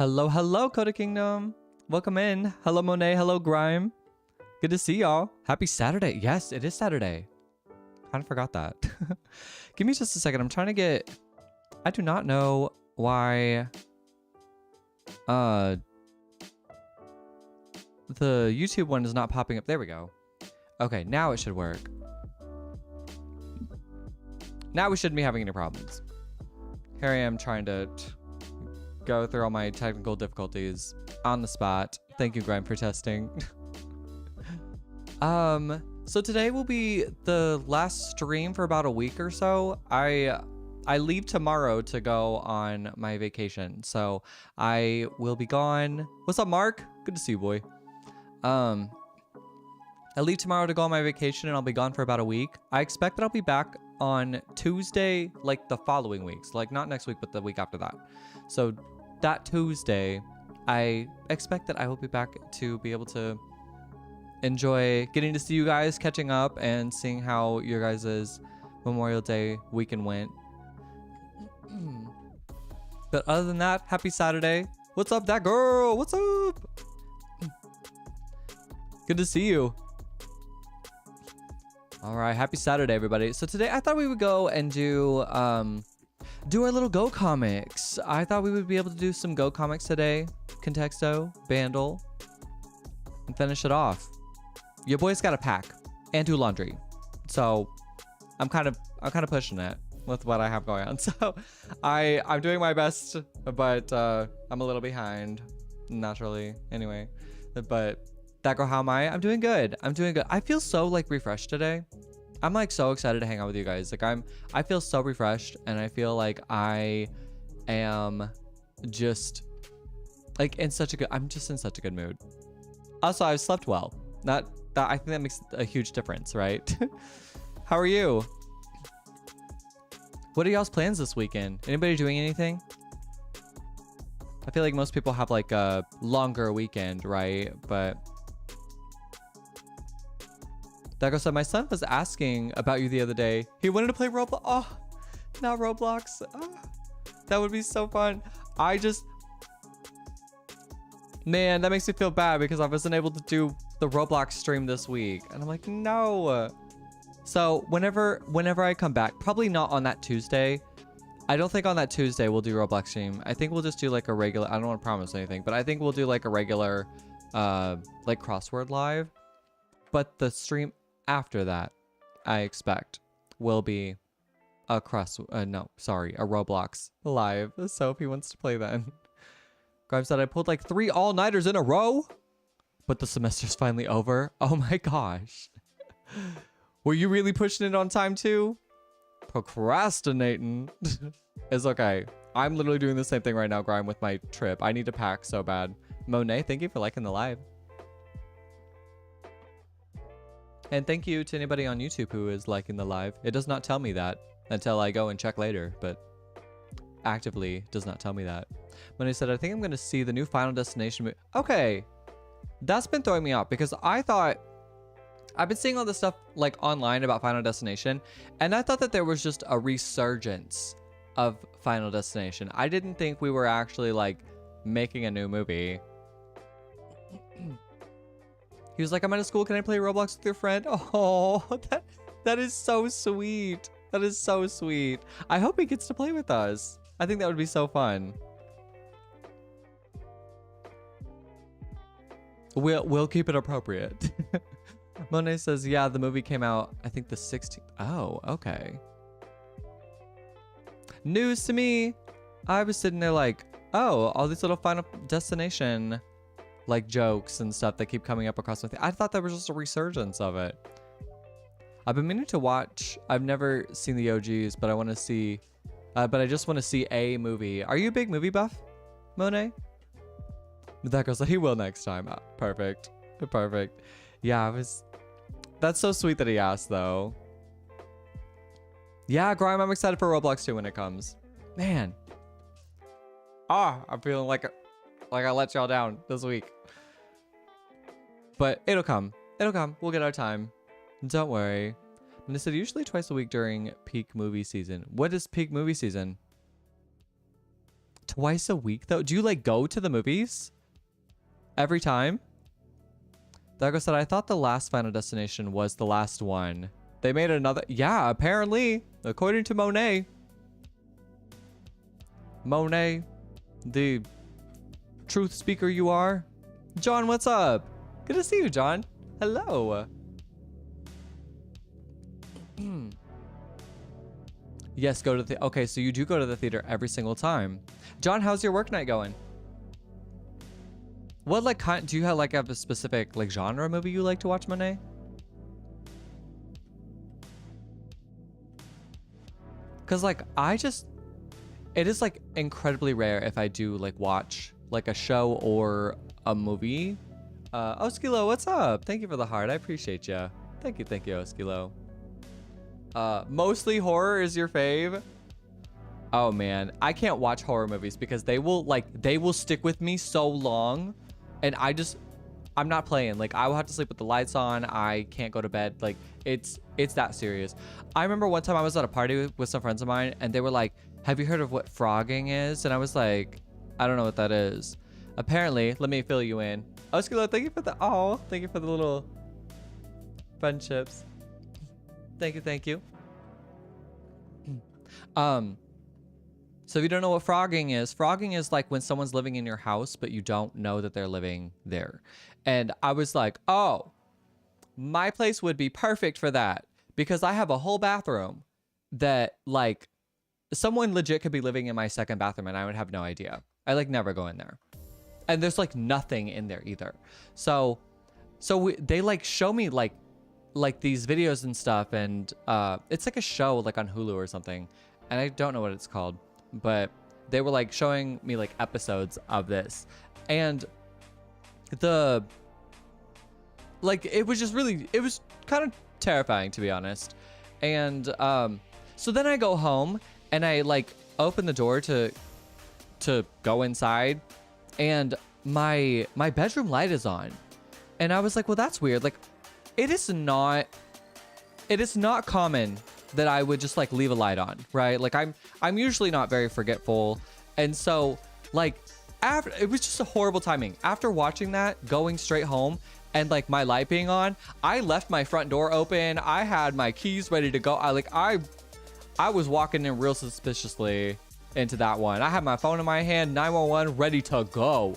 Hello, hello, Coda Kingdom. Welcome in. Hello, Monet. Hello, Grime. Good to see y'all. Happy Saturday. Yes, it is Saturday. Kind of forgot that. Give me just a second. I'm trying to get... I do not know why... The YouTube one is not popping up. There we go. Okay, now it should work. Now we shouldn't be having any problems. Here I am trying to go through all my technical difficulties on the spot. Thank you, Grime, for testing. So today will be the last stream for about a week or so. I leave tomorrow to go on my vacation, so I will be gone. What's up, Mark? Good to see you, boy. I leave tomorrow to go on my vacation, and I'll be gone for about a week. I expect that I'll be back on Tuesday, like the following weeks, like not next week, but the week after that. So that Tuesday, I expect that I will be back to be able to enjoy getting to see you guys, catching up, and seeing how your guys' Memorial Day weekend went. But other than that, happy Saturday. What's up, that girl? What's up? Good to see you. All right, happy Saturday, everybody. So today I thought we would go and do our little Go comics. I thought we would be able to do some Go comics today. Contexto, Bandle, and finish it off. Your boy's got a pack and do laundry, so I'm kind of pushing it with what I have going on. So I'm doing my best, but I'm a little behind naturally. Anyway, but. That girl, how am I? I'm doing good. I'm doing good. I feel so like refreshed today. I'm like so excited to hang out with you guys. Like I feel so refreshed, and I feel like I am just like I'm just in such a good mood. Also, I've slept well. I think that makes a huge difference, right? How are you? What are y'all's plans this weekend? Anybody doing anything? I feel like most people have like a longer weekend, right? But Dago said, my son was asking about you the other day. He wanted to play Roblox. Oh, not Roblox. Oh, that would be so fun. Man, that makes me feel bad because I wasn't able to do the Roblox stream this week. And I'm like, no. So whenever I come back, probably not on that Tuesday. I don't think on that Tuesday we'll do Roblox stream. I think we'll just do like a regular, I don't want to promise anything, but I think we'll do like a regular, like crossword live. But the stream after that, I expect, will be a Roblox live. So if he wants to play then. Grime said, I pulled like 3 all-nighters in a row, but the semester's finally over. Oh my gosh. Were you really pushing it on time too? Procrastinating. It's okay. I'm literally doing the same thing right now, Grime, with my trip. I need to pack so bad. Monet, thank you for liking the live. And thank you to anybody on YouTube who is liking the live. It does not tell me that until I go and check later, but actively does not tell me that. Monet said, I think I'm going to see the new Final Destination movie. Okay. That's been throwing me off because I thought... I've been seeing all this stuff like online about Final Destination, and I thought that there was just a resurgence of Final Destination. I didn't think we were actually like making a new movie. He was like, I'm out of school. Can I play Roblox with your friend? Oh, that is so sweet. That is so sweet. I hope he gets to play with us. I think that would be so fun. We'll keep it appropriate. Monet says, yeah, the movie came out, I think the 16th. Oh, okay. News to me. I was sitting there like, oh, all these little Final Destination like jokes and stuff that keep coming up across my thing. I thought that was just a resurgence of it. I've been meaning to watch. I've never seen the OGs, but I want to see, but I just want to see a movie. Are you a big movie buff, Monet? That goes like, he will next time. Ah, perfect. Perfect. Yeah, that's so sweet that he asked though. Yeah, Grime, I'm excited for Roblox too when it comes. Man. I'm feeling like I let y'all down this week. But it'll come. It'll come. We'll get our time. Don't worry. And they said usually twice a week during peak movie season. What is peak movie season? Twice a week though? Do you like go to the movies every time? Dago said, I thought the last Final Destination was the last one. They made another. Yeah, apparently, according to Monet. Monet, the truth speaker you are. John, what's up? Good to see you, John. Hello. Yes, go to the. Okay, so you do go to the theater every single time. John, how's your work night going? What like kind? Do you have like a specific like genre movie you like to watch, Monet? Cause like it is like incredibly rare if I do like watch like a show or a movie. Oskilo, what's up? Thank you for the heart. I appreciate you. Thank you, Oskilo. Mostly horror is your fave. Oh man, I can't watch horror movies because they will stick with me so long, and I'm not playing. Like I will have to sleep with the lights on. I can't go to bed. Like it's that serious. I remember one time I was at a party with some friends of mine, and they were like, "Have you heard of what frogging is?" And I was like, "I don't know what that is." Apparently, let me fill you in. Oskilo, thank you for the little friendships. Thank you. So if you don't know what frogging is like when someone's living in your house, but you don't know that they're living there. And I was like, oh, my place would be perfect for that because I have a whole bathroom that like someone legit could be living in my second bathroom and I would have no idea. I like never go in there. And there's like nothing in there either. So they like show me like these videos and stuff, and it's like a show like on Hulu or something, and I don't know what it's called, but they were like showing me like episodes of this, and it was kind of terrifying, to be honest. And so then I go home and I like open the door to go inside, and my bedroom light is on, and I was like, well, that's weird. Like it is not common that I would just like leave a light on, right? Like I'm usually not very forgetful. And so like after, it was just a horrible timing. After watching that, going straight home and like my light being on, I left my front door open. I had my keys ready to go. I was walking in real suspiciously into that one. I had my phone in my hand, 911 ready to go.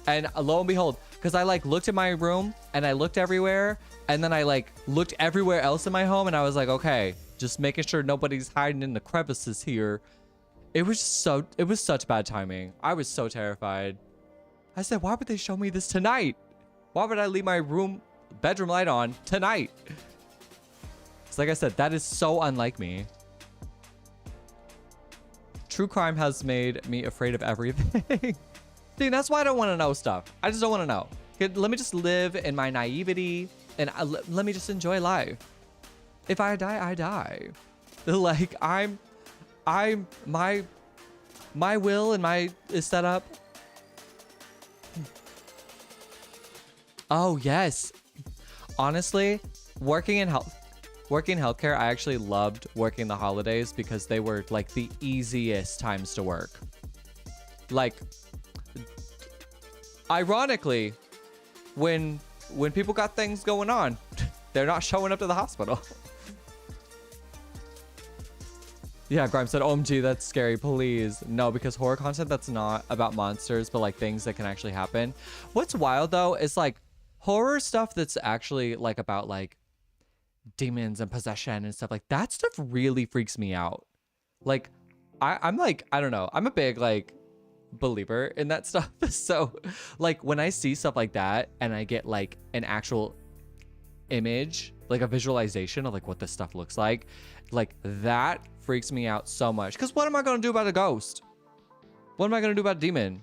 And lo and behold, because I like looked at my room and I looked everywhere, and then I like looked everywhere else in my home, and I was like, okay, just making sure nobody's hiding in the crevices here. It was such bad timing. I was so terrified. I said, why would they show me this tonight? Why would I leave my bedroom light on tonight? It's like I said, that is so unlike me. True crime has made me afraid of everything. Dude, that's why I don't want to know stuff. I just don't want to know. Let me just live in my naivety, and let me just enjoy life. If I die, I die. Like my will and is set up. Oh yes. Honestly, working in healthcare, I actually loved working the holidays because they were like the easiest times to work. Like, ironically, when people got things going on, they're not showing up to the hospital. Yeah, Grimes said, OMG, that's scary, please. No, because horror content that's not about monsters, but like things that can actually happen. What's wild though is like horror stuff that's actually like about like demons and possession and stuff, like that stuff really freaks me out. Like I'm like, I don't know, I'm a big like believer in that stuff. So like when I see stuff like that and I get like an actual image, like a visualization of like what this stuff looks like that freaks me out so much. Because what am I gonna do about a ghost? What am I gonna do about a demon?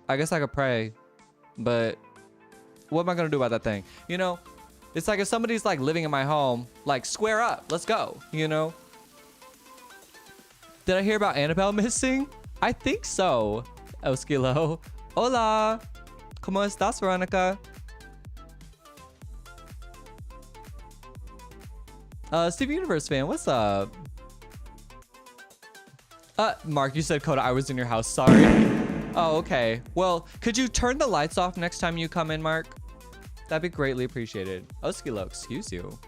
I guess I could pray, but what am I gonna do about that thing? You know, it's like if somebody's like living in my home, like square up, let's go, you know? Did I hear about Annabelle missing? I think so. Oskilo. Hola. ¿Cómo estás, Veronica? Steve Universe fan, what's up? Mark, you said Coda, I was in your house. Sorry. Oh, okay. Well, could you turn the lights off next time you come in, Mark? That'd be greatly appreciated. Oskilo, excuse you.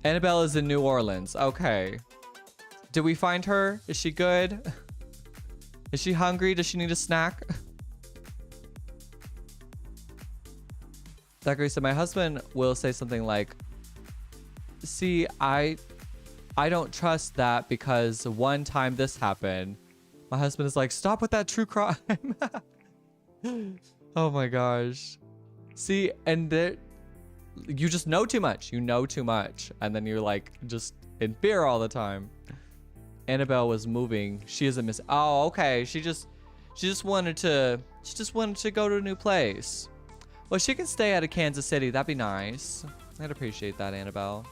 Annabelle is in New Orleans. Okay. Did we find her? Is she good? Is she hungry? Does she need a snack? Zachary said, my husband will say something like, see, I don't trust that because one time this happened. My husband is like, stop with that true crime. Oh my gosh. See, and you just know too much. You know too much. And then you're like just in fear all the time. Annabelle was moving. She isn't miss. Oh, okay. She just wanted to go to a new place. Well, she can stay out of Kansas City. That'd be nice. I'd appreciate that, Annabelle.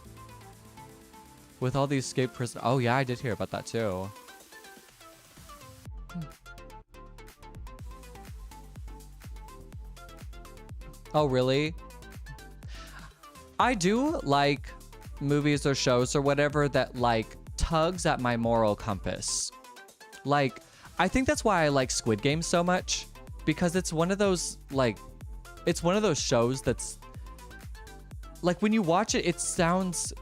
With all these escaped prisoners. Oh yeah, I did hear about that too. Oh, really? I do like movies or shows or whatever that like tugs at my moral compass. Like, I think that's why I like Squid Game so much, because it's one of those like, it's one of those shows that's like when you watch it, it sounds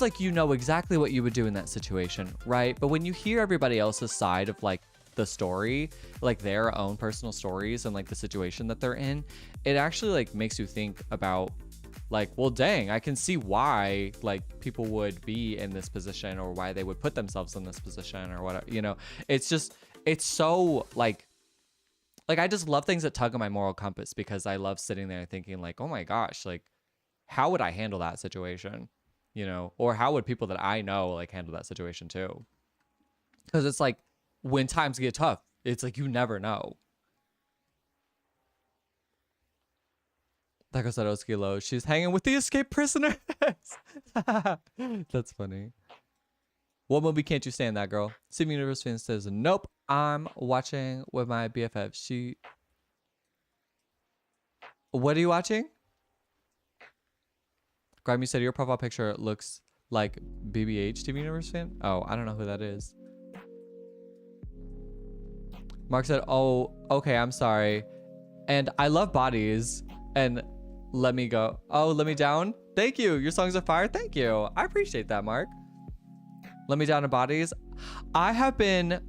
like you know exactly what you would do in that situation, right? But when you hear everybody else's side of like the story, like their own personal stories and like the situation that they're in, it actually like makes you think about like, well, dang, I can see why like people would be in this position or why they would put themselves in this position or whatever, you know. It's just, it's so like I just love things that tug on my moral compass, because I love sitting there thinking like, oh my gosh, like how would I handle that situation, you know, or how would people that I know like handle that situation too? Because it's like when times get tough, it's like you never know. Taco said Oskilo, she's hanging with the escaped prisoners. That's funny. What movie can't you stand, that girl? Steven Universe fan says, nope, I'm watching with my BFF. What are you watching? Grimy said, your profile picture looks like BBH Steven Universe fan. Oh, I don't know who that is. Mark said, oh, okay, I'm sorry. And I love bodies. And let me go. Oh, let me down. Thank you. Your songs are fire. Thank you. I appreciate that, Mark. Let me down to bodies. I've been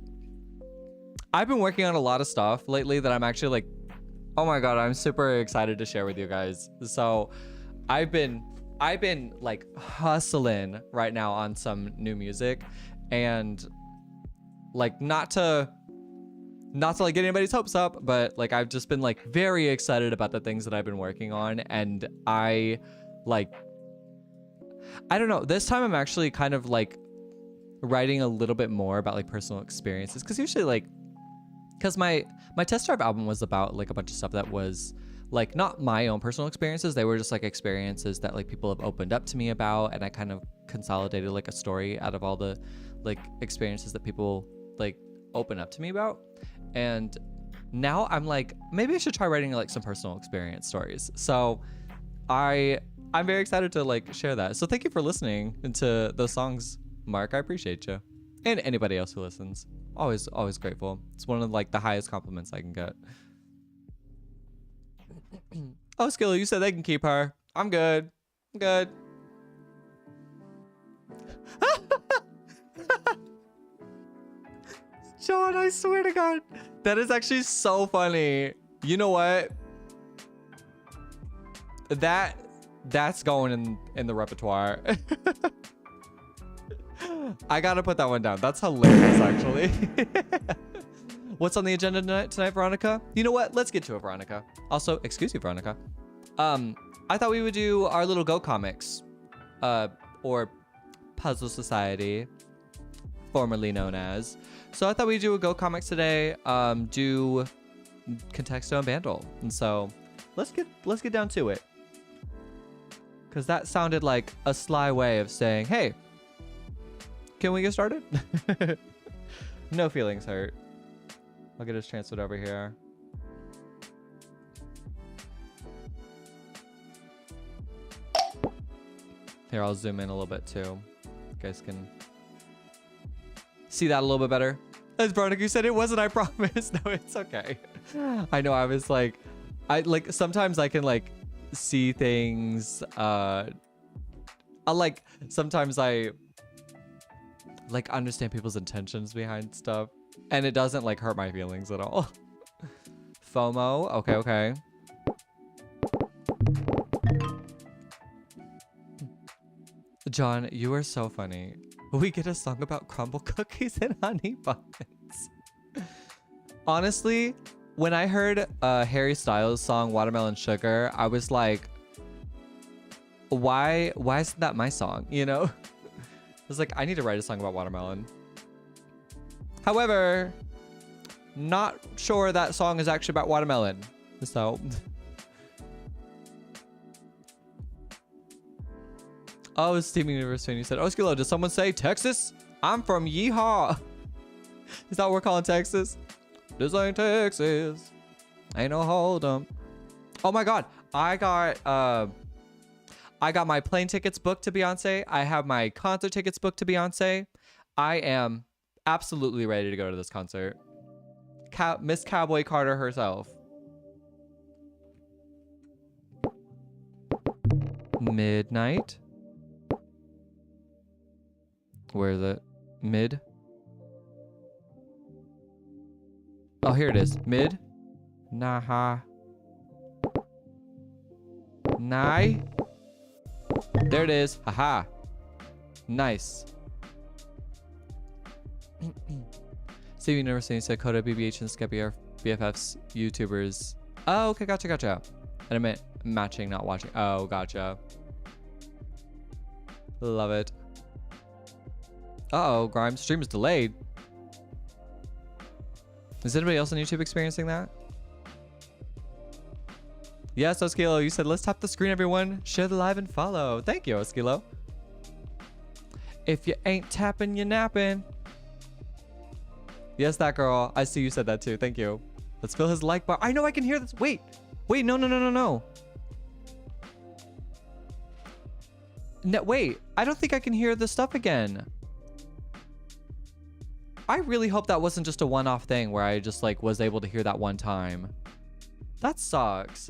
working on a lot of stuff lately that I'm actually like, oh my God, I'm super excited to share with you guys. So I've been like hustling right now on some new music, and like not to like get anybody's hopes up, but like I've just been like very excited about the things that I've been working on. And I don't know, this time I'm actually kind of like writing a little bit more about like personal experiences, because usually like, because my test drive album was about like a bunch of stuff that was like not my own personal experiences. They were just like experiences that like people have opened up to me about, and I kind of consolidated like a story out of all the like experiences that people like open up to me about. And now I'm like, maybe I should try writing like some personal experience stories. So I'm very excited to like share that. So thank you for listening to those songs, Mark. I appreciate you, and anybody else who listens. Always grateful. It's one of like the highest compliments I can get. Oh, Skilly, you said they can keep her. I'm good. I'm good. John, I swear to God, that is actually so funny. You know what? That's going in the repertoire. I gotta put that one down. That's hilarious, actually. What's on the agenda tonight, Veronica? You know what? Let's get to it, Veronica. Also, excuse you, Veronica. I thought we would do our little Go comics, or Puzzle Society, formerly known as. So I thought we'd do a Go comics today. Do Contexto and Bandle, and so let's get down to it. Cause that sounded like a sly way of saying, hey, can we get started? No feelings hurt. I'll get us transferred over here. Here, I'll zoom in a little bit too. You guys can see that a little bit better. As Veronica said, it wasn't, I promise. No, it's okay. I know, I was like, sometimes I can like see things, sometimes I like understand people's intentions behind stuff, and it doesn't like hurt my feelings at all. FOMO, okay. John, you are so funny. We get a song about crumble cookies and honey buns. Honestly, when I heard Harry Styles' song Watermelon Sugar, I was like, why isn't that my song? You know? I was like, I need to write a song about watermelon. However, not sure that song is actually about watermelon. So... Oh, Steaming Universe fan, you said, oh, Skillo, did someone say Texas? I'm from Yeehaw. Is that what we're calling Texas? This ain't Texas. Ain't no hold'em. Oh my God. I got my plane tickets booked to Beyonce. I have my concert tickets booked to Beyonce. I am absolutely ready to go to this concert. Miss Cowboy Carter herself. Midnight. Where is it? Mid? Oh, here it is. Mid? Naha. Nai? There it is. Haha. Nice. Steve University said Coda, BBH, and Skeppy are BFFs, YouTubers. Oh, okay. Gotcha. And I meant matching, not watching. Oh, gotcha. Love it. Uh-oh, Grimes stream is delayed. Is anybody else on YouTube experiencing that? Yes, Oskilo, you said let's tap the screen, everyone. Share the live and follow. Thank you, Oskilo. If you ain't tapping, you're napping. Yes, that girl. I see you said that too. Thank you. Let's fill his like bar. I know I can hear this. Wait, no. No, wait. I don't think I can hear the stuff again. I really hope that wasn't just a one-off thing where I just like was able to hear that one time. That sucks.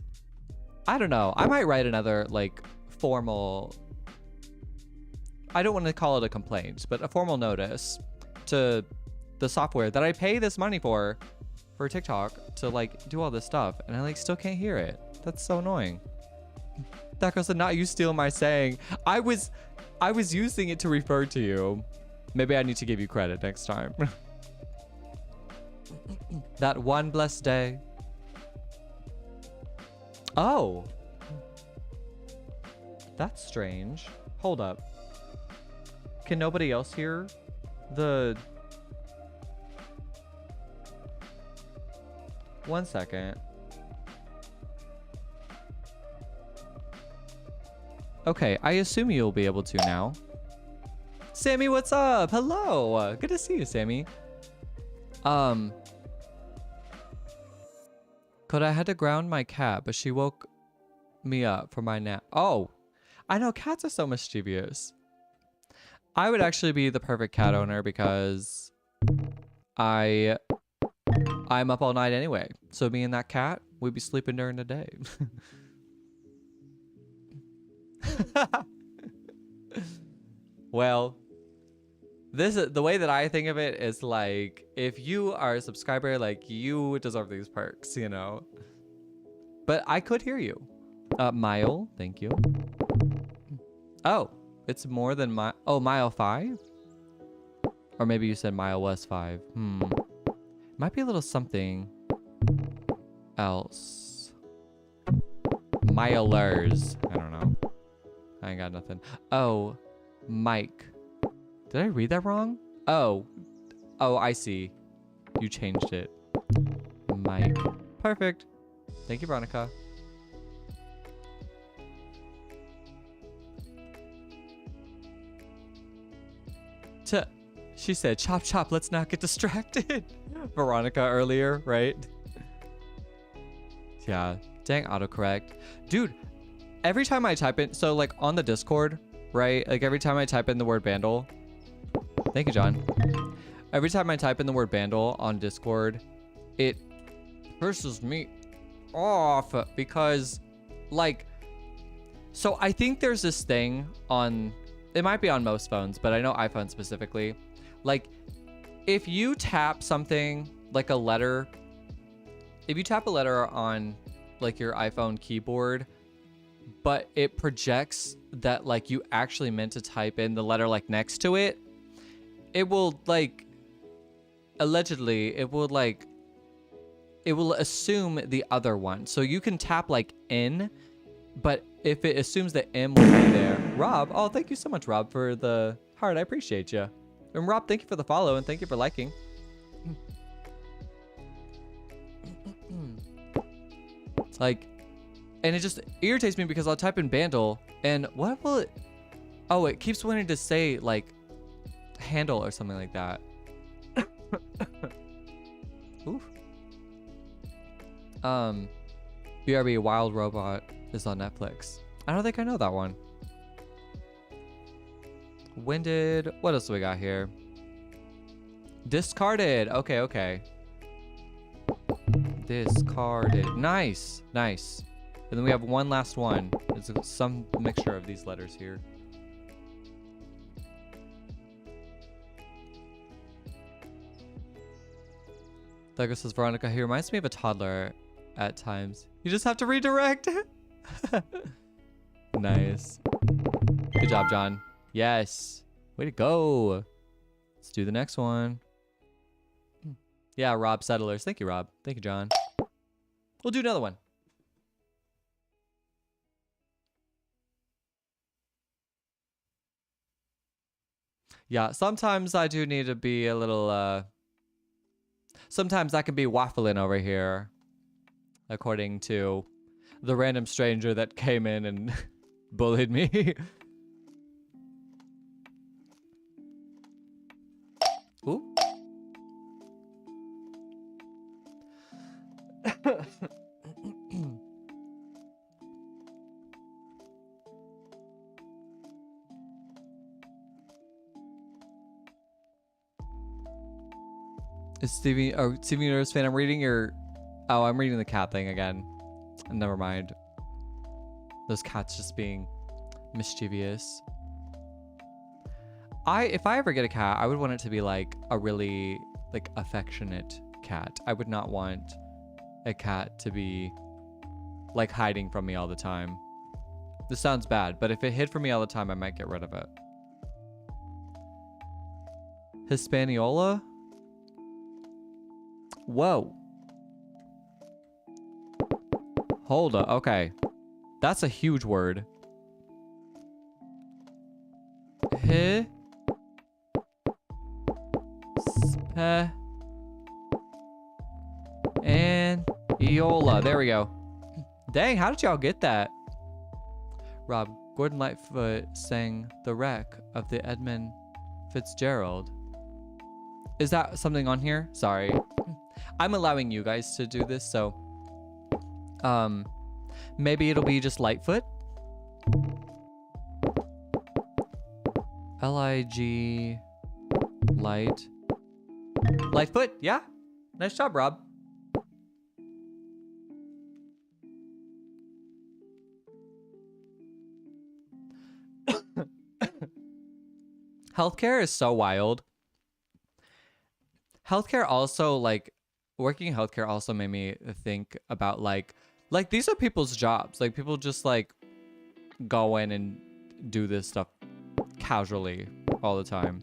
I don't know. I might write another like formal, I don't want to call it a complaint, but a formal notice to the software that I pay this money for TikTok to like do all this stuff, and I like still can't hear it. That's so annoying. That girl said, not you steal my saying. I was using it to refer to you. Maybe I need to give you credit next time. That one blessed day. Oh. That's strange. Hold up. Can nobody else hear the... One second. Okay, I assume you'll be able to now. Sammy, what's up? Hello. Good to see you, Sammy. Could I had to ground my cat, but she woke me up for my nap. Oh, I know cats are so mischievous. I would actually be the perfect cat owner because I'm up all night anyway. So me and that cat, we'd be sleeping during the day. Well, this is the way that I think of it is like, if you are a subscriber, like you deserve these perks, you know? But I could hear you. Mile, thank you. Oh, it's more than mile 5? Or maybe you said mile was 5. Might be a little something else. Milers. I don't know. I ain't got nothing. Oh, Mike. Did I read that wrong? Oh, I see. You changed it. Mike. Perfect. Thank you, Veronica. She said, chop, chop, let's not get distracted. Veronica earlier, right? Yeah, dang autocorrect. Dude, every time I type in, so like on the Discord, right? Like every time I type in the word Bandle, thank you, John. Every time I type in the word Bandle on Discord, it pisses me off because, like, so I think there's this thing on, it might be on most phones, but I know iPhone specifically. Like, if you tap something like a letter, if you tap a letter on like your iPhone keyboard, but it projects that like you actually meant to type in the letter like next to it, it will like, allegedly, it will assume the other one. So you can tap like N, but if it assumes that M will be there. Rob, oh, thank you so much, Rob, for the heart. I appreciate you. And Rob, thank you for the follow and thank you for liking. Like, and it just irritates me because I'll type in Bandle and what will it, oh, it keeps wanting to say like handle or something like that. Oof. BRB Wild Robot is on Netflix. I don't think I know that one. What else do we got here? Discarded. Okay, okay. Discarded. Nice, nice. And then we have one last one. It's some mixture of these letters here. Douglas says, Veronica, he reminds me of a toddler at times. You just have to redirect. Nice. Good job, John. Yes. Way to go. Let's do the next one. Yeah, Rob Settlers. Thank you, Rob. Thank you, John. We'll do another one. Yeah, sometimes I do need to be a little, sometimes I can be waffling over here, according to the random stranger that came in and bullied me. Ooh. Is Stevie Universe fan? I'm reading your, oh, I'm reading the cat thing again. Never mind. Those cats just being mischievous. If I ever get a cat, I would want it to be like a really like affectionate cat. I would not want a cat to be like hiding from me all the time. This sounds bad, but if it hid from me all the time, I might get rid of it. Hispaniola? Whoa. Hold up. Okay. That's a huge word. Spe. And Eola. There we go. Dang, how did y'all get that? Rob, Gordon Lightfoot sang The Wreck of the Edmund Fitzgerald. Is that something on here? Sorry. I'm allowing you guys to do this, so maybe it'll be just Lightfoot. L-I-G Lightfoot, yeah. Nice job, Rob. Healthcare is so wild. Healthcare also, like, working in healthcare also made me think about, like these are people's jobs. Like, people just, like, go in and do this stuff casually all the time.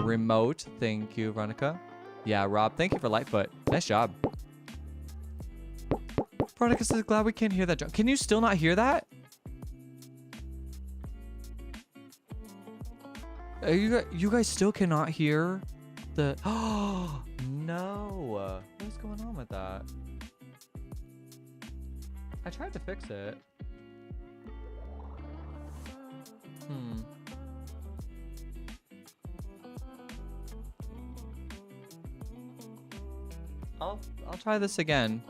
Remote, thank you, Veronica. Yeah, Rob, thank you for Lightfoot. Nice job. Veronica says, glad we can't hear that. Can you still not hear that? You guys still cannot hear the... Oh, no. What's going on with that? I tried to fix it. I'll try this again.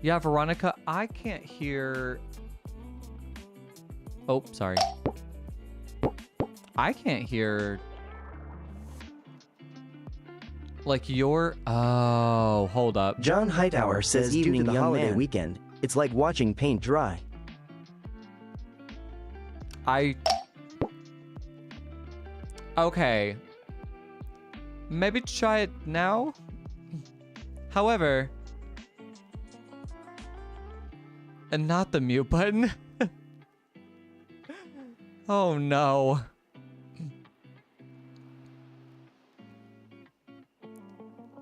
Yeah, Veronica, I can't hear... Oh, sorry. I can't hear. Like your. Oh, hold up. John Hightower says due to the holiday weekend, it's like watching paint dry. Okay. Maybe try it now? However. And not the mute button. Oh no.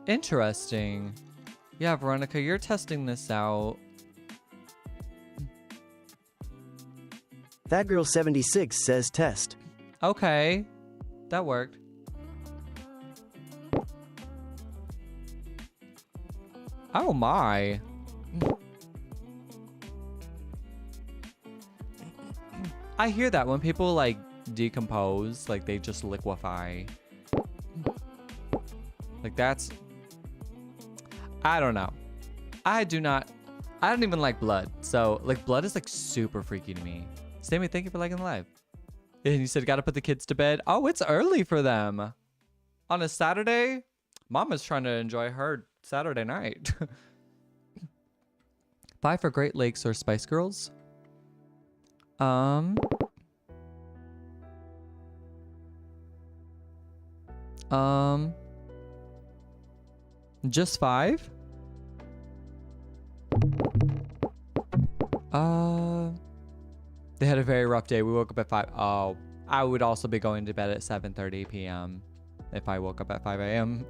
Interesting. Yeah, Veronica, you're testing this out. That girl 76 says test. Okay. That worked. Oh my. I hear that when people like decompose, like they just liquefy. Like that's, I don't know. I don't even like blood. So like blood is like super freaky to me. Sammy, thank you for liking the live. And you said gotta put the kids to bed. Oh, it's early for them. On a Saturday? Mama's trying to enjoy her Saturday night. 5 for Great Lakes or Spice Girls. Just 5? They had a very rough day. We woke up at 5. Oh, I would also be going to bed at 7:30 p.m. if I woke up at 5 a.m.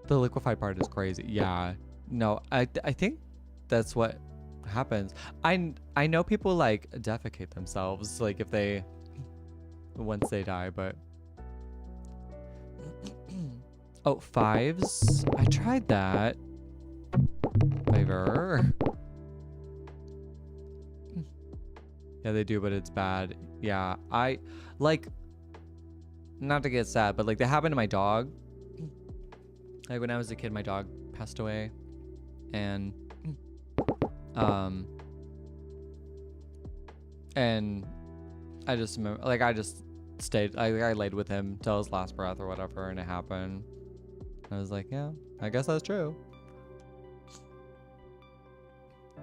The liquefied part is crazy. Yeah. No, I think that's what happens. I know people like defecate themselves like if they once they die, but oh, 5s. I tried that. Favor. Yeah, they do, but it's bad. Yeah, I like not to get sad, but like that happened to my dog. Like when I was a kid, my dog passed away, and I just remember, like I just stayed. I laid with him till his last breath or whatever, and it happened. I was like, yeah, I guess that's true.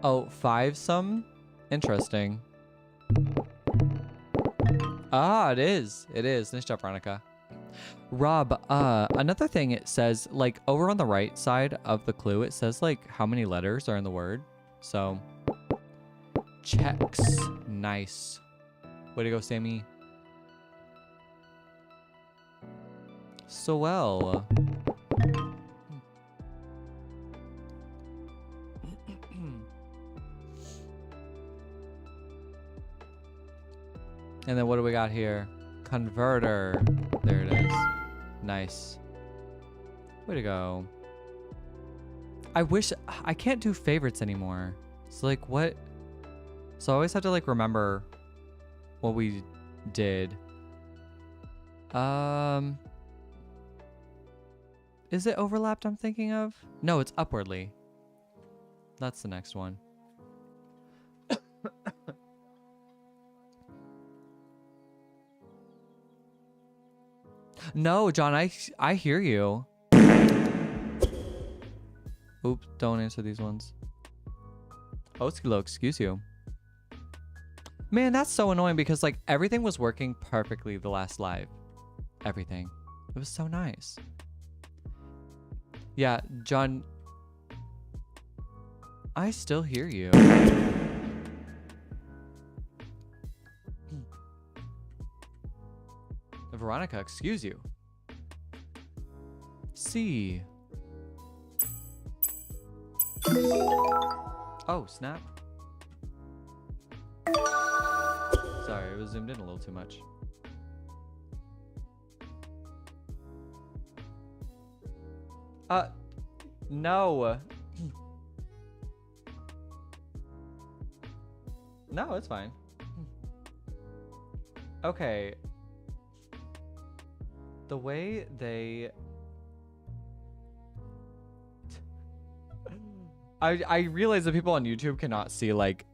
Oh, 5 some? Interesting. Ah, it is. It is. Nice job, Veronica. Rob, another thing it says, like, over on the right side of the clue, it says, like, how many letters are in the word. So, checks. Nice. Way to go, Sammy. So well. And then what do we got here? Converter. There it is. Nice. Way to go. I wish I can't do favorites anymore. So like what? So I always have to like remember what we did. Is it overlapped I'm thinking of? No, it's upwardly. That's the next one. No, John, I hear you. Oops, don't answer these ones. Oskilo, excuse you. Man, that's so annoying because like everything was working perfectly the last live. Everything. It was so nice. Yeah, John, I still hear you. Veronica, excuse you. C. Oh, snap. Sorry, it was zoomed in a little too much. No. No, it's fine. Okay. The way they... I realize that people on YouTube cannot see like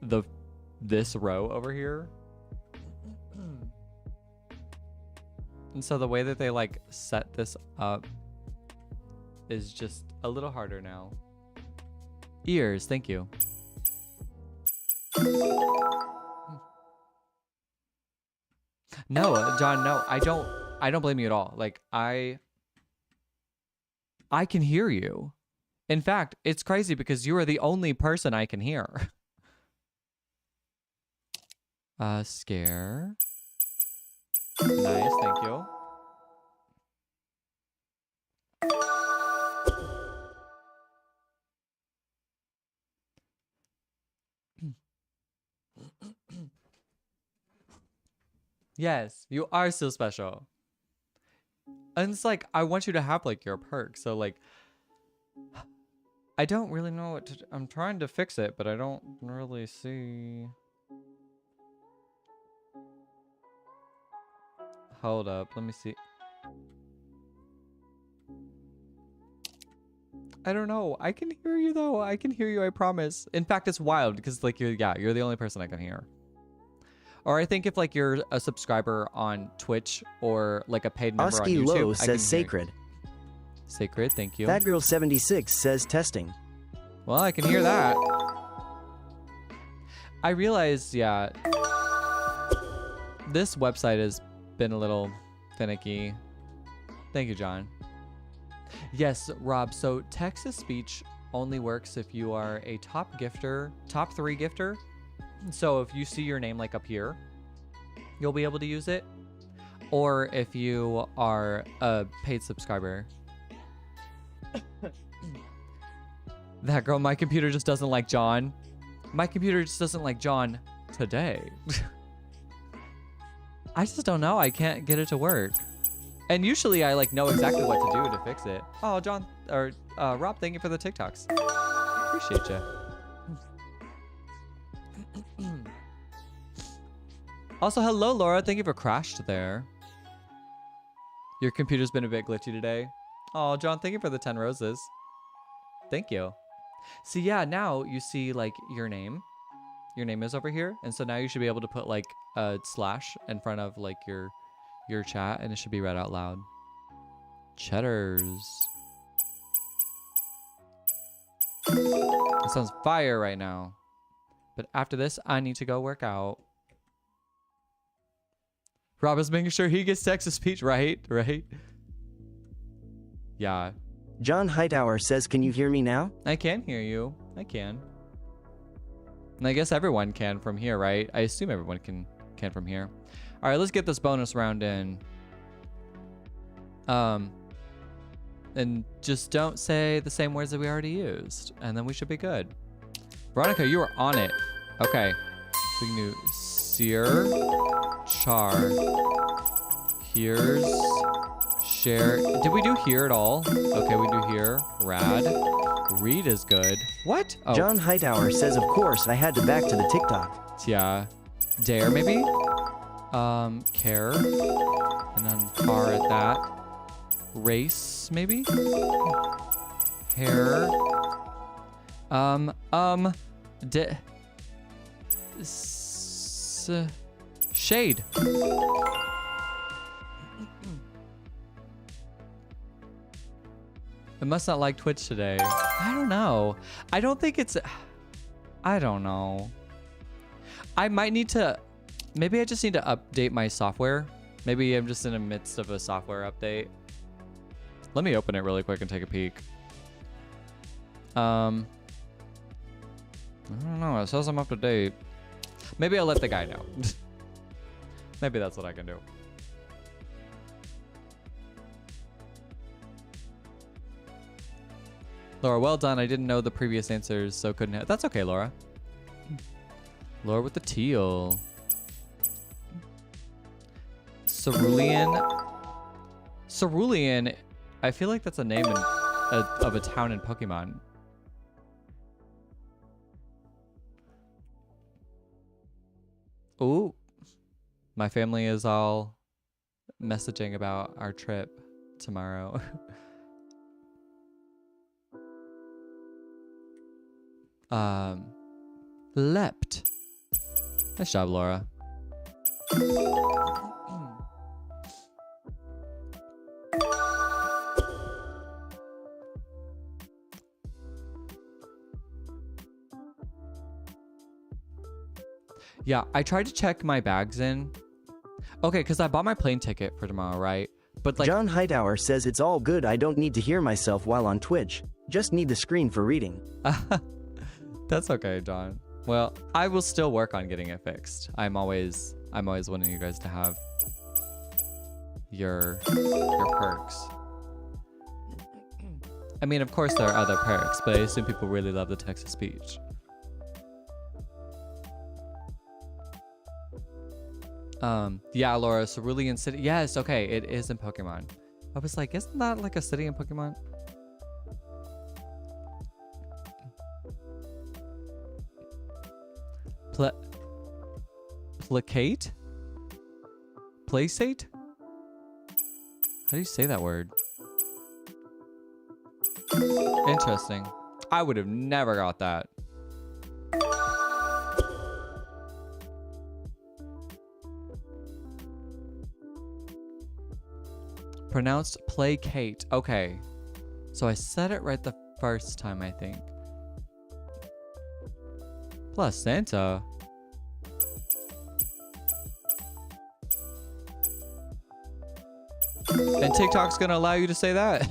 this row over here. And so the way that they like set this up is just a little harder now. Ears, thank you. No, John, no, I don't blame you at all. Like I can hear you. In fact, it's crazy because you are the only person I can hear. Scare. Nice, thank you. Yes, you are so special. And it's like, I want you to have like your perk. So like, I don't really know what to do. I'm trying to fix it, but I don't really see. Hold up, let me see. I don't know. I can hear you though. I can hear you, I promise. In fact, it's wild because like you're the only person I can hear. Or I think if like you're a subscriber on Twitch or like a paid member on Oski YouTube, Low I says can sacred. Sacred, thank you. Fatgirl76 says testing. Well, I can hear that. I realized, yeah, this website has been a little finicky. Thank you, John. Yes, Rob, so text-to-speech only works if you are a top 3 gifter. So if you see your name like up here, you'll be able to use it. Or if you are a paid subscriber. That girl, my computer just doesn't like John. My computer just doesn't like John today. I just don't know. I can't get it to work. And usually I like know exactly what to do to fix it. Oh, John, or Rob, thank you for the TikToks. Appreciate you. Also, hello, Laura. Thank you for crashed there. Your computer's been a bit glitchy today. Oh, John, thank you for the 10 roses. Thank you. See, yeah, now you see like your name. Your name is over here. And so now you should be able to put like a slash in front of like your chat and it should be read out loud. Cheddars. It sounds fire right now. But after this, I need to go work out. Rob is making sure he gets text-to-speech, right? Right? Yeah. John Hightower says, can you hear me now? I can hear you. I can. And I guess everyone can from here, right? I assume everyone can from here. All right, let's get this bonus round in. And just don't say the same words that we already used, and then we should be good. Veronica, you are on it. Okay. We can do sear, char, here's, share. Did we do here at all? Okay, we do here. Rad. Read is good. What? Oh. John Hightower says, of course, I had to back to the TikTok. Yeah. Dare, maybe? Care. And then car at that. Race, maybe? Hair. Shade. It must not like Twitch today. I don't know. I don't think it's... I don't know. I might need to... Maybe I just need to update my software. Maybe I'm just in the midst of a software update. Let me open it really quick and take a peek. I don't know. It says I'm up to date. Maybe I'll let the guy know. Maybe that's what I can do. Laura, well done. I didn't know the previous answers, so couldn't have. That's okay, Laura. Laura with the teal. Cerulean. Cerulean. I feel like that's a name of a town in Pokemon. Ooh. My family is all messaging about our trip tomorrow. Leapt. Nice job, Laura. Yeah, I tried to check my bags in. Okay, because I bought my plane ticket for tomorrow, right? But like, John Hightower says it's all good. I don't need to hear myself while on Twitch. Just need the screen for reading. that's okay, John. Well, I will still work on getting it fixed. I'm always wanting you guys to have your perks. I mean, of course there are other perks, but I assume people really love the text to speech. Yeah, Laura, Cerulean City. Yes, okay, it is in Pokemon. I was like, isn't that like a city in Pokemon? Placate? Placate? How do you say that word? Interesting. I would have never got that. Pronounced placate. Okay. So I said it right the first time, I think. Placenta. And TikTok's gonna allow you to say that.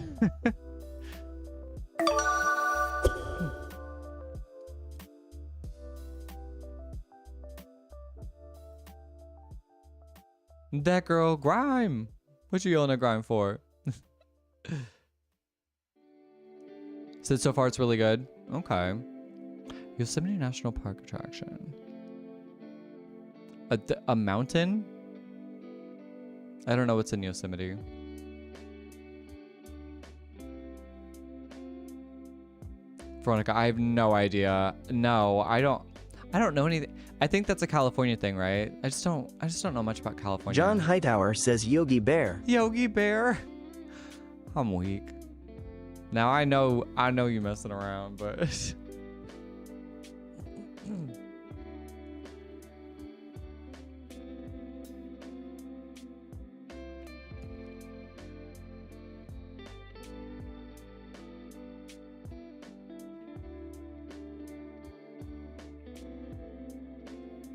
That girl, Grime. What you yelling at Grime for? Said so far it's really good. Okay. Yosemite National Park attraction. A mountain? I don't know what's in Yosemite. Veronica, I have no idea. No, I don't know anything. I think that's a California thing, right? I just don't know much about California. John Hightower says Yogi Bear. Yogi Bear. I'm weak. Now I know you messing around, but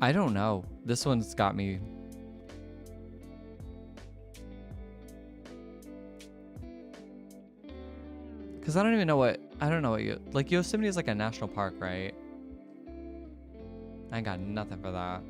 I don't know. This one's got me. Cause I don't know what like Yosemite is like a national park, right? I ain't got nothing for that.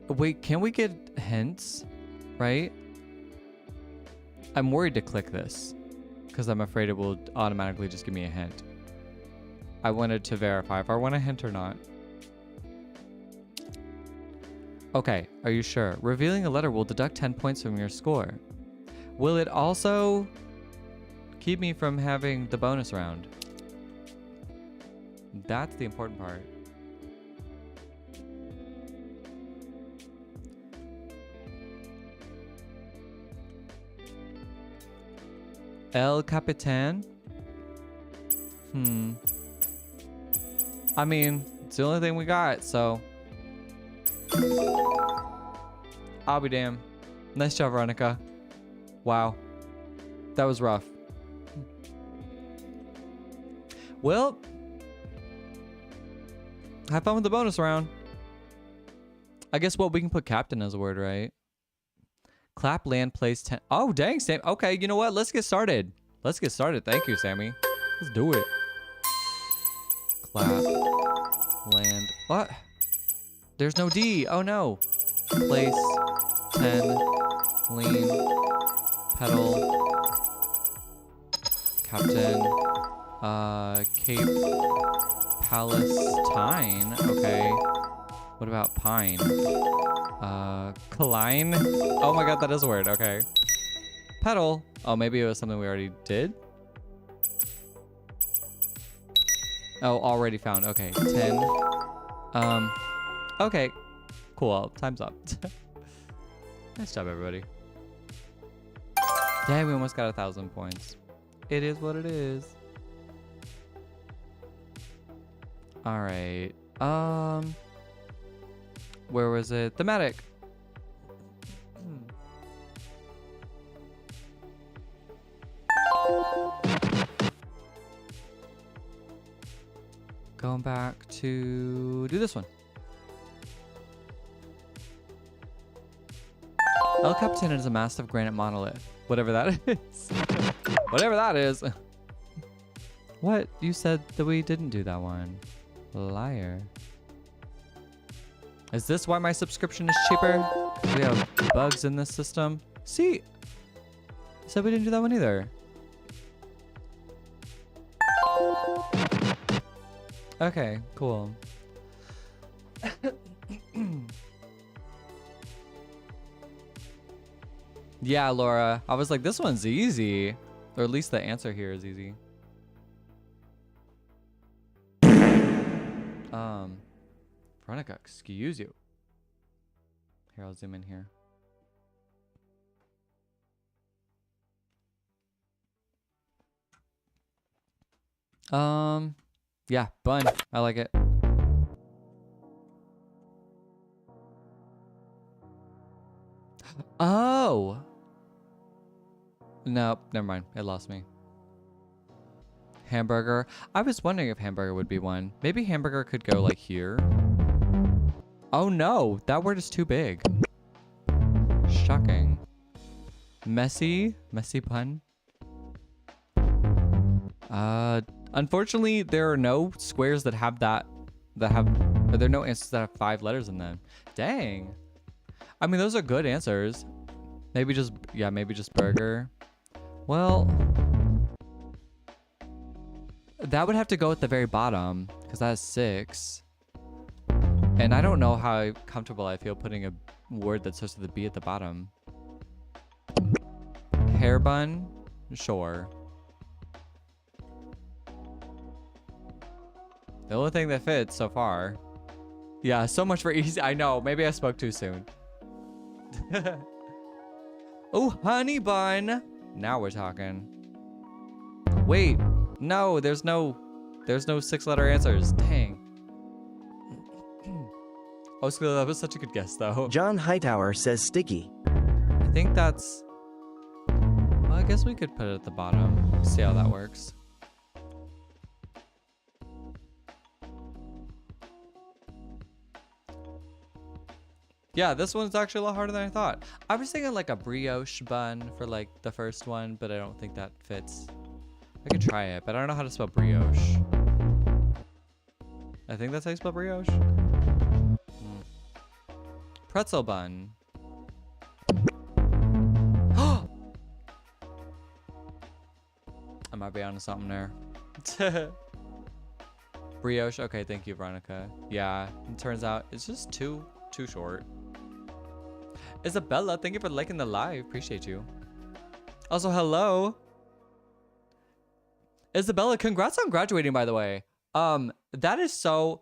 Wait, can we get hints? Right? I'm worried to click this because I'm afraid it will automatically just give me a hint. I wanted to verify if I want a hint or not. Okay, are you sure? Revealing a letter will deduct 10 points from your score. Will it also keep me from having the bonus round? That's the important part. El Capitan? I mean, it's the only thing we got, so I'll be damned. Nice job, Veronica. Wow. That was rough. Well, have fun with the bonus round. I guess what we can put captain as a word, right? Clap land place 10. Oh, dang, Sam. Okay, you know what? Let's get started. Let's get started. Thank you, Sammy. Let's do it. Clap land. What? There's no D. Oh, no. Place 10. Lean. Pedal. Captain. Cape Palestine. Okay. What about pine? Klein. Oh my god, that is a word. Okay. Pedal. Oh, maybe it was something we already did. Oh, already found. Okay. 10. Okay. Cool. Time's up. Nice job, everybody. Dang, we almost got 1,000 points. It is what it is. All right. Where was it? Thematic. Going back to do this one. El Capitan is a massive granite monolith. Whatever that is. Whatever that is. What? You said that we didn't do that one. Liar. Is this why my subscription is cheaper? We have bugs in this system. See? You said we didn't do that one either. Okay, cool. Yeah, Laura. I was like, this one's easy. Or at least the answer here is easy. Veronica, excuse you. Here, I'll zoom in here. Yeah, bun. I like it. Oh. Nope, never mind. It lost me. Hamburger. I was wondering if hamburger would be one. Maybe hamburger could go like here. Oh no, that word is too big. Shocking. Messy? Messy pun? Unfortunately, there are no squares that have that, there are no answers that have 5 letters in them. Dang. I mean, those are good answers. Maybe just, yeah, maybe just burger. Well, that would have to go at the very bottom because that has 6. And I don't know how comfortable I feel putting a word that starts with a B at the bottom. Hair bun? Sure. The only thing that fits so far. Yeah, so much for easy. I know. Maybe I spoke too soon. Oh, honey bun. Now we're talking. Wait. No, there's no 6-letter answers. Dang. Oscar, that was such a good guess, though. John Hightower says sticky. I think that's... Well, I guess we could put it at the bottom. See how that works. Yeah, this one's actually a lot harder than I thought. I was thinking like a brioche bun for like the first one, but I don't think that fits. I could try it, but I don't know how to spell brioche. I think that's how you spell brioche. Pretzel bun. I might be onto something there. Brioche. Okay, thank you, Veronica. Yeah, it turns out it's just too short. Isabella, thank you for liking the live. Appreciate you. Also, hello. Isabella, congrats on graduating, by the way. That is so...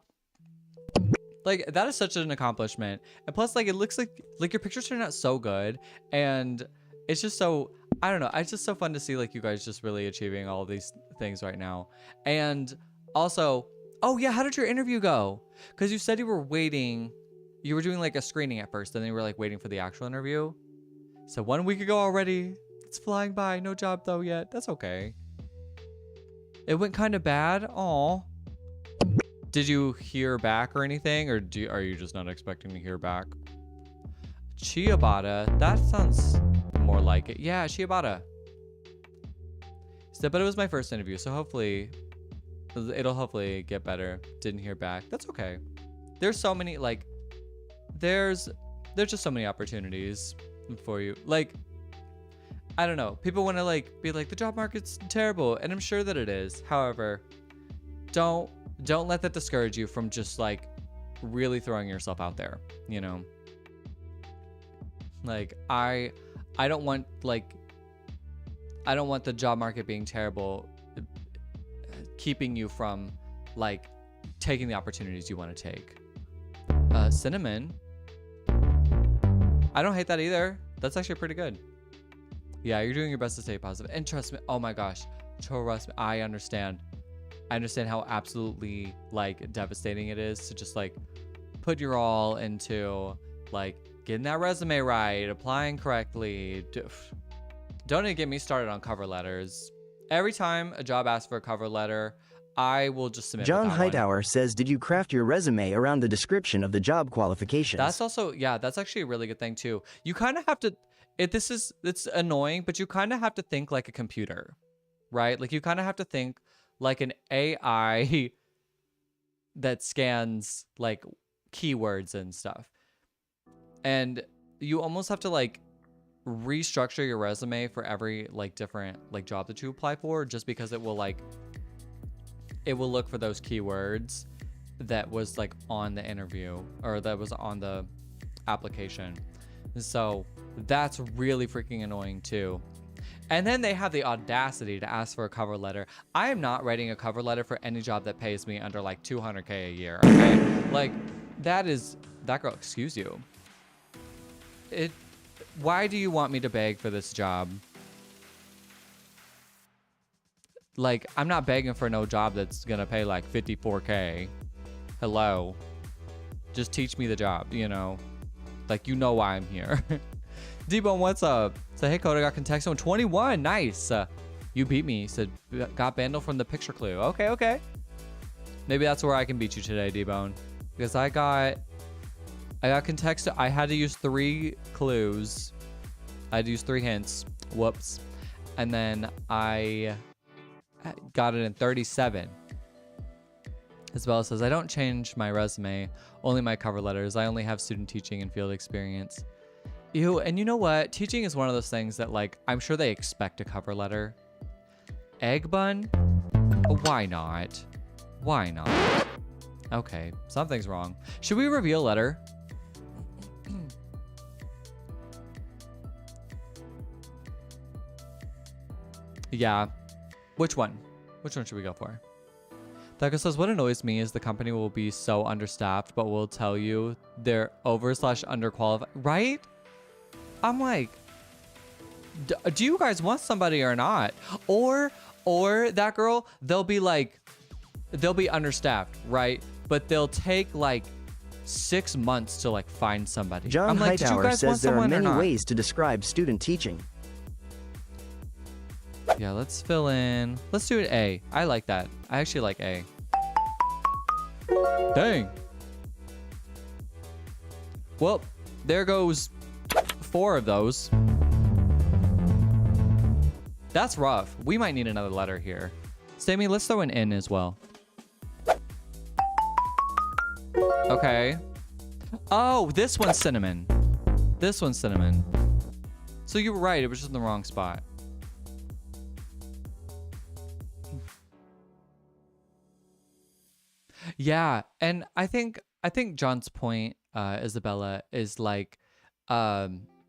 Like, that is such an accomplishment. And plus, like, it looks like your pictures turned out so good. And it's just so... I don't know. It's just so fun to see, like, you guys just really achieving all of these things right now. And also... Oh, yeah, how did your interview go? Because you said you were waiting... You were doing like a screening at first, and then you were like waiting for the actual interview. So 1 week ago already. It's flying by. No job though yet. That's okay. It went kind of bad. Aw. Did you hear back or anything? Or are you just not expecting to hear back? Ciabatta. That sounds more like it. Yeah, ciabatta. So, but it was my first interview, so hopefully it'll hopefully get better. Didn't hear back. That's okay. There's so many like... There's just so many opportunities for you. Like, I don't know. People want to like be like the job market's terrible, and I'm sure that it is. However, don't let that discourage you from just like really throwing yourself out there, you know? Like I don't want the job market being terrible keeping you from like taking the opportunities you want to take. Cinnamon. I don't hate that either. That's actually pretty good. Yeah, you're doing your best to stay positive. And trust me, oh my gosh, trust me, I understand. I understand how absolutely like devastating it is to just like put your all into like getting that resume right, applying correctly. Don't even get me started on cover letters. Every time a job asks for a cover letter, I will just submit John with that one. Hightower says, did you craft your resume around the description of the job qualifications? That's also, yeah, that's actually a really good thing too. You kind of have to, it's annoying, but you kind of have to think like a computer, right? Like you kind of have to think like an AI that scans like keywords and stuff. And you almost have to like restructure your resume for every like different like job that you apply for, just because it will look for those keywords that was like on the interview or that was on the application. So that's really freaking annoying too. And then they have the audacity to ask for a cover letter. I am not writing a cover letter for any job that pays me under like $200K a year. Okay, like that girl. Excuse you. Why do you want me to beg for this job? Like, I'm not begging for no job that's gonna pay like $54K. Hello. Just teach me the job, you know? Like, you know why I'm here. D-Bone, what's up? Say, hey, Coda, got Contexto 21. Nice. You beat me. Said, got Bandle from the picture clue. Okay. Maybe that's where I can beat you today, D-Bone. Because I got Contexto. I had to use 3 clues. I had to use 3 hints. Whoops. And then I got it in 37. Isabella says, I don't change my resume, only my cover letters. I only have student teaching and field experience. Ew, and you know what? Teaching is one of those things that, like, I'm sure they expect a cover letter. Egg bun? Why not? Why not? Okay, something's wrong. Should we reveal letter? Yeah. Which one? Which one should we go for? Thaco says, what annoys me is the company will be so understaffed, but will tell you they're over/underqualified. Right? I'm like, do you guys want somebody or not? Or that girl, they'll be understaffed, right? But they'll take like 6 months to like find somebody. John I'm like, Hightower says there are many ways ways to describe student teaching. Yeah, let's fill in. Let's do it A. I like that. I actually like A. Dang. Well, there goes 4 of those. That's rough. We might need another letter here. Sammy, let's throw an N as well. Okay. Oh, this one's cinnamon. This one's cinnamon. So you were right. It was just in the wrong spot. Yeah, and I think John's point, Isabella, is like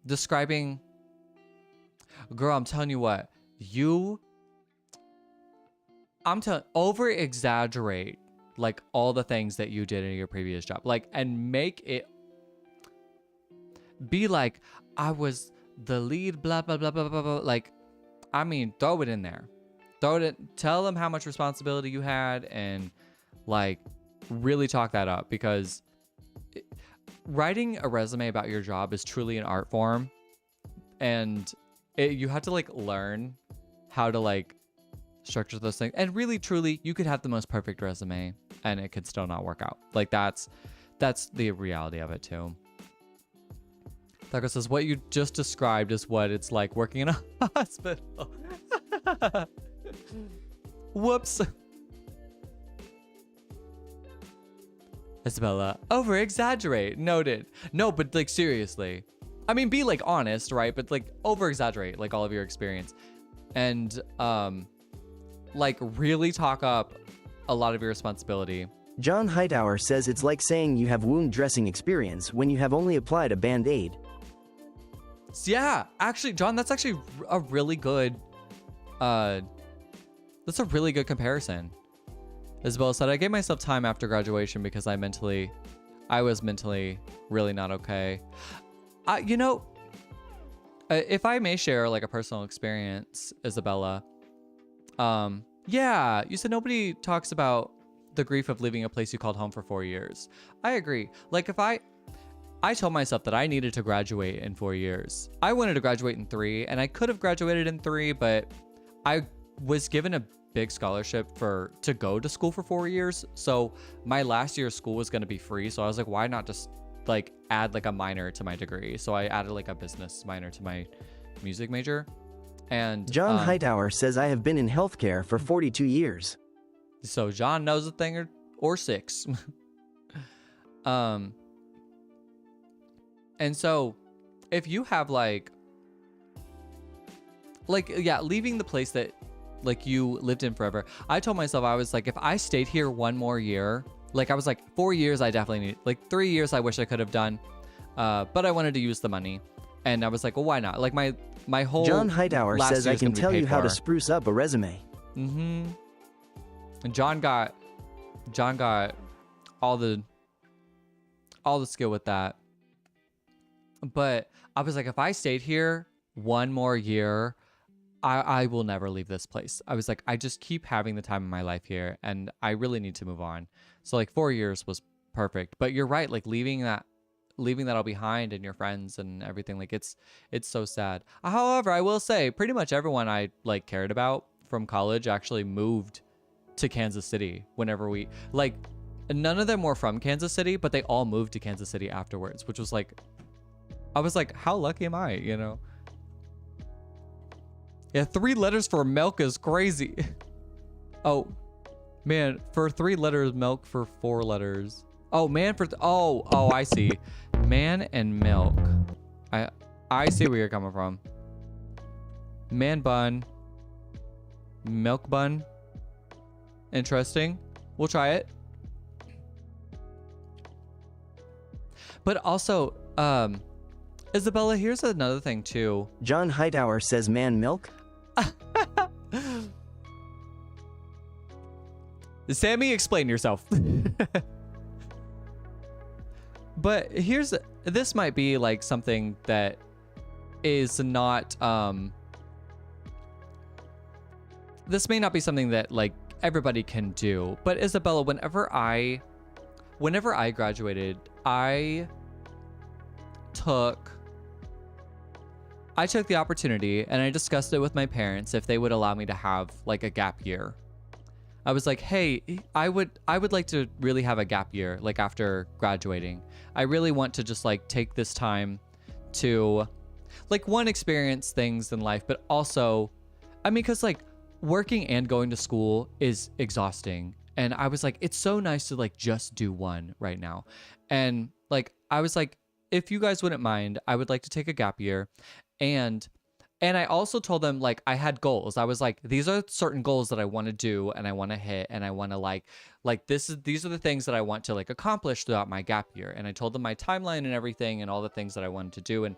describing. Girl, I'm telling you what, over exaggerate like all the things that you did in your previous job, like, and make it be like I was the lead, blah blah blah blah blah blah. Like, I mean, throw it in there, tell them how much responsibility you had, and like really talk that up, because writing a resume about your job is truly an art form, and you have to like learn how to like structure those things. And really truly, you could have the most perfect resume and it could still not work out. Like that's the reality of it too. Thaco says, what you just described is what it's like working in a hospital. Whoops. Isabella, over exaggerate. Noted. No, but like seriously, I mean, be like honest, right? But like over exaggerate like all of your experience, and like really talk up a lot of your responsibility. John Hightower says it's like saying you have wound dressing experience when you have only applied a band-aid. So yeah, actually, John, that's actually a really good comparison. Isabella said, I gave myself time after graduation because I was mentally really not okay. You know, if I may share like a personal experience, Isabella, yeah, you said nobody talks about the grief of leaving a place you called home for 4 years. I agree. Like if I told myself that I needed to graduate in 4 years. I wanted to graduate in 3, and I could have graduated in 3, but I was given a big scholarship to go to school for 4 years. So my last year of school was going to be free. So I was like, why not just like add like a minor to my degree? So I added like a business minor to my music major. And John Hightower says I have been in healthcare for 42 years. So John knows a thing or six. And so if you have like yeah, leaving the place that like you lived in forever, I told myself, I was like, if I stayed here one more year, like I was like 4 years, I definitely need, like 3 years I wish I could have done, but I wanted to use the money, and I was like, well, why not? Like my whole John Hightower last says I year's can gonna be tell paid you how to for. spruce up a resume. And John got all the skill with that. But I was like, if I stayed here one more year, I will never leave this place. I was like, I just keep having the time of my life here, and I really need to move on. So like 4 years was perfect. But you're right, like leaving that all behind and your friends and everything, like it's so sad. However, I will say pretty much everyone I like cared about from college actually moved to Kansas City whenever we like, none of them were from Kansas City, but they all moved to Kansas City afterwards, which was like, I was like, how lucky am I, you know? Yeah, 3 letters for milk is crazy. Oh, man, for 3 letters, milk for 4 letters. Oh, man for, oh, I see. Man and milk. I see where you're coming from. Man bun. Milk bun. Interesting. We'll try it. But also, Isabella, here's another thing too. John Hightower says man milk. Sammy, explain yourself. But this might be like something that is not, this may not be something that like everybody can do. But Isabella, whenever I graduated, I took the opportunity and I discussed it with my parents if they would allow me to have like a gap year. I was like, hey, I would like to really have a gap year, like after graduating. I really want to just like take this time to like experience things in life, but also, I mean, cause like working and going to school is exhausting. And I was like, it's so nice to like just do one right now. And like, I was like, if you guys wouldn't mind, I would like to take a gap year. And I also told them like I had goals. I was like, these are certain goals that I want to do and I want to hit, and I want to like these are the things that I want to like accomplish throughout my gap year. And I told them my timeline and everything and all the things that I wanted to do, and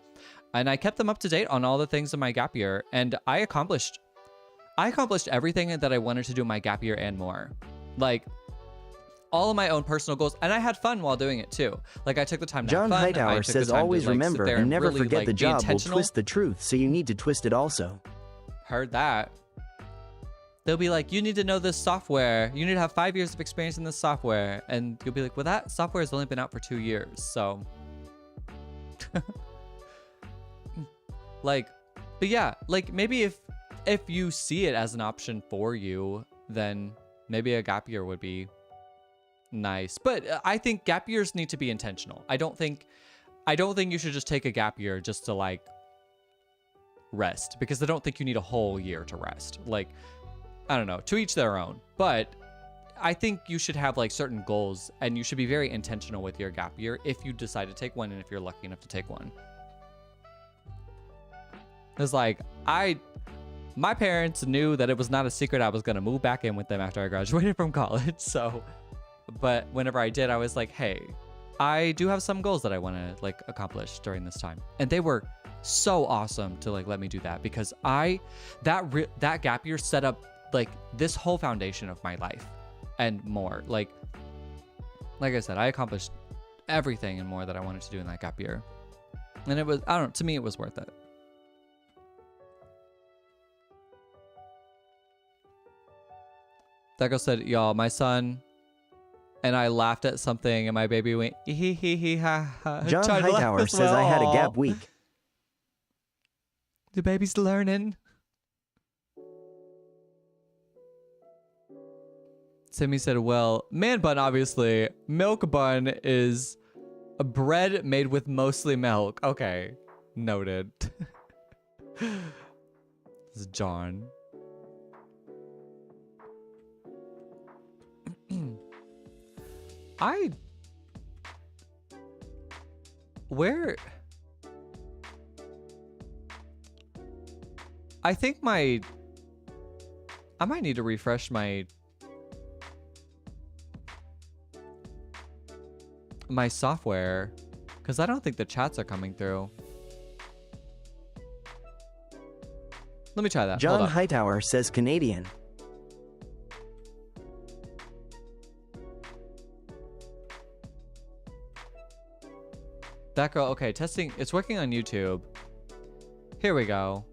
I kept them up to date on all the things in my gap year, and I accomplished everything that I wanted to do in my gap year and more. Like all of my own personal goals, and I had fun while doing it too. Like I took the time to John have fun. Hightower says always remember and never forget the job will twist the truth, so you need to twist it also. Heard that. They'll be like, you need to know this software. You need to have 5 years of experience in this software. And you'll be like, well, that software has only been out for 2 years. So like, but yeah, like maybe if you see it as an option for you, then maybe a gap year would be nice. But I think gap years need to be intentional. I don't think you should just take a gap year just to like rest, because I don't think you need a whole year to rest. Like, I don't know, to each their own. But I think you should have like certain goals, and you should be very intentional with your gap year if you decide to take one, and if you're lucky enough to take one. It's like my parents knew that it was not a secret I was going to move back in with them after I graduated from college. So, but whenever I did, I was like, hey, I do have some goals that I want to like accomplish during this time. And they were so awesome to like let me do that, because that gap year set up like this whole foundation of my life and more. Like I said, I accomplished everything and more that I wanted to do in that gap year. And it was, I don't know, to me, it was worth it. Deco said, y'all, my son and I laughed at something, and my baby went, hee hee hee ha ha. John Hightower says I had a gap week. The baby's learning. Timmy said, well, man bun, obviously. Milk bun is a bread made with mostly milk. Okay, noted. This is John. I think I might need to refresh my software, because I don't think the chats are coming through. Let me try that. John Hold up. Hightower says Canadian. That girl, okay, testing. It's working on YouTube. Here we go.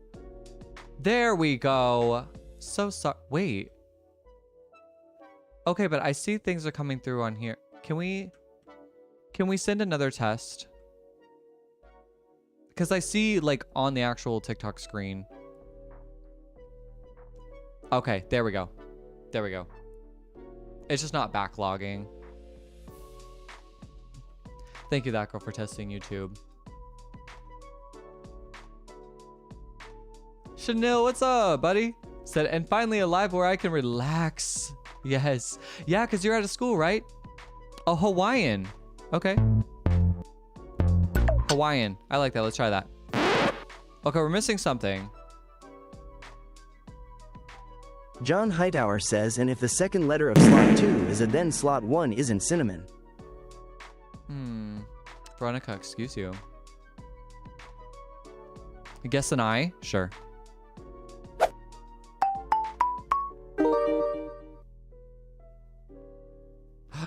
There we go. So sorry. Wait. Okay, but I see things are coming through on here. Can we send another test? Because I see like on the actual TikTok screen. Okay, there we go. There we go. It's just not backlogging. Thank you, that girl, for testing YouTube. Chanel, what's up, buddy? Said, and finally a live where I can relax. Yes. Yeah, because you're out of school, right? Oh, Hawaiian. Okay. Hawaiian. I like that. Let's try that. Okay, we're missing something. John Hightower says, and if the second letter of slot 2 is a then slot 1 isn't cinnamon. Veronica, excuse you. Guess an I? Sure.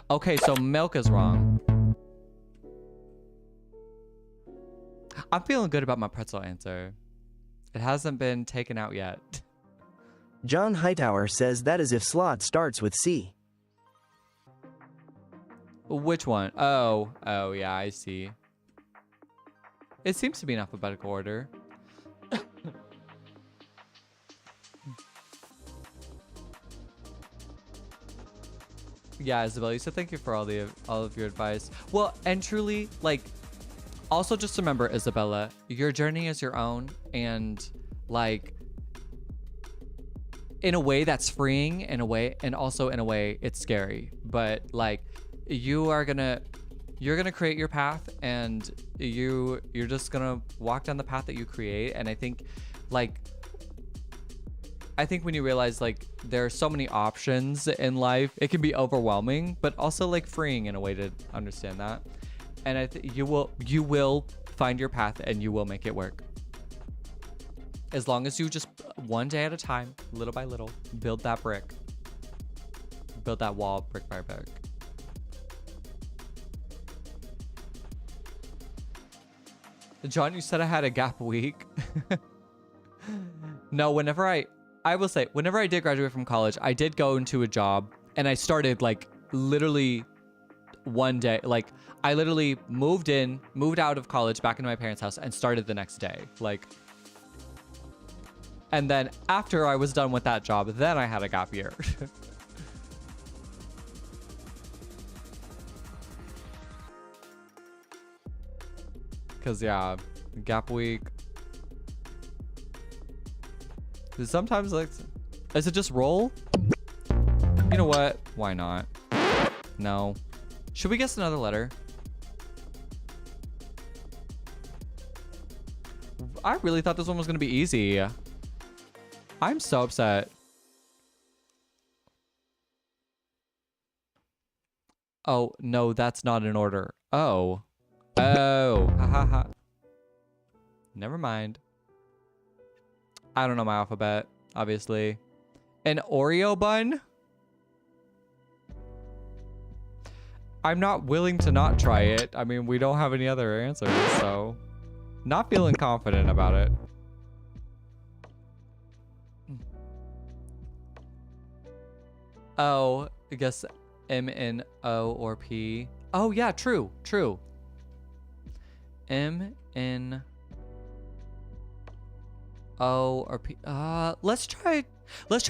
Okay, so milk is wrong. I'm feeling good about my pretzel answer. It hasn't been taken out yet. John Hightower says that is if slot starts with C. Which one? Oh, yeah, I see. It seems to be in alphabetical order. Yeah, Isabel, you said thank you for all of your advice. Well, and truly, like, also just remember, Isabella, your journey is your own, and like, in a way that's freeing, in a way, and also in a way it's scary. But like, you're gonna create your path, and you're just gonna walk down the path that you create. And I think when you realize like there are so many options in life, it can be overwhelming, but also like freeing in a way to understand that. And I think you will find your path, and you will make it work. As long as you just one day at a time, little by little, build that brick, build that wall brick by brick. John, you said I had a gap week. No, I will say, whenever I did graduate from college, I did go into a job, and I started like literally one day. Like, I literally moved out of college back into my parents' house and started the next day. Like, and then after I was done with that job, then I had a gap year. Cause yeah, gap week. Sometimes like, is it just roll? You know what? Why not? No. Should we guess another letter? I really thought this one was gonna be easy. I'm so upset. Oh, no, that's not in order. Oh. Oh. Ha ha ha. Never mind. I don't know my alphabet, obviously. An Oreo bun? I'm not willing to not try it. I mean, we don't have any other answers, so... Not feeling confident about it. Oh, I guess M-N-O or P. Oh, yeah, true, true. M-N... O or P. Let's try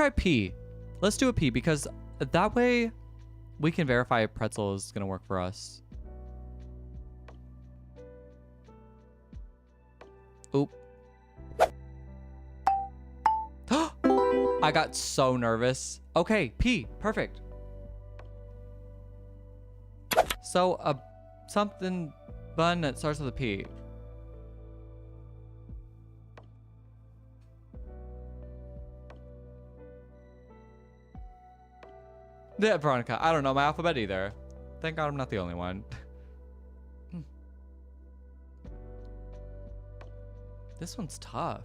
P. Let's do a P, because That way we can verify if pretzel is gonna work for us. Oop. I got so nervous. Okay, P, perfect. So something bun that starts with a P. Yeah, Veronica, I don't know my alphabet either. Thank God I'm not the only one. This one's tough.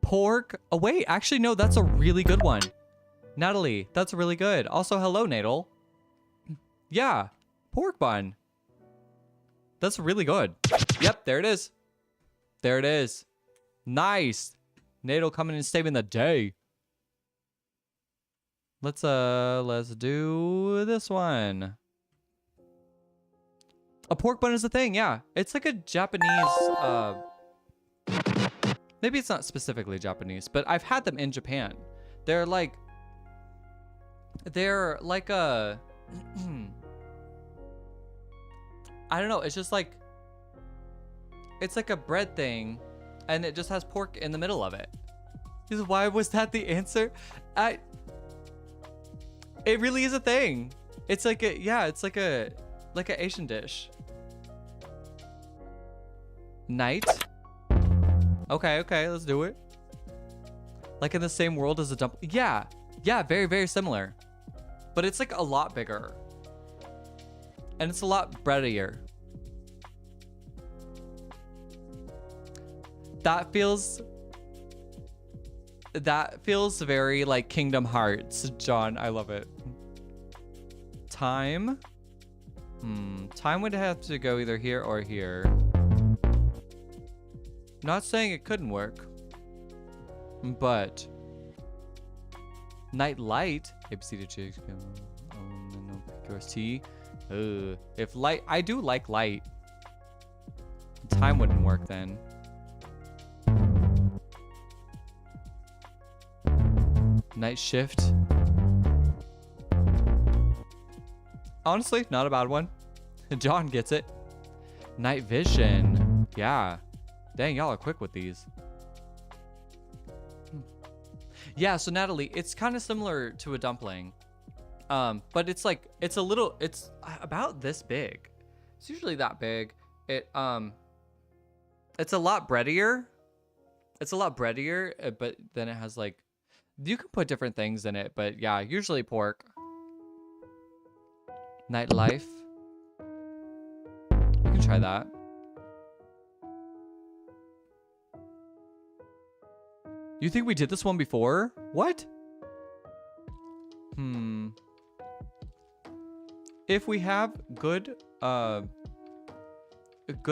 Pork. Oh, wait. Actually, no, that's a really good one. Natalie, that's really good. Also, hello, Nadal. Yeah. Pork bun. That's really good. Yep, there it is. There it is. Nice. Nadal coming and saving the day. Let's do this one. A pork bun is a thing, yeah. It's like a Japanese maybe it's not specifically Japanese, but I've had them in Japan. They're like a I don't know, it's just like it's like a bread thing and it just has pork in the middle of it. Why was that the answer? It really is a thing. It's like it's like an Asian dish. Night. Okay, let's do it. Like in the same world as a dumpling. Yeah, very, very similar. But it's like a lot bigger. And it's a lot breadier. That feels very like Kingdom Hearts, John. I love it. Time. Time would have to go either here or here. Not saying it couldn't work, but night light. ABC to T. If light, I do like light. Time wouldn't work then. Night shift. Honestly, not a bad one. John gets it. Night vision. Yeah. Dang, y'all are quick with these. Yeah, so Natalie, it's kind of similar to a dumpling. But it's like, it's about this big. It's usually that big. It's a lot breadier. It's a lot breadier, but then it has like, you can put different things in it, but yeah, usually pork. Nightlife. You can try that. You think we did this one before? What? If we have good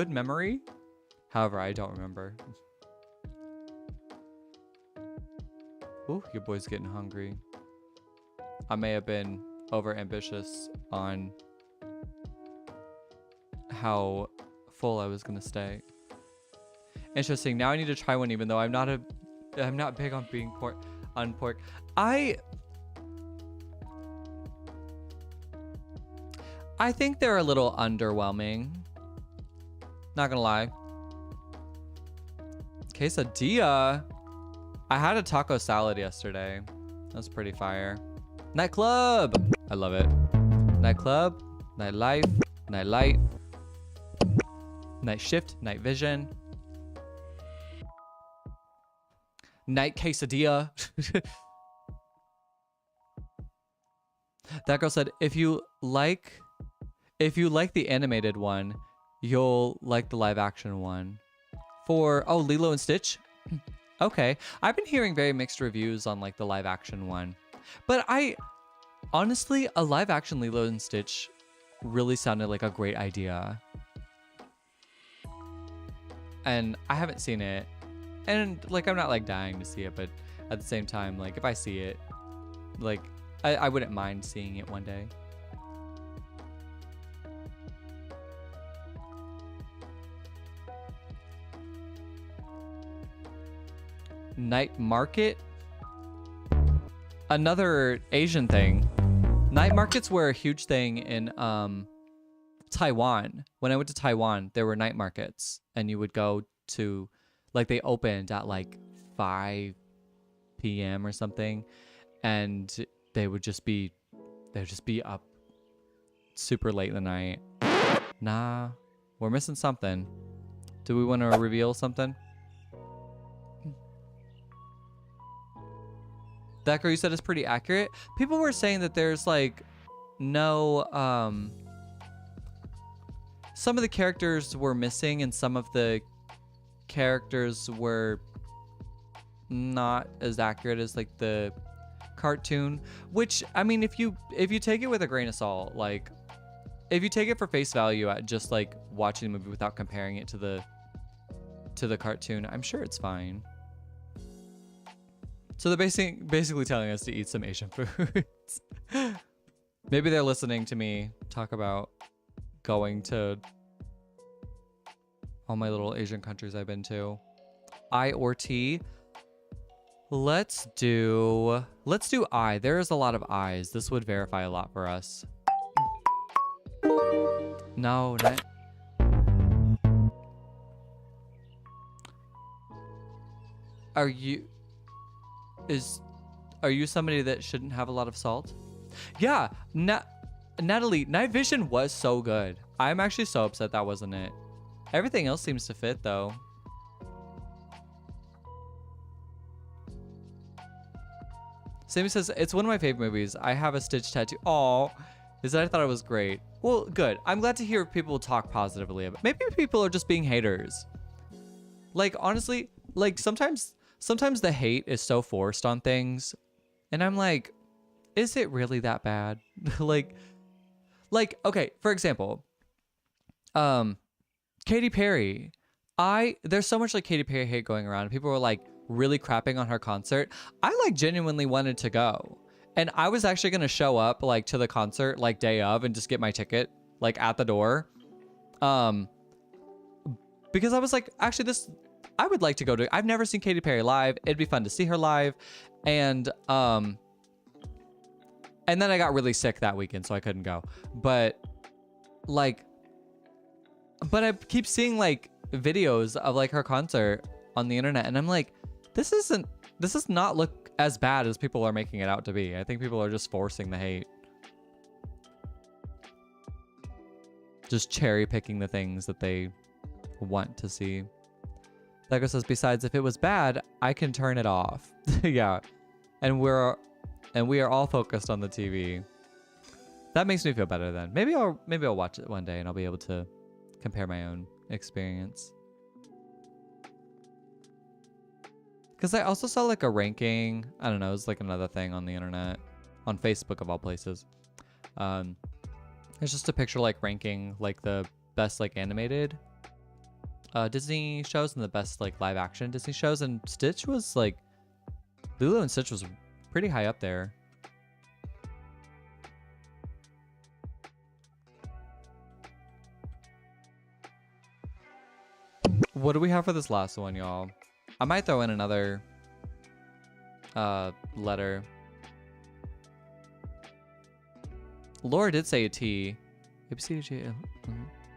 memory. However, I don't remember. Ooh, your boy's getting hungry. I may have been over ambitious on how full I was gonna stay. Interesting. Now I need to try one, even though I'm not big on being pork. I think they're a little underwhelming. Not gonna lie. Quesadilla. I had a taco salad yesterday. That was pretty fire. Nightclub. I love it. Nightclub, nightlife, nightlight, night shift, night vision. Night quesadilla. That girl said, if you like the animated one, you'll like the live action one. For Lilo and Stitch. Okay, I've been hearing very mixed reviews on like the live action one, but honestly, a live action Lilo and Stitch really sounded like a great idea. And I haven't seen it. and like I'm not like dying to see it, but at the same time, like if I see it, like I wouldn't mind seeing it one day. Night market, another Asian thing. Night markets were a huge thing in Taiwan. When I went to Taiwan, there were night markets, and you would go to, like, they opened at like 5 p.m. or something, and they would just be up super late in the night. Nah, we're missing something. Do we want to reveal something? That girl you said is pretty accurate. People were saying that there's like no some of the characters were missing and some of the characters were not as accurate as like the cartoon, which I mean, if you take it with a grain of salt, like if you take it for face value at just like watching the movie without comparing it to the cartoon, I'm sure it's fine. So they're basically telling us to eat some Asian foods. Maybe they're listening to me talk about going to all my little Asian countries I've been to. I or T. Let's do I. There is a lot of I's. This would verify a lot for us. No, not. Are you somebody that shouldn't have a lot of salt? Yeah, Natalie, Night Vision was so good. I'm actually so upset that wasn't it. Everything else seems to fit though. Sammy says, it's one of my favorite movies. I have a Stitch tattoo. Aw, is that I thought it was great. Well, good. I'm glad to hear people talk positively about it. Maybe people are just being haters. Like, honestly, like sometimes the hate is so forced on things, and I'm like, is it really that bad? like, okay, for example, Katy Perry. There's so much like Katy Perry hate going around, and people were like really crapping on her concert. I like genuinely wanted to go, and I was actually gonna show up like to the concert like day of and just get my ticket like at the door, because I was like, actually I would like to go to. I've never seen Katy Perry live. It'd be fun to see her live, and then I got really sick that weekend, so I couldn't go. But I keep seeing like videos of like her concert on the internet, and I'm like, this does not look as bad as people are making it out to be. I think people are just forcing the hate, just cherry picking the things that they want to see. Lego says, besides, if it was bad, I can turn it off. Yeah. And we are all focused on the TV. That makes me feel better then. Maybe I'll watch it one day and I'll be able to compare my own experience. Because I also saw like a ranking. I don't know, it's like another thing on the internet. On Facebook of all places. It's just a picture like ranking like the best like animated Disney shows and the best like live action Disney shows, and Stitch was like, Lilo and Stitch was pretty high up there. What do we have for this last one, y'all? I might throw in another letter. Laura did say a T.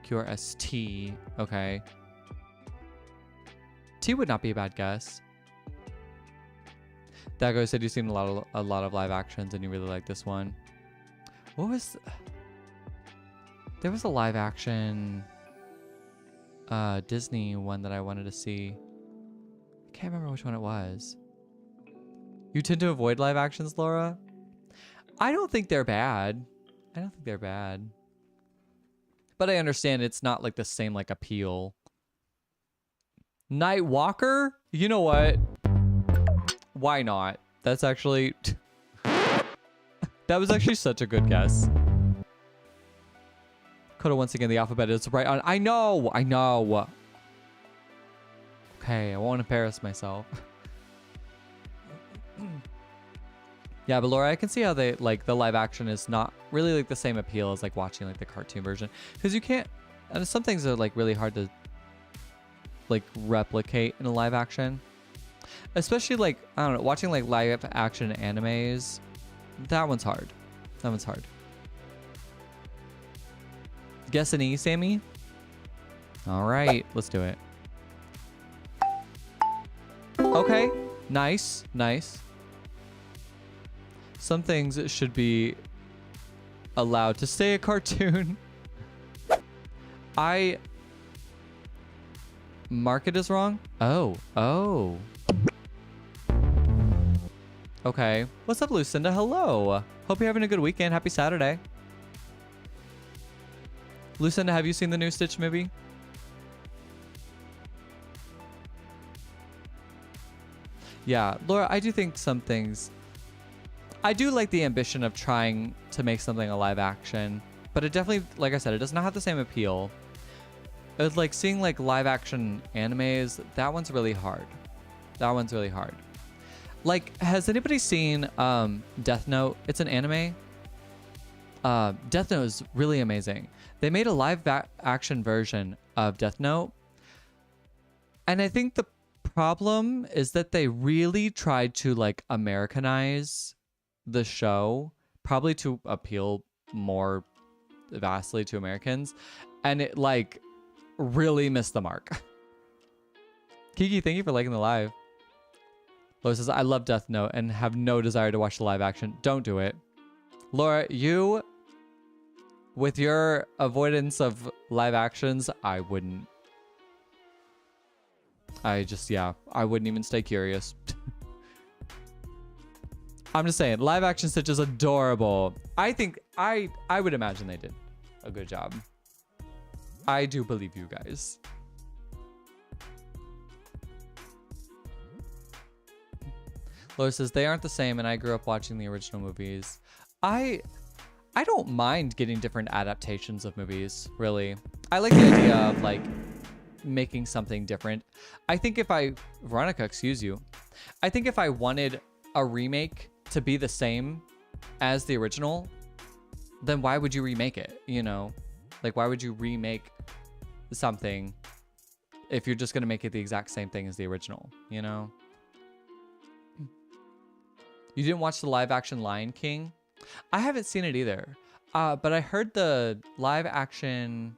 QRST. Okay. T would not be a bad guess. Dago said you've seen a lot of live actions and you really like this one. What was? There was a live action Disney one that I wanted to see. I can't remember which one it was. You tend to avoid live actions, Laura? I don't think they're bad. But I understand it's not like the same like appeal. Night Walker? You know what? Why not? That's actually... that was actually such a good guess. Coda, once again, the alphabet is right on. I know. Okay, I won't embarrass myself. Yeah, but Laura, I can see how they like the live action is not really like the same appeal as like watching like the cartoon version, because you can't, and some things are like really hard to like replicate in a live action, especially like, I don't know, watching like live action animes. That one's hard. That one's hard. Guess an E, Sammy? All right, let's do it. Okay, nice, nice. Some things should be allowed to stay a cartoon. Market is wrong? Oh. Okay. What's up, Lucinda? Hello. Hope you're having a good weekend. Happy Saturday. Lucinda, have you seen the new Stitch movie? Yeah, Laura, I do think some things... I do like the ambition of trying to make something a live action, but it definitely, like I said, it does not have the same appeal. It's like seeing like live action animes, that one's really hard. That one's really hard. Like, has anybody seen Death Note? It's an anime. Death Note is really amazing. They made a live action version of Death Note. And I think the problem is that they really tried to like Americanize the show, probably to appeal more vastly to Americans. And it like really missed the mark. Kiki, thank you for liking the live. Laura says, I love Death Note and have no desire to watch the live action. Don't do it. Laura, you, with your avoidance of live actions, I wouldn't. I wouldn't even stay curious. I'm just saying, live action Stitch is adorable. I think, I would imagine they did a good job. I do believe you guys. Laura says, they aren't the same and I grew up watching the original movies. I don't mind getting different adaptations of movies, really. I like the idea of like making something different. I think if Veronica, excuse you. I think if I wanted a remake to be the same as the original, then why would you remake it? You know, like why would you remake something if you're just going to make it the exact same thing as the original, you know? You didn't watch the live action Lion King? I haven't seen it either. But I heard the live action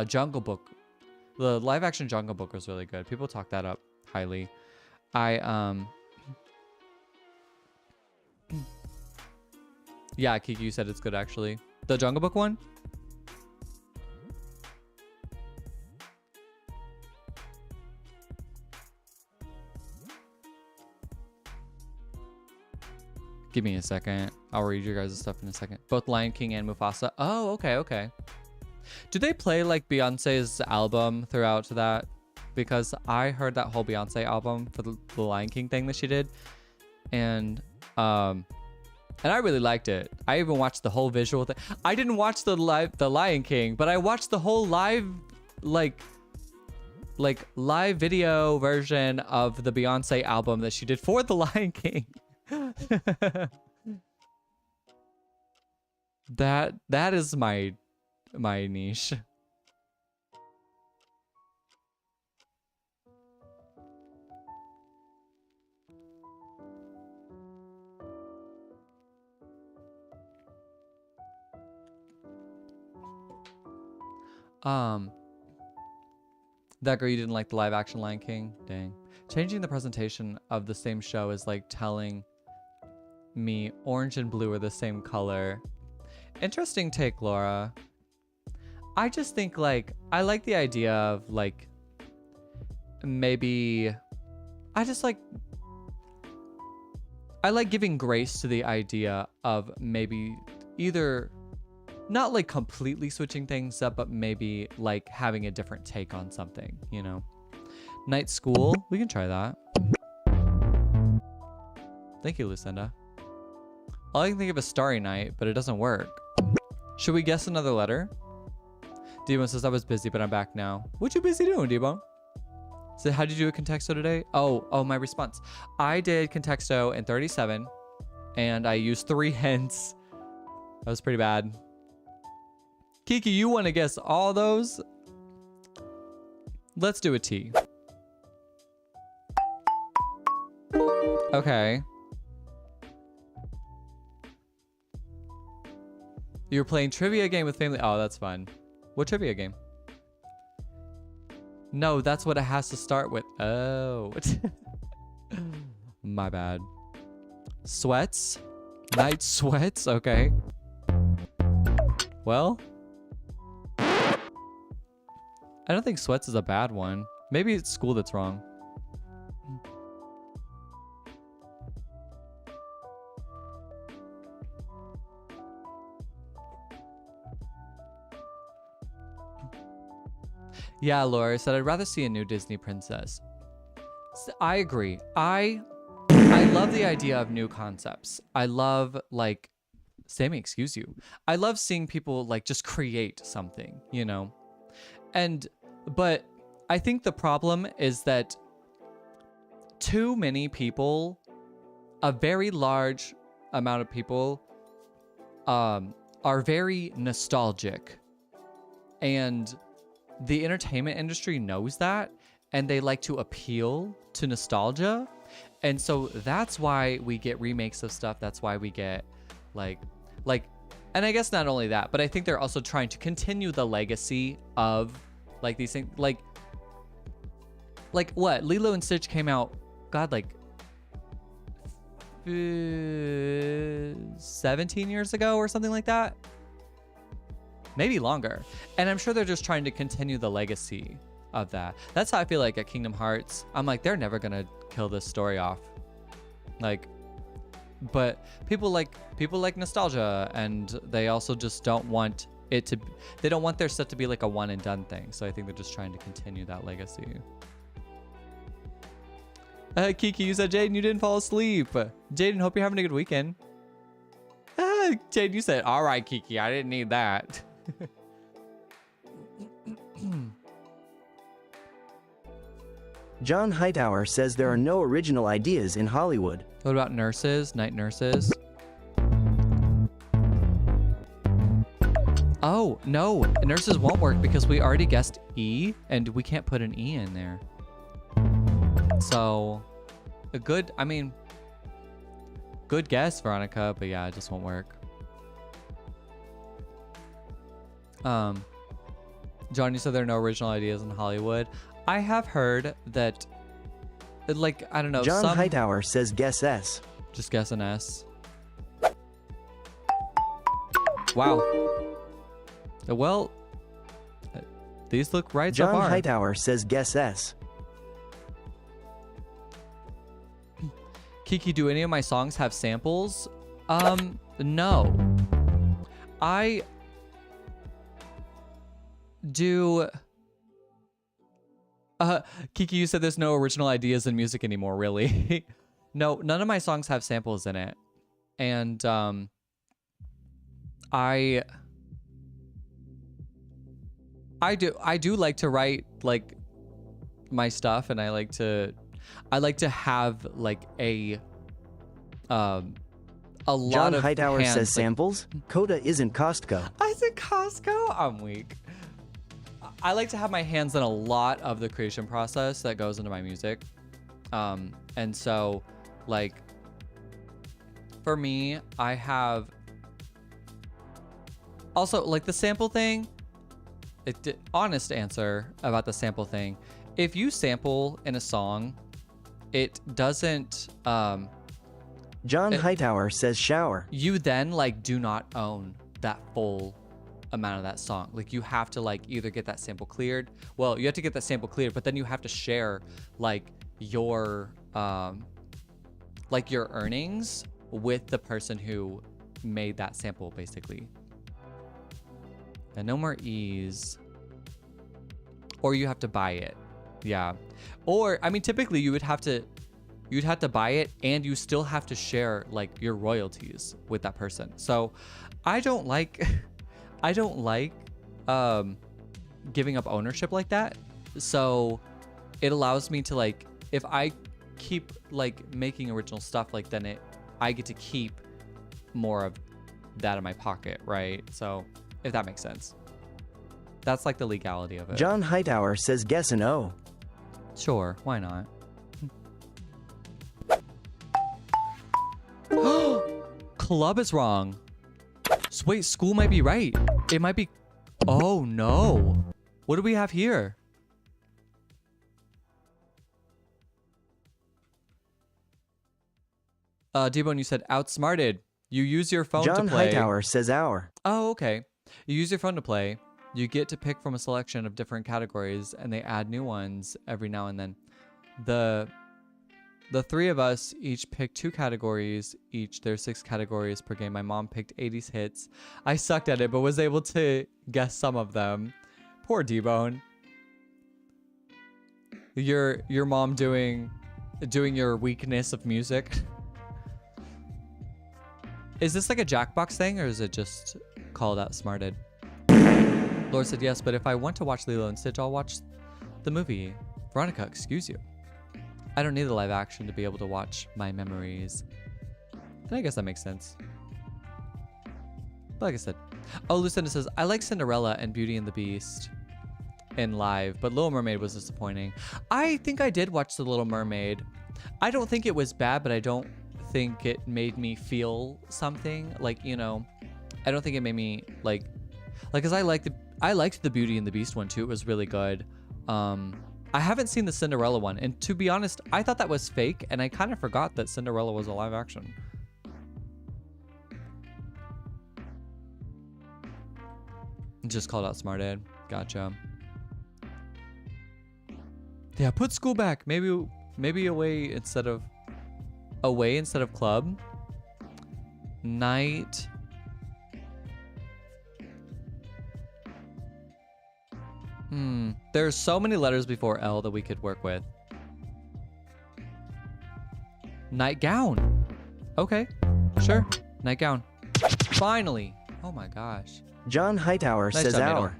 Jungle Book. The live action Jungle Book was really good. People talk that up highly. Yeah, Kiki, you said it's good actually. The Jungle Book one? Give me a second. I'll read your guys' stuff in a second. Both Lion King and Mufasa. Oh, okay. Do they play like Beyonce's album throughout to that? Because I heard that whole Beyonce album for the Lion King thing that she did. And I really liked it. I even watched the whole visual thing. I didn't watch the Lion King, but I watched the whole live like live video version of the Beyonce album that she did for the Lion King. that is my niche. That girl, you didn't like the live action Lion King? Dang. Changing the presentation of the same show is like telling me orange and blue are the same color. Interesting take, Laura. I just think like, I like the idea of like, maybe, I like giving grace to the idea of maybe either not like completely switching things up, but maybe like having a different take on something, you know? Night school, we can try that. Thank you, Lucinda. All I can think of is Starry Night, but it doesn't work. Should we guess another letter? Debo says, I was busy, but I'm back now. What you busy doing, Debo? So how did you do a Contexto today? Oh, my response. I did Contexto in 37 and I used 3 hints. That was pretty bad. Kiki, you want to guess all those? Let's do a T. Okay. You're playing trivia game with family. Oh, that's fun. What trivia game? No, that's what it has to start with. Oh. My bad. Sweats? Night sweats? Okay. Well. I don't think sweats is a bad one. Maybe it's school that's wrong. Yeah, Laura said, I'd rather see a new Disney princess. I agree. I love the idea of new concepts. I love, like, Sammy, excuse you. I love seeing people, like, just create something, you know? But I think the problem is that too many people, a very large amount of people, are very nostalgic. And the entertainment industry knows that, and they like to appeal to nostalgia. And so that's why we get remakes of stuff. That's why we get like, and I guess not only that, but I think they're also trying to continue the legacy of like these things. Like what? Lilo and Stitch came out, God, like 17 years ago or something like that. Maybe longer. And I'm sure they're just trying to continue the legacy of that. That's how I feel like at Kingdom Hearts. I'm like, they're never gonna kill this story off. Like, but people like nostalgia, and they also just don't want it to, they don't want their stuff to be like a one and done thing. So I think they're just trying to continue that legacy. Kiki, you said, Jaden, you didn't fall asleep. Jaden, hope you're having a good weekend. Jaden, you said, all right, Kiki, I didn't need that. John Hightower says there are no original ideas in Hollywood. What about nurses? Night nurses? Oh, no. Nurses won't work because we already guessed E, and we can't put an E in there. So, good guess, Veronica, but yeah, it just won't work. John, you said there are no original ideas in Hollywood. I have heard that, like, I don't know. John Hightower says guess S. Just guess an S. Wow. Well, these look right so far. John Hightower says guess S. Kiki, do any of my songs have samples? No. I do. Kiki, you said there's no original ideas in music anymore, really? No, none of my songs have samples in it. And I do like to write like my stuff, and I like to have like a lot John of Hightower hands, says like, samples. Coda isn't Costco. I said Costco? I'm weak. I like to have my hands in a lot of the creation process that goes into my music. And so, like, for me, I have also, like, the sample thing. Honest answer about the sample thing. If you sample in a song, it doesn't... John Hightower says shower. You then, like, do not own that full amount of that song. Like, you have to, like, either get that sample cleared. Well, you have to get that sample cleared, but then you have to share, like, your earnings with the person who made that sample, basically. And no more E's. Or you have to buy it. Yeah. Or, I mean, typically you'd have to buy it, and you still have to share, like, your royalties with that person. So I don't like giving up ownership like that. So it allows me to like, if I keep like making original stuff, like then I get to keep more of that in my pocket, right? So if that makes sense. That's like the legality of it. John Hightower says guess an O. Sure, why not? Club is wrong. So wait, school might be right. It might be. Oh no. What do we have here? D-Bone, you said outsmarted. You use your phone John to play. Hightower says hour. Oh, okay. You use your phone to play. You get to pick from a selection of different categories, and they add new ones every now and then. The three of us each picked 2 categories each. There's 6 categories per game. My mom picked 80s hits. I sucked at it, but was able to guess some of them. Poor D-Bone. Your mom doing your weakness of music. Is this like a Jackbox thing, or is it just called outsmarted? Laura said yes, but if I want to watch Lilo and Stitch, I'll watch the movie. Veronica, excuse you. I don't need the live action to be able to watch my memories. And I guess that makes sense. But like I said. Oh, Lucinda says, I like Cinderella and Beauty and the Beast in live, but Little Mermaid was disappointing. I think I did watch The Little Mermaid. I don't think it was bad, but I don't think it made me feel something. Like, you know, I don't think it made me like, cause I liked the Beauty and the Beast one too. It was really good. I haven't seen the Cinderella one, and to be honest, I thought that was fake, and I kind of forgot that Cinderella was a live action. Just called outsmarted. Gotcha. Yeah, put school back. Maybe away instead of club. Night. There's so many letters before L that we could work with. Nightgown. Okay, sure. Nightgown. Finally. Oh my gosh. John Hightower Nice says job, hour.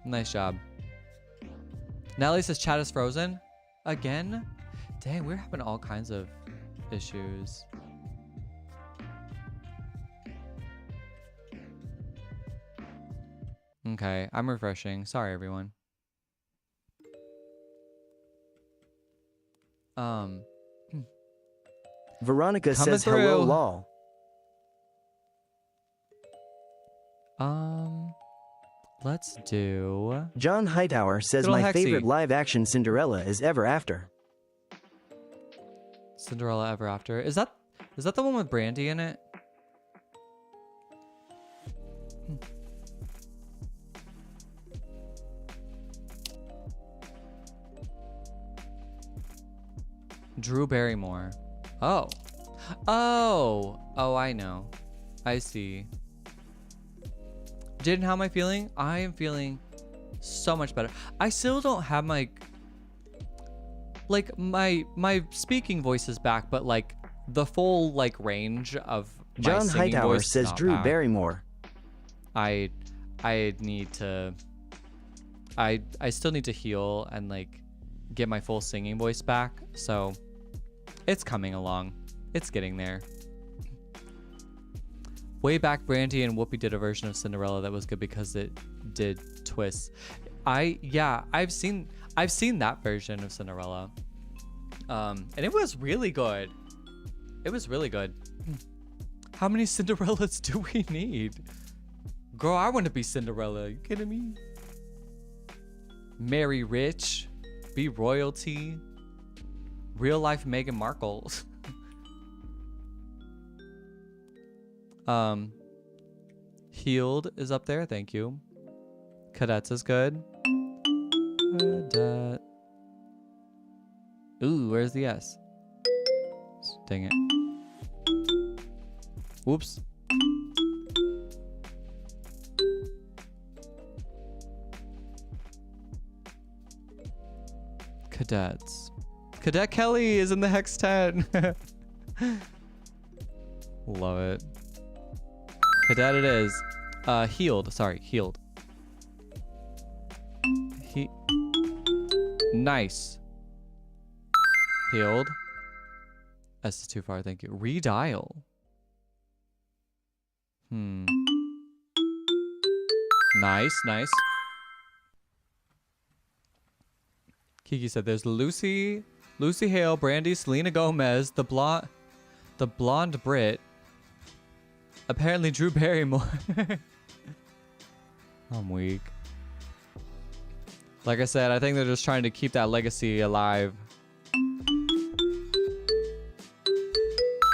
Nice job. Natalie says chat is frozen. Again? Dang, we're having all kinds of issues. Okay, I'm refreshing. Sorry, everyone. Veronica Coming says hello through. lol. Let's do John Hightower says Good ol' my Hexy. favorite live action Cinderella is Ever After. Cinderella Ever After. Is that the one with Brandy in it? Drew Barrymore. Oh, I know. I see. Jaden, how am I feeling? I am feeling so much better. I still don't have my speaking voice is back, but like the full like range of my John singing Hightower voice is says not Drew back. Barrymore. I need to. I still need to heal and like get my full singing voice back. So it's coming along. It's getting there. Way back, Brandy and Whoopi did a version of Cinderella that was good because it did twists. I've seen that version of Cinderella, and it was really good. It was really good. How many Cinderellas do we need? Girl, I want to be Cinderella. Are you kidding me? Marry rich, be royalty, real life Meghan Markle. Healed is up there. Thank you. Cadets is good. Cadet. Ooh, where's the S? Dang it. Whoops. Cadets. Cadet Kelly is in the Hex 10. Love it. Cadet it is. Healed. Sorry, healed. Nice. Healed. S is too far, thank you. Redial. Nice, nice. Kiki said there's Lucy Hale, Brandy, Selena Gomez, the blonde Brit. Apparently Drew Barrymore. I'm weak. Like I said, I think they're just trying to keep that legacy alive.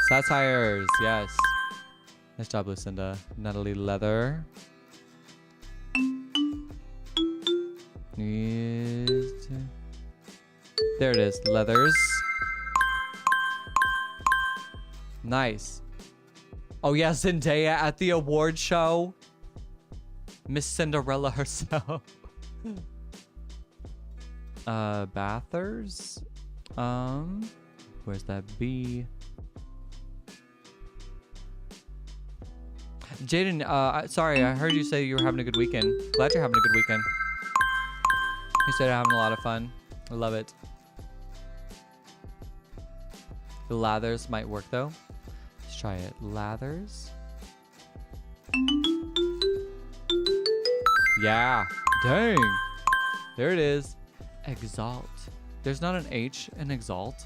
Satires, yes. Nice job, Lucinda. Natalie Leather. There it is, Leathers. Nice. Oh yeah, Zendaya at the award show. Miss Cinderella herself. Bathers. Where's that B? Jaden, sorry, I heard you say you were having a good weekend. Glad you're having a good weekend. You said you're having a lot of fun. I love it. Lathers might work though. Let's try it. Lathers. Yeah. Dang. There it is. Exalt. There's not an H in exalt.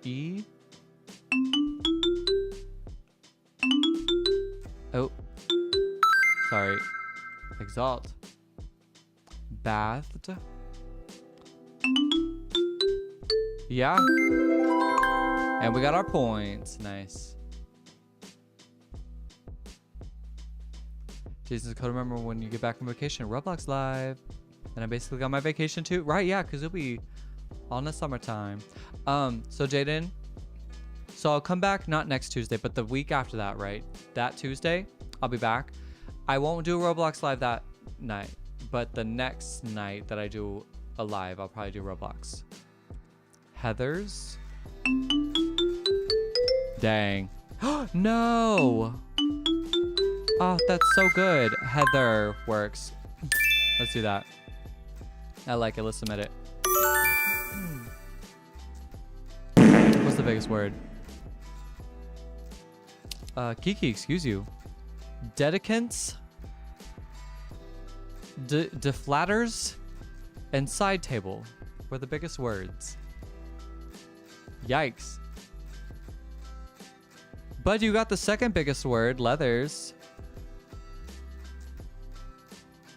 E. Oh. Sorry. Exalt. Bathed. Yeah. And we got our points. Nice. Jason's code, remember when you get back from vacation, Roblox Live. And I basically got my vacation too. Right, yeah, because it'll be on the summertime. So Jaden, so I'll come back not next Tuesday, but the week after that, right? That Tuesday, I'll be back. I won't do Roblox Live that night, but the next night that I do a live, I'll probably do Roblox. Heathers. Dang. No. Oh, that's so good. Heather works. Let's do that. I like it. Let's submit it. What's the biggest word? Kiki, excuse you. Dedicants. Deflatters. And side table were the biggest words. Yikes. But you got the second biggest word, leathers.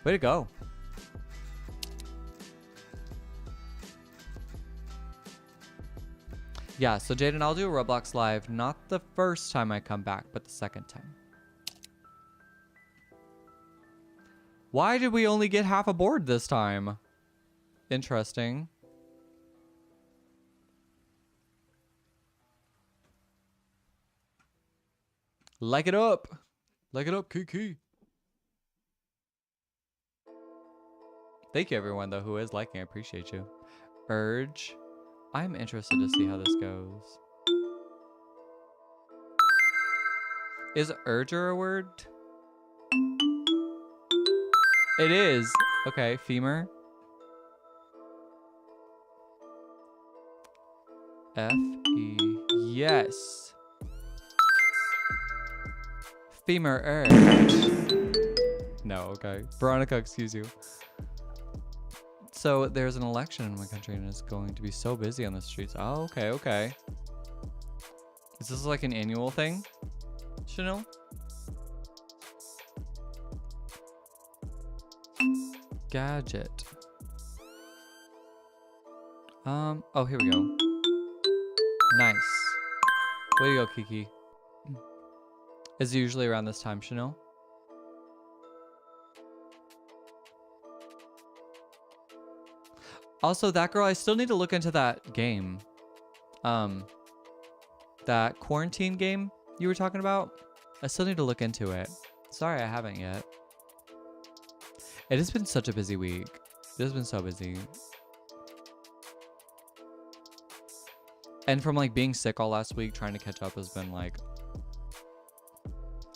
Way to go. Yeah, so Jaden, I'll do a Roblox Live, not the first time I come back, but the second time. Why did we only get half a board this time? Interesting. Like it up. Like it up, Kiki. Thank you, everyone, though, who is liking. I appreciate you. Urge. I'm interested to see how this goes. Is urger a word? It is. Okay, femur. F-E. Yes. Femur urge. No, okay. Veronica, excuse you. So there's an election in my country and it's going to be so busy on the streets. Oh, okay, okay. Is this like an annual thing, Chanel? Gadget. Oh, here we go. Nice. Way to go, Kiki. Is it usually around this time, Chanel? Also, that girl, I still need to look into that game. That quarantine game you were talking about. I still need to look into it. Sorry, I haven't yet. It has been such a busy week. It has been so busy. And from like being sick all last week, trying to catch up has been like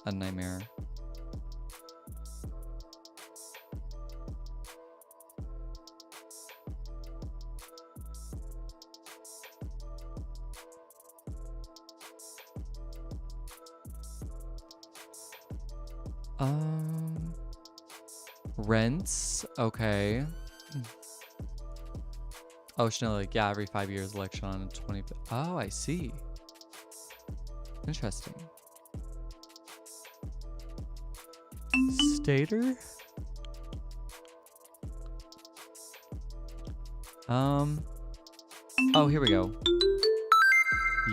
a nightmare. Rents. Okay. Oh, Chanel, like, yeah, every 5 years election on 20. Oh, I see. Interesting. Stater? Oh, here we go.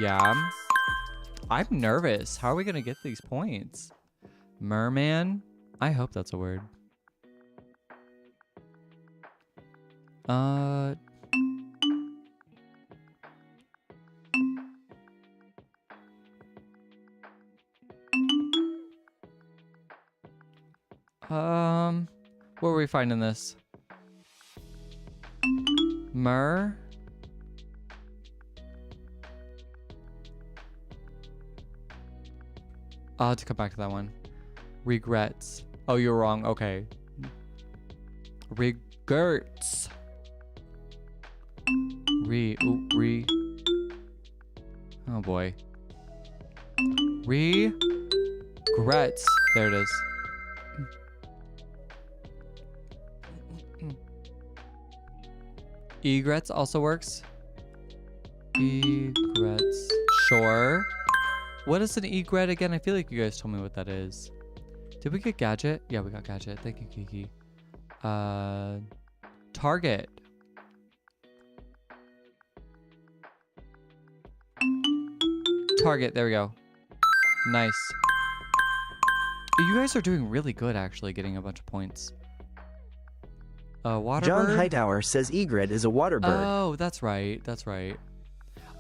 Yeah. I'm nervous. How are we gonna get these points? Merman? I hope that's a word. Where are we finding this? Mer? I'll have to come back to that one. Regrets. Oh, you're wrong. Okay. Regrets. Oh boy. Regrets. There it is. Egrets also works. Egrets. Sure. What is an egret again? I feel like you guys told me what that is. Did we get gadget? Yeah, we got gadget. Thank you, Kiki. Target. Target. There we go. Nice. You guys are doing really good, actually, getting a bunch of points. Water John bird? Hightower says egret is a water bird. Oh, that's right. That's right.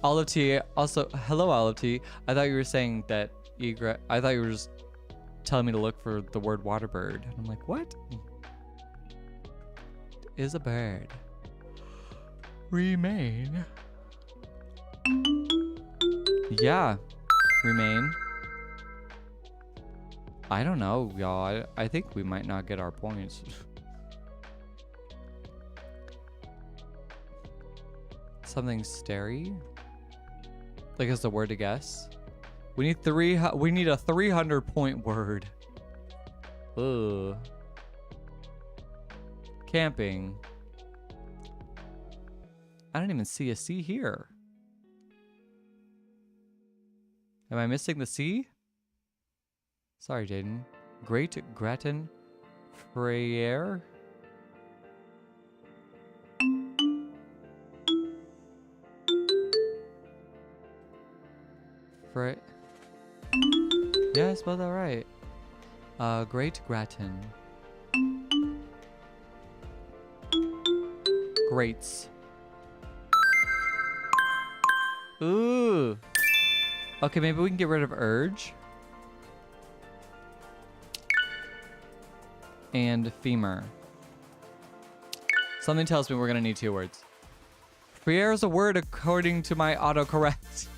Olive Tea. Also, hello, Olive Tea. I thought you were saying that egret. I thought you were just telling me to look for the word water bird. And I'm like, what? Is a bird. Remain. Yeah. Remain. I don't know, y'all. I think we might not get our points. Something starry? Like is the word to guess? We need a 300 point word. Ugh. Camping. I don't even see a C here. Am I missing the C? Sorry, Jaden. Great Gratin Frere? Yeah, I spelled that right. Great Gratin. Greats. Ooh. Okay, maybe we can get rid of urge. And femur. Something tells me we're gonna need 2 words. Frere is a word according to my autocorrect.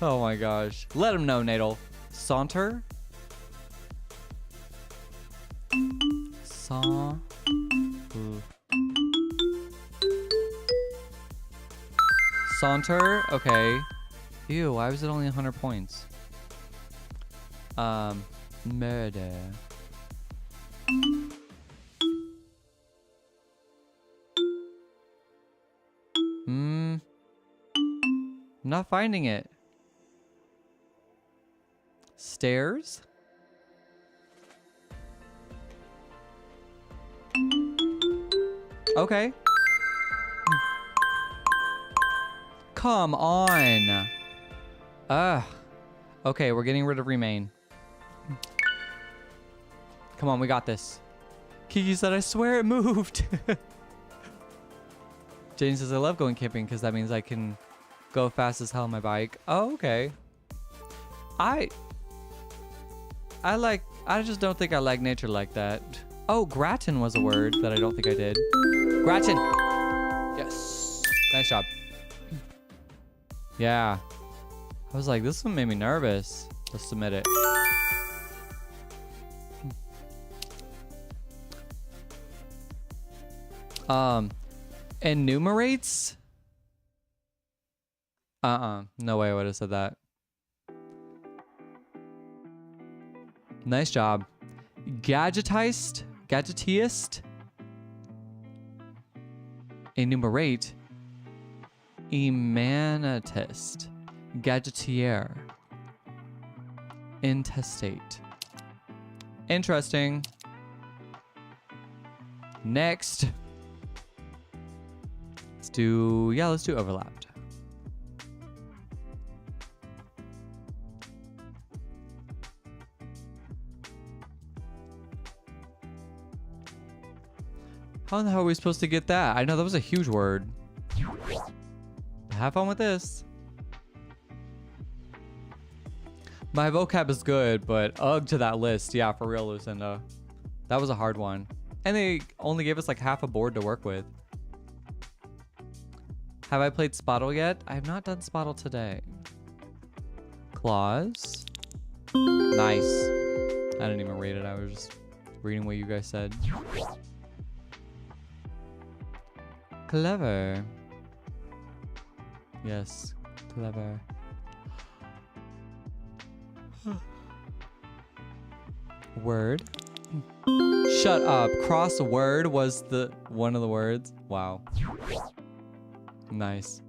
Oh my gosh. Let him know, Nadal. Saunter? Saunter? Okay. Ew, why was it only 100 points? Murder. Not finding it. Stairs? Okay. Come on. Ugh. Okay, we're getting rid of remain. Come on, we got this. Kiki said, I swear it moved. Jane says, I love going camping because that means I can go fast as hell on my bike. Oh, okay. I just don't think I like nature like that. Oh, gratin was a word that I don't think I did. Gratin. Yes. Nice job. Yeah. I was like, this one made me nervous. Let's submit it. Enumerates? No way I would have said that. Nice job. Gadgetist. Gadgetiest. Enumerate. Emanatist. Gadgetier. Intestate. Interesting. Next. Let's do overlapped. How in the hell are we supposed to get that? I know that was a huge word. Have fun with this. My vocab is good, but ugh to that list. Yeah, for real, Lucinda. That was a hard one. And they only gave us like half a board to work with. Have I played Spottle yet? I have not done Spottle today. Claws. Nice. I didn't even read it. I was just reading what you guys said. Clever. Yes, clever. Word. Shut up. Crossword was one of the words. Wow. Nice.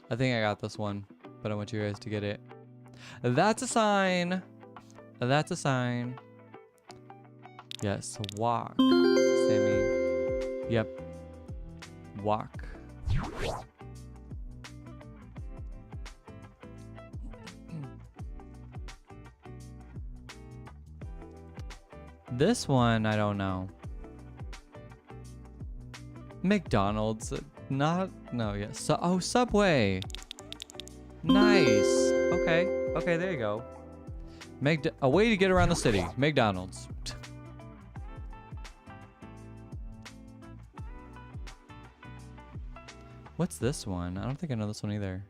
I think I got this one, but I want you guys to get it. That's a sign. That's a sign. Yes, walk. Sammy. Yep. Walk. This one, I don't know. McDonald's. No, yes. So, oh, Subway. Nice. Okay. Okay, there you go. A way to get around the city. McDonald's. What's this one? I don't think I know this one either.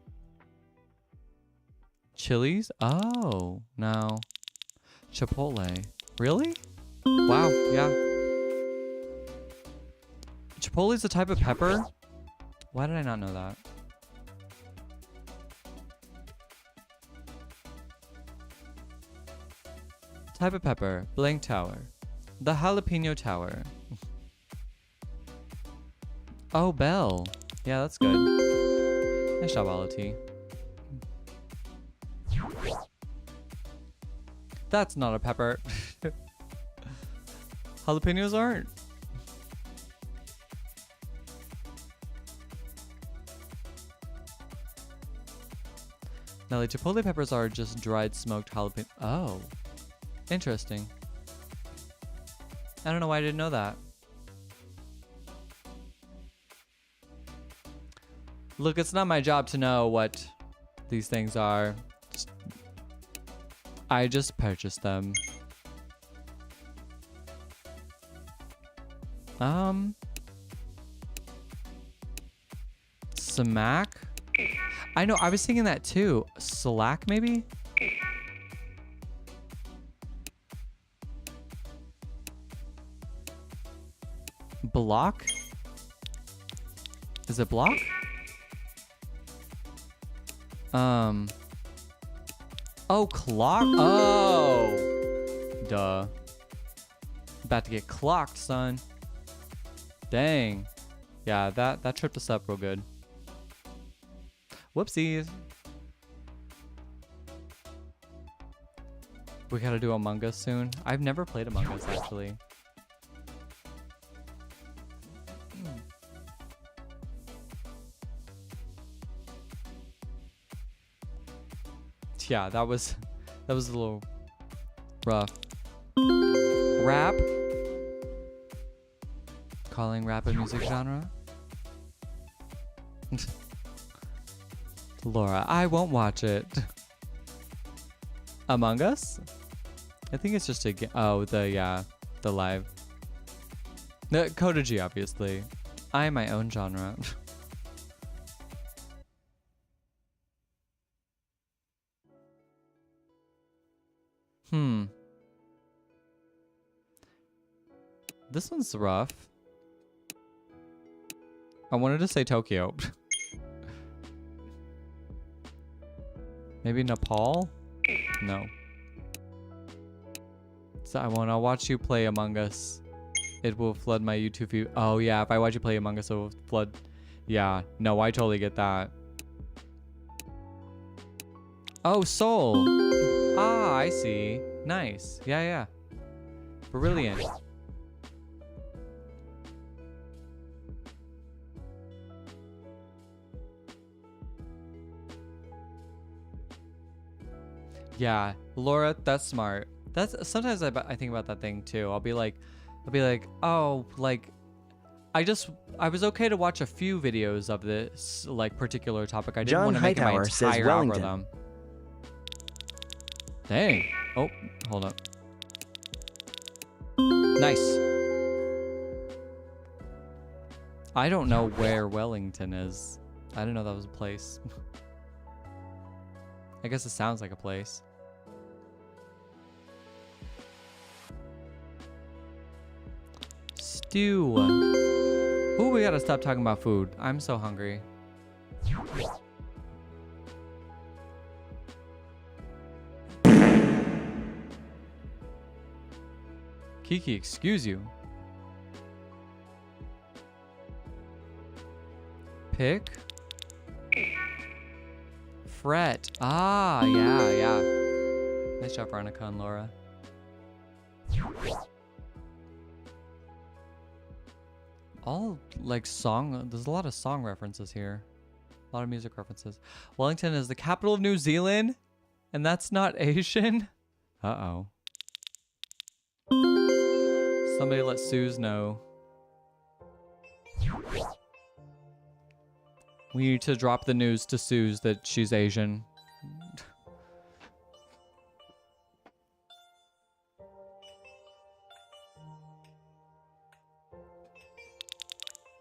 Chili's? Oh, no. Chipotle. Really? Wow, yeah. Chipotle is a type of pepper? Why did I not know that? Type of pepper. Blank tower. The jalapeno tower. Oh, Bell. Yeah, that's good. Nice job, Olati. That's not a pepper. Jalapenos aren't. Nelly, chipotle peppers are just dried smoked jalapeno. Oh, interesting. I don't know why I didn't know that. Look, it's not my job to know what these things are. I just purchased them. Smack? I know, I was thinking that too. Slack, maybe? Block? Is it block? Oh, clock? Oh! Duh. About to get clocked, son. Dang. Yeah, that tripped us up real good. Whoopsies. We gotta do Among Us soon. I've never played Among Us, actually. Yeah, that was a little rough. Rap. Calling rap a music genre. Laura, I won't watch it. Among Us? I think it's just a game. Oh, the live. The Coda G, obviously. I am my own genre. This one's rough. I wanted to say Tokyo. Maybe Nepal? No. So when I watch you play Among Us, it will flood my YouTube view. Oh yeah, if I watch you play Among Us, it will flood. Yeah, no, I totally get that. Oh, Seoul. Ah, I see. Nice. Yeah, yeah. Brilliant. Yeah, Laura, that's smart. That's sometimes I think about that thing too. I'll be like, oh, like, I was okay to watch a few videos of this like particular topic. I didn't John want to make it my Hightower says entire Wellington. algorithm. Dang. Oh, hold up. Nice. I don't know where Wellington is. I didn't know that was a place. I guess it sounds like a place. Stew. Ooh, we gotta stop talking about food. I'm so hungry. Kiki, excuse you. Pick. Fret. Ah, yeah, yeah. Nice job, Veronica and Laura. All like song, there's a lot of song references here. A lot of music references. Wellington is the capital of New Zealand, and that's not Asian? Uh-oh. Somebody let Suze know. We need to drop the news to Suze that she's Asian.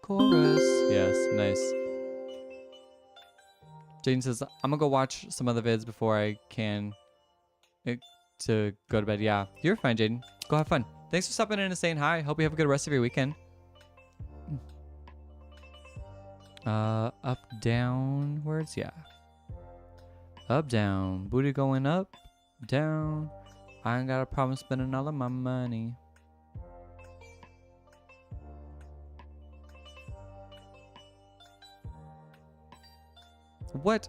Chorus. Yes, nice. Jaden says, I'm gonna go watch some other vids before I can to go to bed. Yeah, you're fine, Jaden. Go have fun. Thanks for stopping in and saying hi. Hope you have a good rest of your weekend. Up, down, words, yeah. Up, down, booty going up, down. I ain't got a problem spending all of my money. What?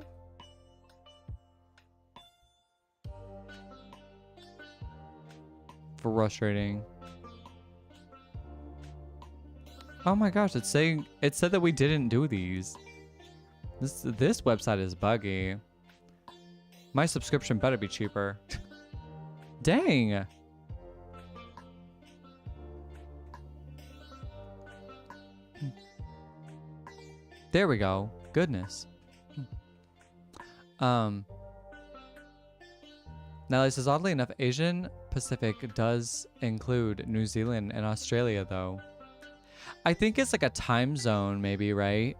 Frustrating. Oh my gosh, it said that we didn't do these. This website is buggy. My subscription better be cheaper. Dang. There we go. Goodness. Now this is oddly enough, Asian Pacific does include New Zealand and Australia though. I think it's like a time zone maybe, right?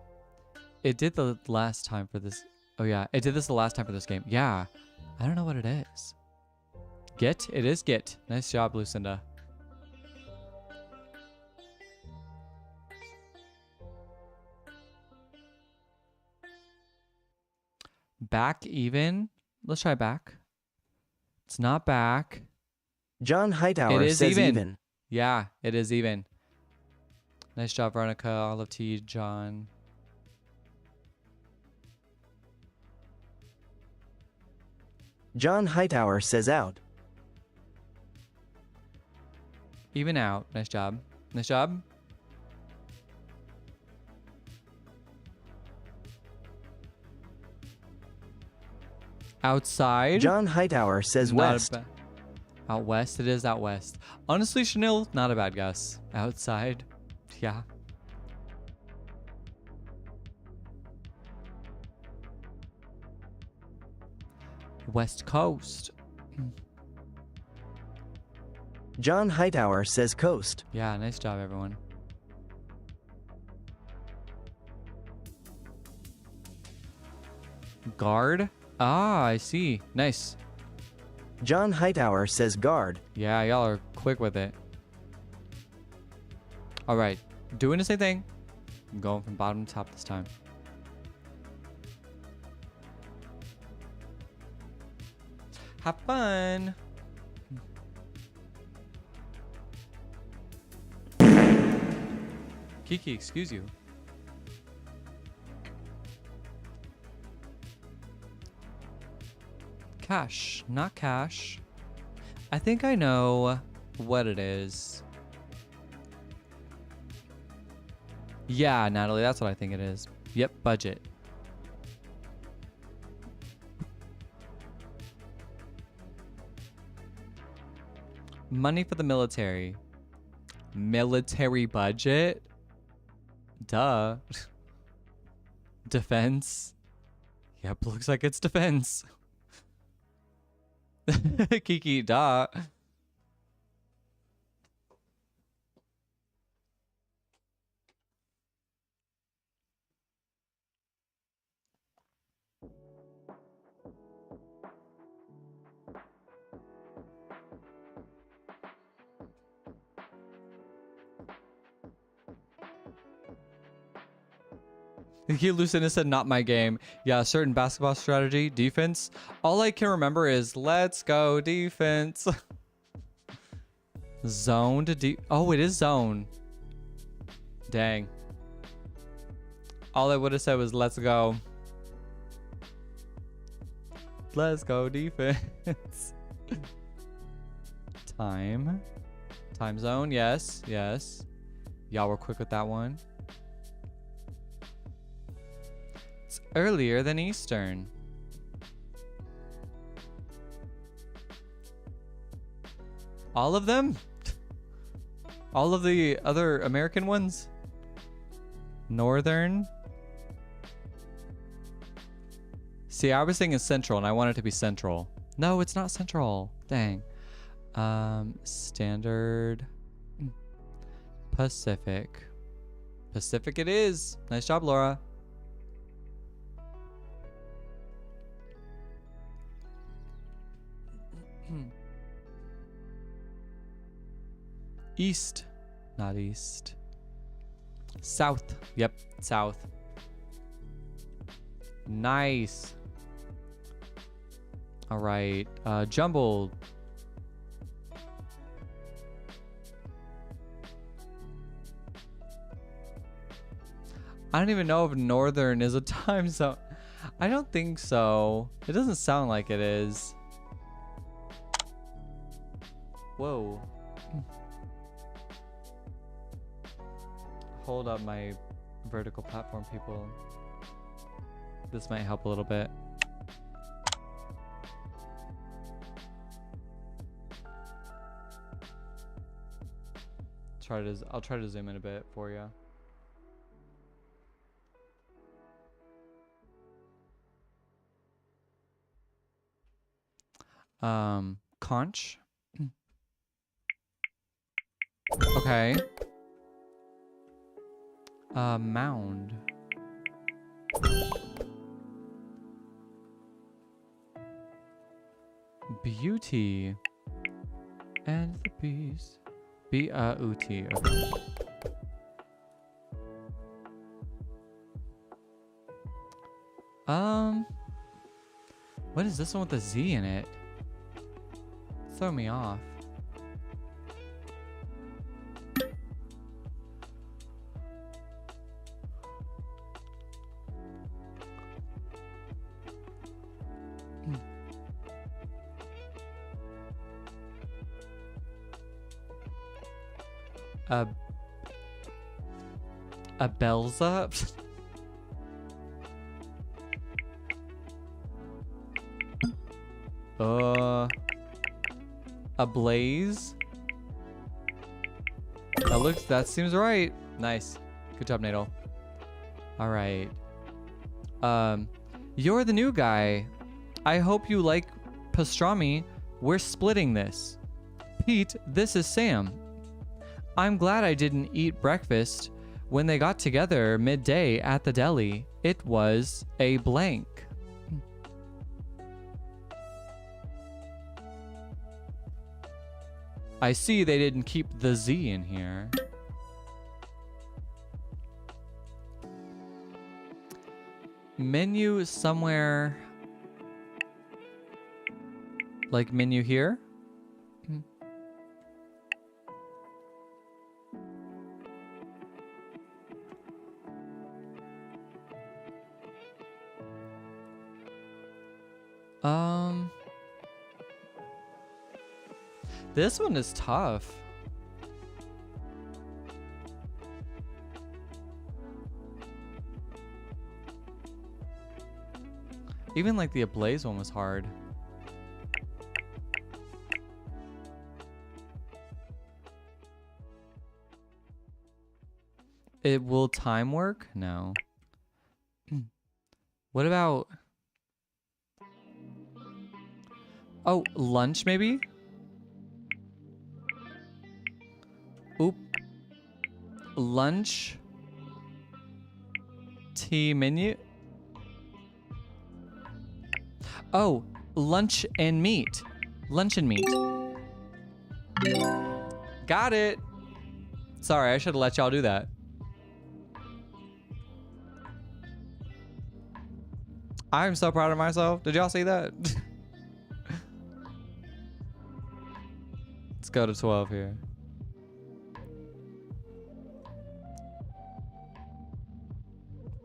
It did the last time for this. Oh yeah, it did this the last time for this game. Yeah. I don't know what it is. Git? It is Git. Nice job, Lucinda. Back even? Let's try back. It's not back. John Hightower says even. Yeah, it is even. Nice job, Veronica. All of to you, John. John Hightower says out. Even out. Nice job. Nice job. Outside. John Hightower says west. Out west. It is out west. Honestly, Chanel, not a bad guess. Outside. Yeah. West Coast. John Hightower says coast. Yeah, nice job, everyone. Guard? Ah, I see. Nice. John Hightower says guard. Yeah, y'all are quick with it. All right. Doing the same thing. I'm going from bottom to top this time. Have fun. Kiki, excuse you. Cash, not cash. I think I know what it is. Yeah, Natalie, that's what I think it is. Yep, budget. Money for the military. Military budget? Duh. Defense. Yep, looks like it's defense. Kiki, duh. Lucina said, not my game. Yeah, certain basketball strategy, defense. All I can remember is, let's go defense. Zoned. Oh, it is zone. Dang. All I would have said was, let's go. Let's go defense. Time. Time zone. Yes. Yes. Y'all were quick with that one. It's earlier than Eastern. All of them? All of the other American ones? Northern? See, I was thinking Central and I want it to be Central. No, it's not Central. Dang. Standard. Pacific. Pacific it is. Nice job, Laura. East. Not east. South. Yep, south. Nice. All right. Jumbled. I don't even know if Northern is a time zone. I don't think so. It doesn't sound like it is. Whoa. Hold up my vertical platform, people. This might help a little bit. I'll try to zoom in a bit for you. Conch. Okay. Mound. Beauty. And the bees. B-U-T. Okay. What is this one with a Z in it? Throw me off. A Belza? A Blaze? That seems right. Nice. Good job, Nadal. All right. You're the new guy. I hope you like pastrami. We're splitting this. Pete, this is Sam. I'm glad I didn't eat breakfast when they got together midday at the deli. It was a blank. I see they didn't keep the Z in here. Menu somewhere. Like menu here. This one is tough. Even like the Ablaze one was hard. It will time work? No. What about... Oh, lunch maybe? Oop. Lunch. Tea menu. Oh, lunch and meat. Lunch and meat. Got it. Sorry, I should have let y'all do that. I'm so proud of myself. Did y'all see that? Let's go to 12 here.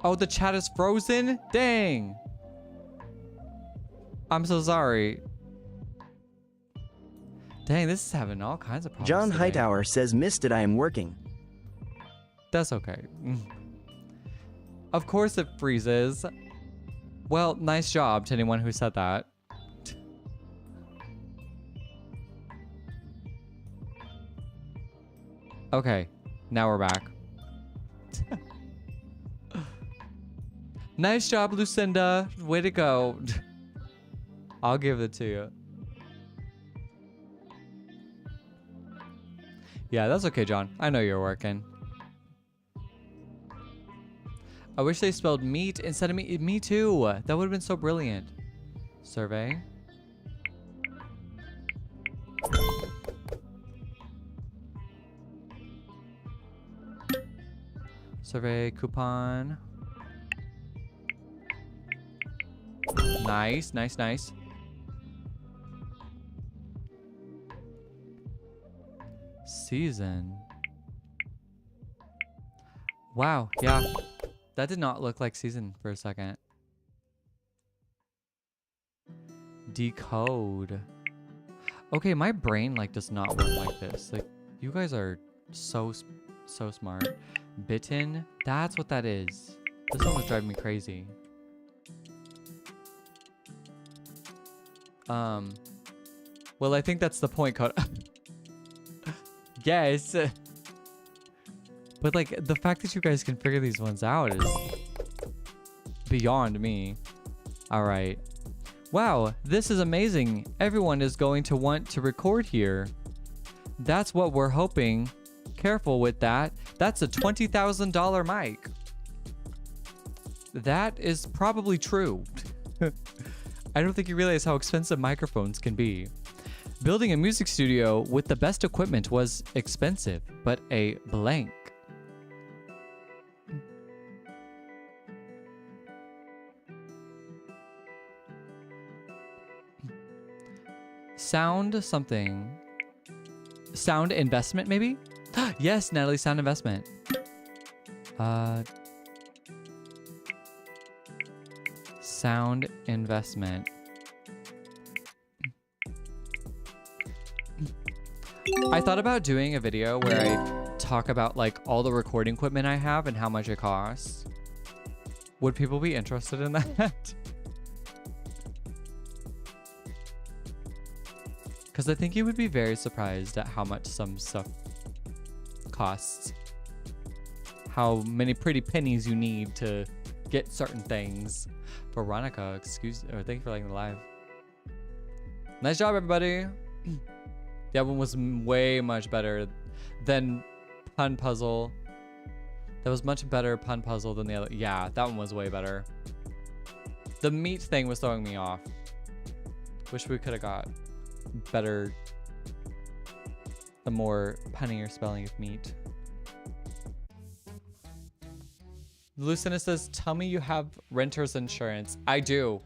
Oh, the chat is frozen? Dang. I'm so sorry. Dang, this is having all kinds of problems. John today. Hightower says, missed it, I am working. That's okay. Of course it freezes. Well, nice job to anyone who said that. Okay, now we're back. Nice job, Lucinda. Way to go. I'll give it to you. Yeah, that's okay, John. I know you're working. I wish they spelled meat instead of me. Me too. That would have been so brilliant. Survey. Survey coupon. Nice, nice, nice. Season. Wow, yeah. That did not look like season for a second. Decode. Okay, my brain like does not work like this. Like, you guys are so smart. Bitten. That's what that is. This one was driving me crazy. Well, I think that's the point code. Yes. But like the fact that you guys can figure these ones out is beyond me. All right. Wow, this is amazing. Everyone is going to want to record here. That's what we're hoping. Careful with that. That's a $20,000 mic. That is probably true. I don't think you realize how expensive microphones can be. Building a music studio with the best equipment was expensive, but a blank. Sound something. Sound investment, maybe? Yes, Natalie, sound investment. Sound investment. I thought about doing a video where I talk about like all the recording equipment I have and how much it costs. Would people be interested in that? Because I think you would be very surprised at how much some stuff costs. How many pretty pennies you need to get certain things. Veronica, thank you for liking the live. Nice job, everybody. That one was way much better than Pun Puzzle. That was much better Pun Puzzle than the other. Yeah, that one was way better. The meat thing was throwing me off. Wish we could have got better, the more punnier spelling of meat. Lucinda says, tell me you have renter's insurance. I do.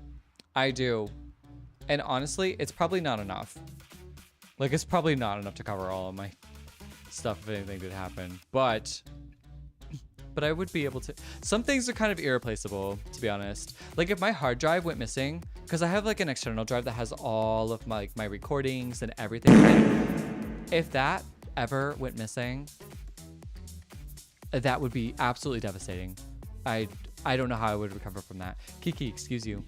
I do. And honestly, it's probably not enough. Like, it's probably not enough to cover all of my stuff if anything did happen. But I would be able to. Some things are kind of irreplaceable, to be honest. Like, if my hard drive went missing, because I have like an external drive that has all of my recordings and everything. If that ever went missing, that would be absolutely devastating. I don't know how I would recover from that. Kiki, excuse you.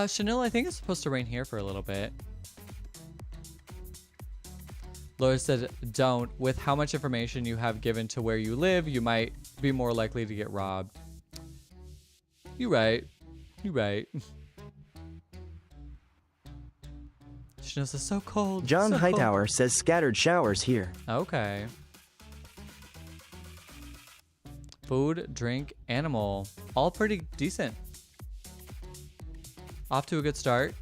Chanel, I think it's supposed to rain here for a little bit. Laura said, don't. With how much information you have given to where you live, you might be more likely to get robbed. You right. You right. Chanel says, so cold. John so Hightower cold. says scattered showers here. Okay. Food, drink, animal. All pretty decent. Off to a good start.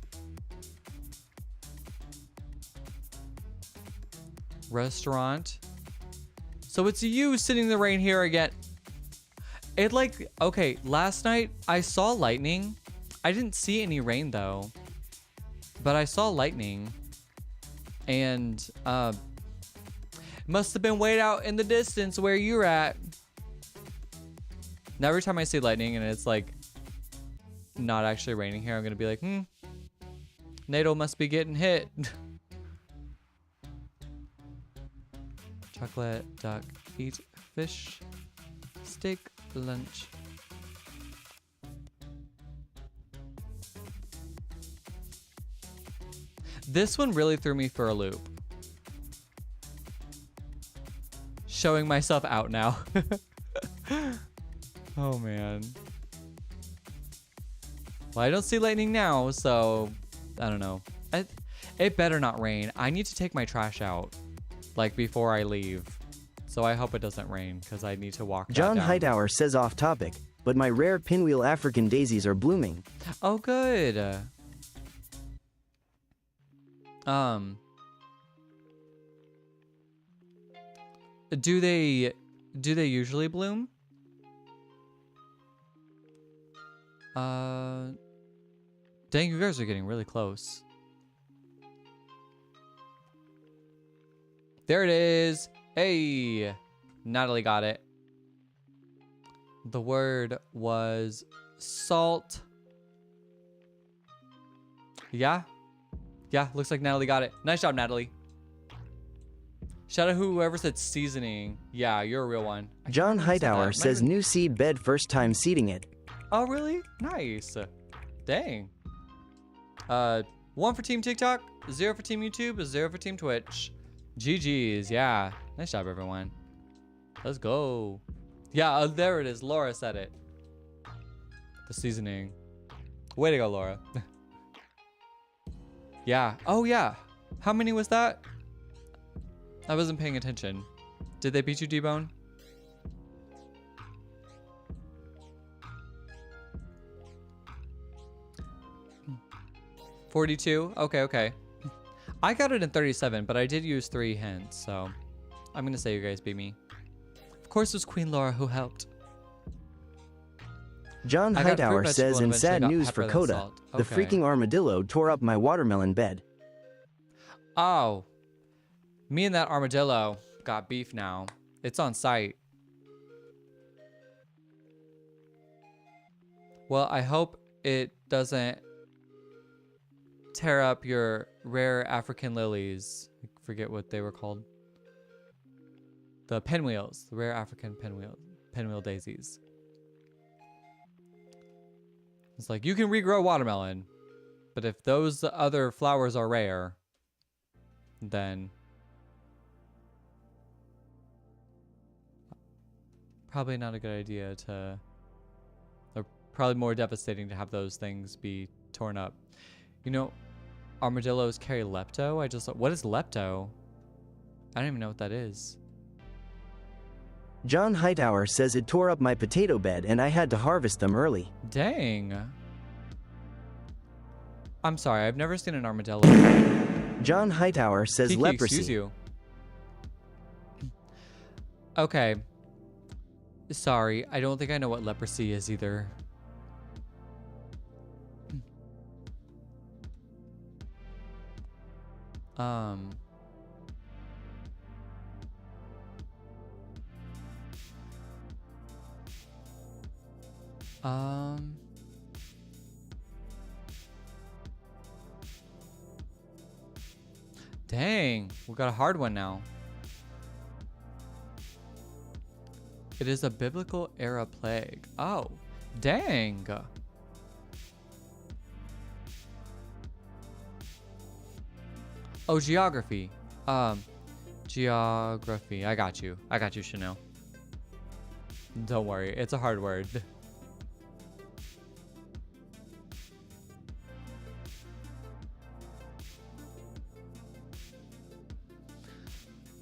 Restaurant. So it's you sitting in the rain here again. It like, okay, last night I saw lightning. I didn't see any rain though, but I saw lightning, and must have been way out in the distance where you're at. Now every time I see lightning and it's like not actually raining here, I'm gonna be like, NATO must be getting hit. Chocolate, duck, eat fish, steak, lunch. This one really threw me for a loop. Showing myself out now. Oh man. Well, I don't see lightning now, so I don't know. It better not rain. I need to take my trash out, like, before I leave. So I hope it doesn't rain, because I need to walk John that down. Hightower says off topic, but my rare pinwheel African daisies are blooming. Oh, good. Do they usually bloom? Dang, you guys are getting really close. There it is. Hey, Natalie got it. The word was salt. Yeah. Yeah, looks like Natalie got it. Nice job, Natalie. Shout out whoever said seasoning. Yeah, you're a real one. John Hightower says new seed bed first time seeding it. Oh, really? Nice. Dang. 1 for Team TikTok, 0 for Team YouTube, 0 for Team Twitch. GG's, yeah. Nice job, everyone. Let's go. Yeah, there it is. Laura said it. The seasoning. Way to go, Laura. Yeah. Oh, yeah. How many was that? I wasn't paying attention. Did they beat you, D-Bone? $42? Okay. I got it in 37, but I did use 3 hints, so I'm gonna say you guys beat me. Of course, it was Queen Laura who helped. John Hightower says in sad news for Coda, the freaking armadillo tore up my watermelon bed. Oh, me and that armadillo got beef now. It's on site. Well, I hope it doesn't tear up your rare African lilies. I forget what they were called. The pinwheels, the rare African pinwheel daisies. It's like, you can regrow watermelon, but if those other flowers are rare, then probably not a good idea to, or probably more devastating to have those things be torn up. You know, armadillos carry lepto. What is lepto? I don't even know what that is. John Hightower says it tore up my potato bed and I had to harvest them early. Dang. I'm sorry, I've never seen an armadillo. John Hightower says Kiki, leprosy. excuse you. Okay. Sorry, I don't think I know what leprosy is either. Um. Um. Dang, we got a hard one now. It is a biblical era plague. Oh, dang. Oh, geography. Geography. I got you. I got you, Chanel. Don't worry. It's a hard word.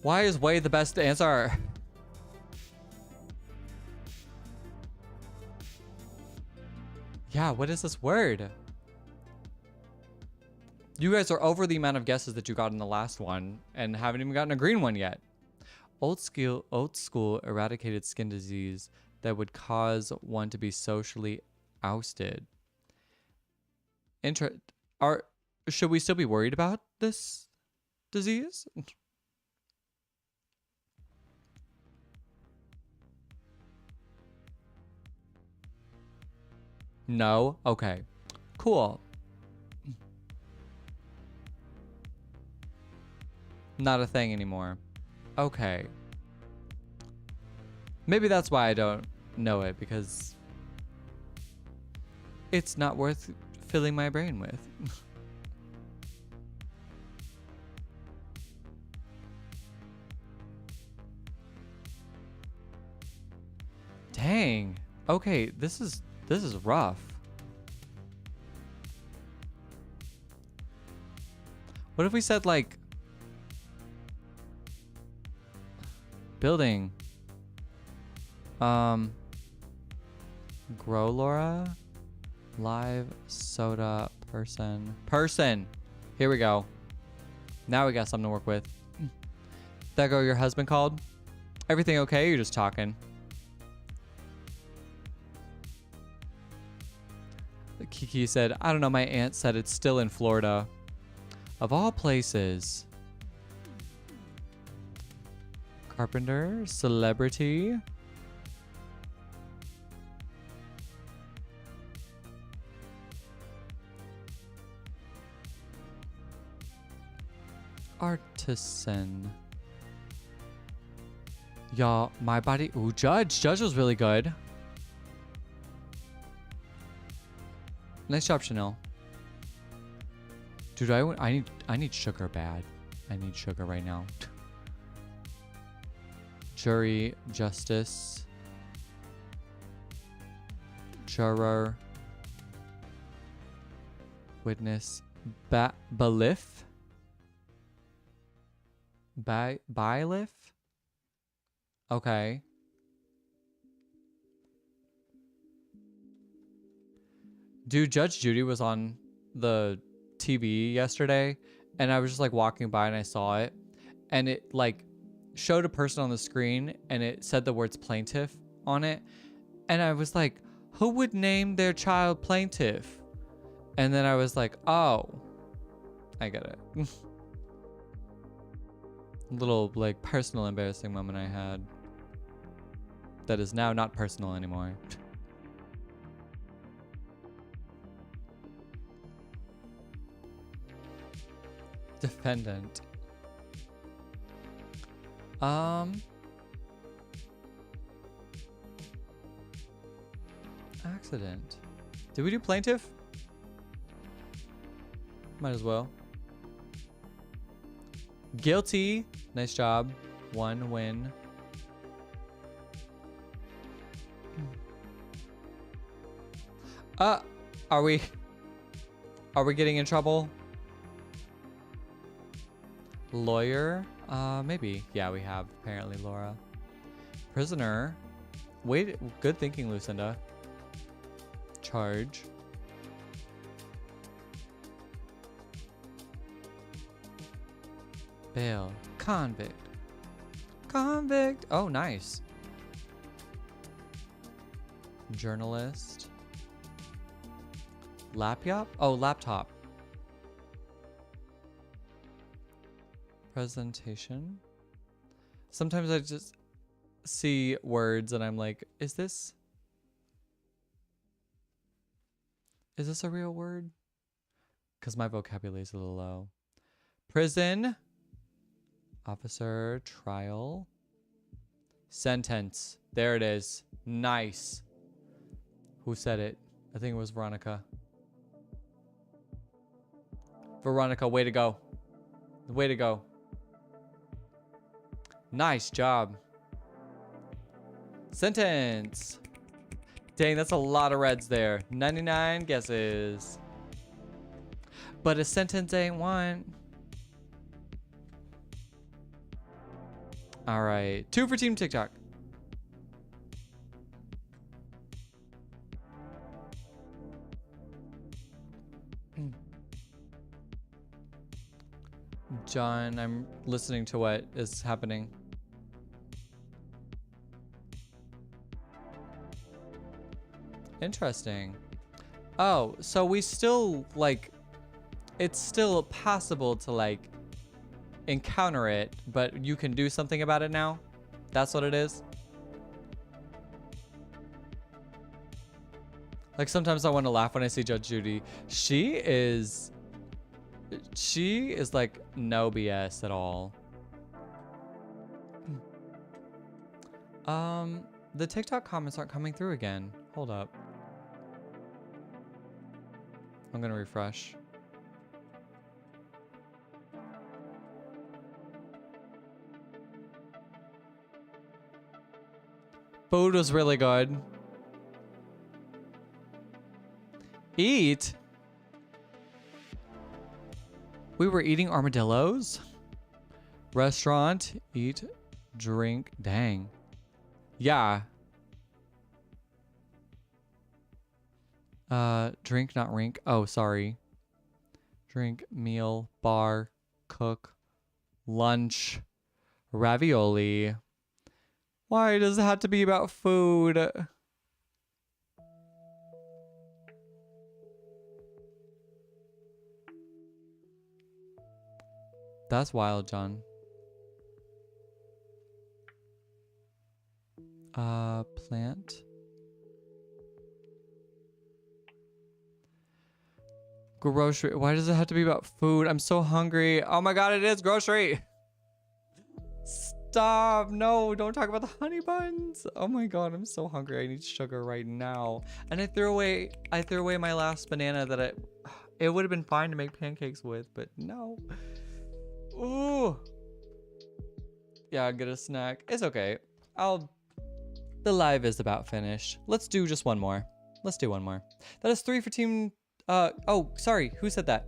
Why is way the best answer? Yeah, what is this word? You guys are over the amount of guesses that you got in the last one and haven't even gotten a green one yet. Old school eradicated skin disease that would cause one to be socially ousted. Should we still be worried about this disease? No? Okay. Cool. Not a thing anymore. Okay. Maybe that's why I don't know it, because it's not worth filling my brain with. Dang. Okay, this is rough. What if we said like building? Grow Laura? Live soda person. Here we go. Now we got something to work with. That girl your husband called? Everything okay? You're just talking. Kiki said, I don't know, my aunt said it's still in Florida. Of all places. Carpenter, celebrity. Artisan. Y'all, my body. Ooh, Judge. Judge was really good. Nice job, Chanel. Dude, I need sugar bad. I need sugar right now. Jury, justice, juror, witness, bailiff, bailiff. Okay. Dude, Judge Judy was on the TV yesterday, and I was just like walking by and I saw it, and it like showed a person on the screen and it said the words plaintiff on it, and I was like, who would name their child plaintiff? And then I was like, oh, I get it. Little like personal embarrassing moment I had that is now not personal anymore. Defendant. Accident. Did we do plaintiff? Might as well. Guilty. Nice job. 1 win. Are we getting in trouble? Lawyer? Maybe. Yeah, we have, apparently, Laura. Prisoner. Wait, good thinking, Lucinda. Charge. Bail. Convict. Convict. Oh, nice. Journalist. Laptop? Oh, laptop. Presentation. Sometimes I just see words and I'm like, is this a real word? Because my vocabulary is a little low. Prison. Officer. Trial. Sentence. There it is. Nice. Who said it? I think it was Veronica. Veronica, way to go. Way to go. Nice job. Sentence. Dang, that's a lot of reds there. 99 guesses. But a sentence ain't one. All right. 2 for Team TikTok. John, I'm listening to what is happening. Interesting. Oh, so we still, like, it's still possible to, like, encounter it, but you can do something about it now? That's what it is? Like, sometimes I want to laugh when I see Judge Judy. She is like no BS at all. The TikTok comments aren't coming through again. Hold up. I'm gonna refresh. Food was really good. Eat? We were eating armadillos? Restaurant, eat, drink, dang. Yeah. Drink, not rink. Oh, sorry. Drink, meal, bar, cook, lunch, ravioli. Why does it have to be about food? That's wild, John. Plant. Grocery. Why does it have to be about food? I'm so hungry. Oh my god, it is grocery. Stop. No, don't talk about the honey buns. Oh my god, I'm so hungry. I need sugar right now. And I threw away my last banana that it would have been fine to make pancakes with, but no. Ooh. Yeah, get a snack. It's okay. The live is about finished. Let's do just one more. Let's do one more. That is 3 for Team oh, sorry. Who said that?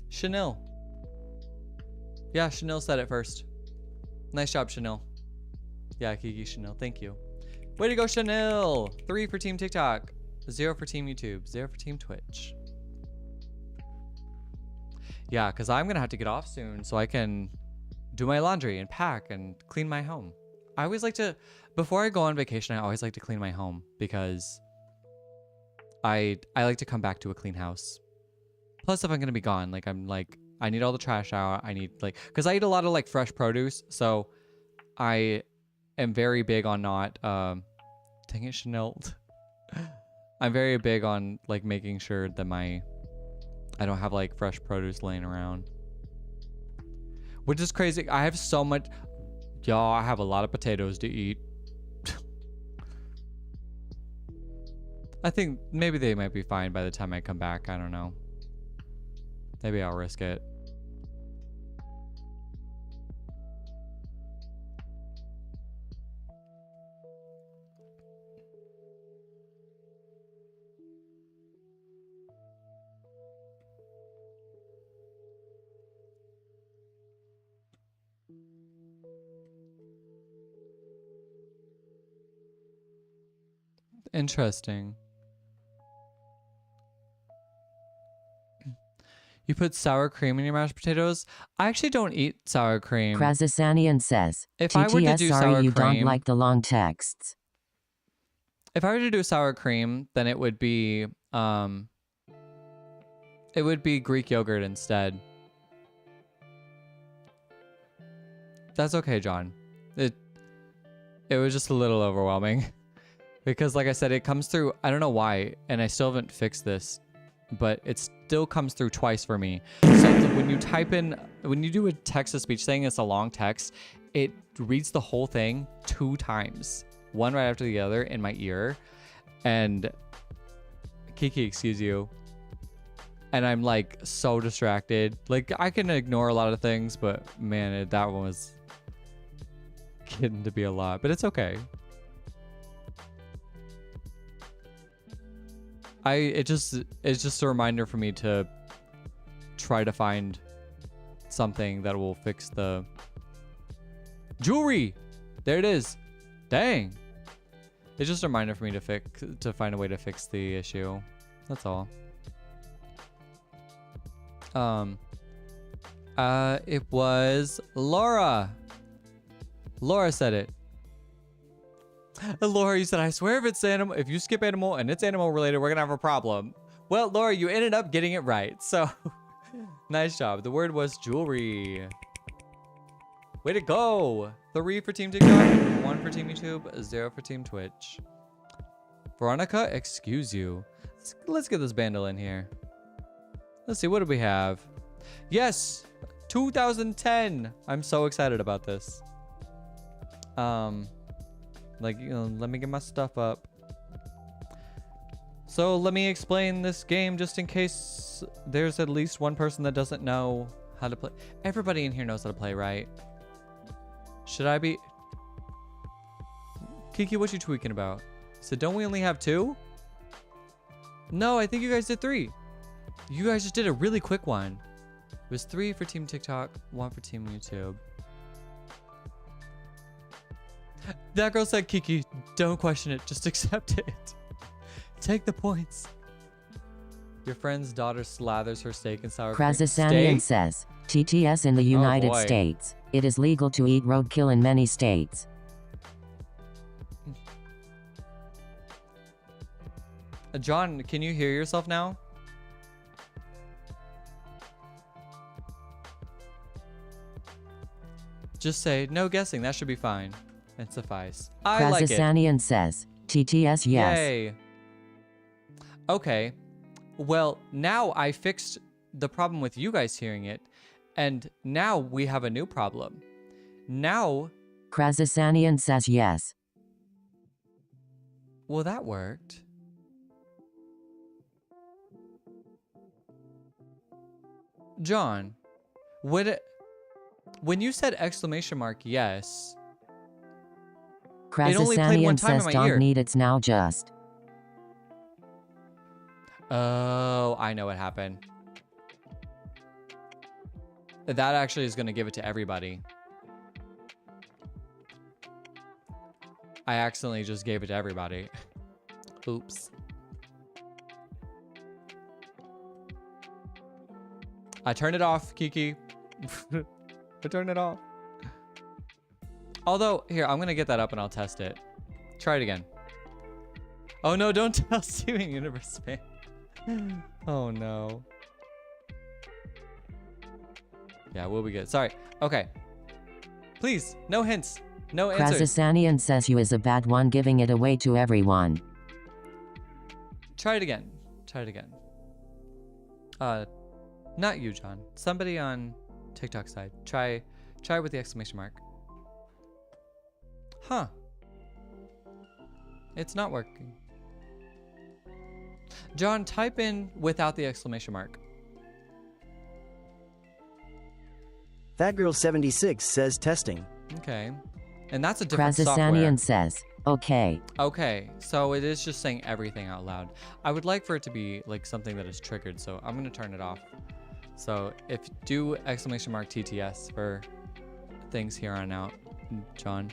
Chanel. Yeah, Chanel said it first. Nice job, Chanel. Yeah, Kiki Chanel. Thank you. Way to go, Chanel. 3 for Team TikTok. 0 for Team YouTube. 0 for Team Twitch. Yeah, because I'm going to have to get off soon so I can do my laundry and pack and clean my home. I always like to, before I go on vacation, I always like to clean my home because I like to come back to a clean house. Plus, if I'm going to be gone, like, I need all the trash out. I need, like, because I eat a lot of, like, fresh produce. So I am very big on not, dang it, Chanel. I'm very big on, like, making sure that I don't have, like, fresh produce laying around. Which is crazy. I have so much. Y'all, I have a lot of potatoes to eat. I think maybe they might be fine by the time I come back. I don't know. Maybe I'll risk it. Interesting. You put sour cream in your mashed potatoes? I actually don't eat sour cream. Krazasanian says, If I were to do sour you cream, don't like the long texts. If I were to do sour cream, then it would be It would be Greek yogurt instead. That's okay, John. It was just a little overwhelming. Because like I said, it comes through, I don't know why, and I still haven't fixed this, but it still comes through twice for me. So when you type in, when you do a text-to-speech thing, it's a long text, it reads the whole thing 2 times, one right after the other in my ear. And Kiki, excuse you. And I'm like so distracted. Like I can ignore a lot of things, but man, that one was getting to be a lot, but it's okay. It's just a reminder for me to try to find something that will fix the jewelry. There it is. Dang. It's just a reminder for me to find a way to fix the issue. That's all. It was Laura. Laura said it. Laura, you said, I swear if you skip animal and it's animal related, we're gonna have a problem. Well, Laura, you ended up getting it right. So nice job. The word was jewelry. Way to go. 3 for Team TikTok, 1 for Team YouTube, 0 for Team Twitch. Veronica, excuse you. Let's get this bundle in here. Let's see, what do we have? Yes, 2010. I'm so excited about this. Like, you know, let me get my stuff up. So let me explain this game just in case there's at least one person that doesn't know how to play. Everybody in here knows how to play, right? Should I be... Kiki, what you tweaking about? So don't we only have 2? No, I think you guys did 3. You guys just did a really quick one. It was 3 for Team TikTok, 1 for Team YouTube. That girl said, Kiki, don't question it. Just accept it. Take the points. Your friend's daughter slathers her steak in sour cream. Krasasanian says, TTS in the United States. It is legal to eat roadkill in many states. John, can you hear yourself now? Just say, no guessing. That should be fine. And suffice. I like it. Krasasanian says, TTS yes. Yay. Okay. Well, now I fixed the problem with you guys hearing it. And now we have a new problem. Now... Krasasanian says yes. Well, that worked. John, when you said exclamation mark yes... It only played one time in my ear. Don't need it's now just. Oh, I know what happened. That actually is going to give it to everybody. I accidentally just gave it to everybody. Oops. I turned it off, Kiki. I turned it off. Although, here, I'm going to get that up and I'll test it. Try it again. Oh, no, don't tell Steven Universe spam. Oh, no. Yeah, we'll be good. Sorry. Okay. Please, no hints. No answers. Krasasanian says you is a bad one giving it away to everyone. Try it again. Try it again. Not you, John. Somebody on TikTok side. Try with the exclamation mark. Huh. It's not working. John, type in without the exclamation mark. Fatgirl76 says testing. Okay. And that's a different software. Krasasanian says, okay. Okay, so it is just saying everything out loud. I would like for it to be like something that is triggered, so I'm going to turn it off. So if do exclamation mark TTS for things here on out, John.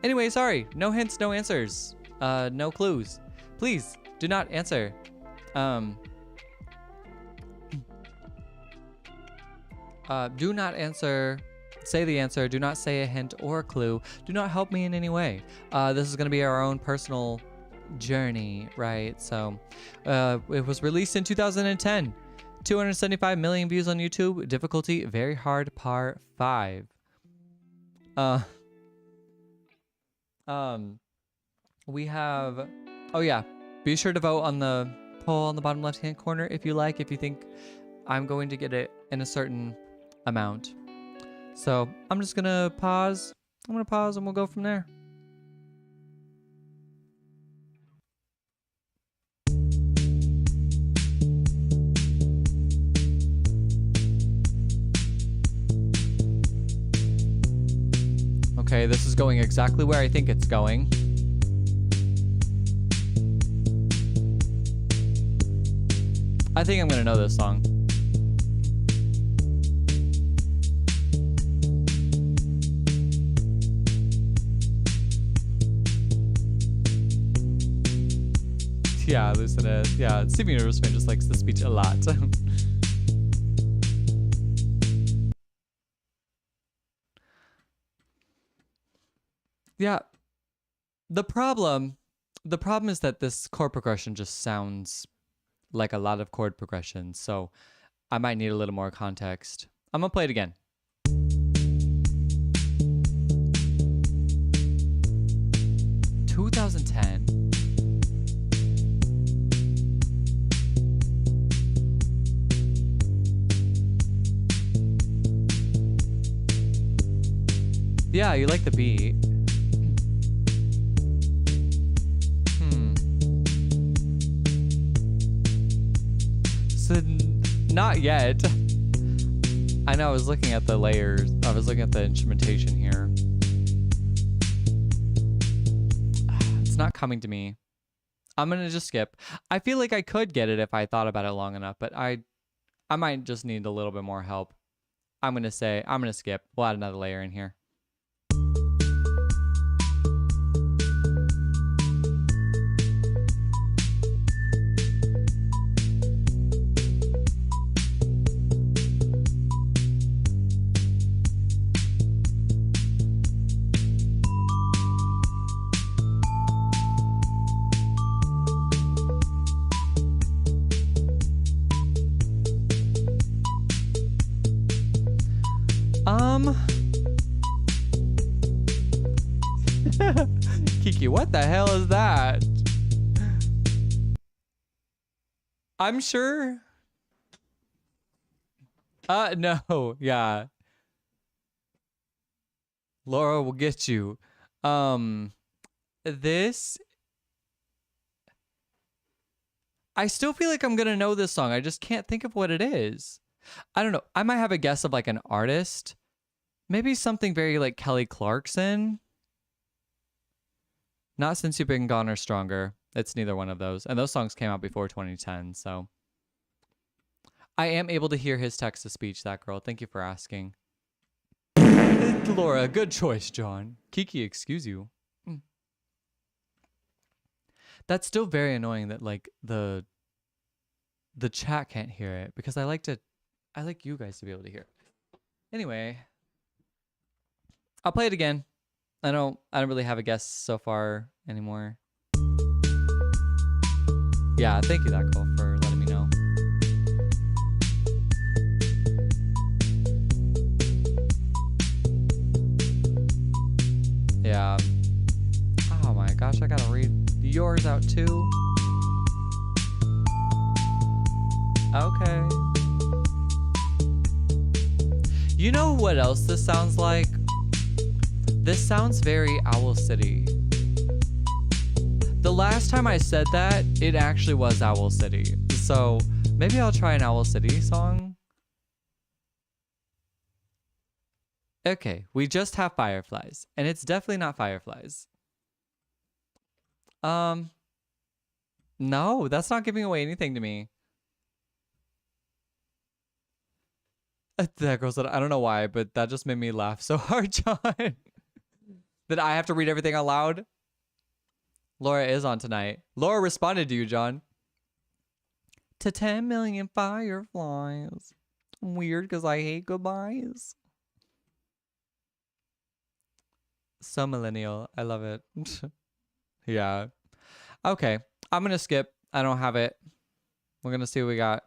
Anyway, sorry. No hints, no answers. No clues. Please do not answer. Do not answer. Say the answer. Do not say a hint or a clue. Do not help me in any way. This is going to be our own personal Journey, right? So it was released in 2010. 275 million views on YouTube. Difficulty very hard, par 5. We have, oh yeah, be sure to vote on the poll on the bottom left hand corner if you like, if you think I'm going to get it in a certain amount. So I'm just gonna pause. I'm gonna pause and we'll go from there. Okay, this is going exactly where I think it's going. I think I'm gonna know this song. Yeah, Lucina. Yeah, Steven Universe fan just likes the speech a lot. Yeah. The problem is that this chord progression just sounds like a lot of chord progressions, so I might need a little more context. I'm gonna play it again. (2010) Yeah, you like the beat. So, not yet. I know, I was looking at the layers. I was looking at the instrumentation here. It's not coming to me. I'm gonna just skip. I feel like I could get it if I thought about it long enough, but I might just need a little bit more help. I'm gonna skip. We'll add another layer in here. Kiki, what the hell is that? I'm sure. No, yeah. Laura will get you. This. I still feel like I'm gonna know this song. I just can't think of what it is. I don't know. I might have a guess of like an artist. Maybe something very like Kelly Clarkson. Not Since You've Been Gone or Stronger. It's neither one of those. And those songs came out before 2010, so. I am able to hear his text to speech, that girl. Thank you for asking. Laura, good choice, John. Kiki, excuse you. That's still very annoying that like the chat can't hear it, because I like you guys to be able to hear it. Anyway, I'll play it again. I don't really have a guess so far anymore. Yeah, thank you, that girl, for letting me know. Yeah. Oh my gosh, I gotta read yours out too. Okay. You know what else this sounds like? This sounds very Owl City. The last time I said that, it actually was Owl City. So maybe I'll try an Owl City song. Okay, we just have Fireflies, and it's definitely not Fireflies. No, that's not giving away anything to me. That girl said, I don't know why, but that just made me laugh so hard, John. That I have to read everything out loud. Laura is on tonight. Laura responded to you, John. To 10 million fireflies. Weird, because I hate goodbyes. So millennial. I love it. Yeah. Okay, I'm gonna skip. I don't have it. We're gonna see what we got.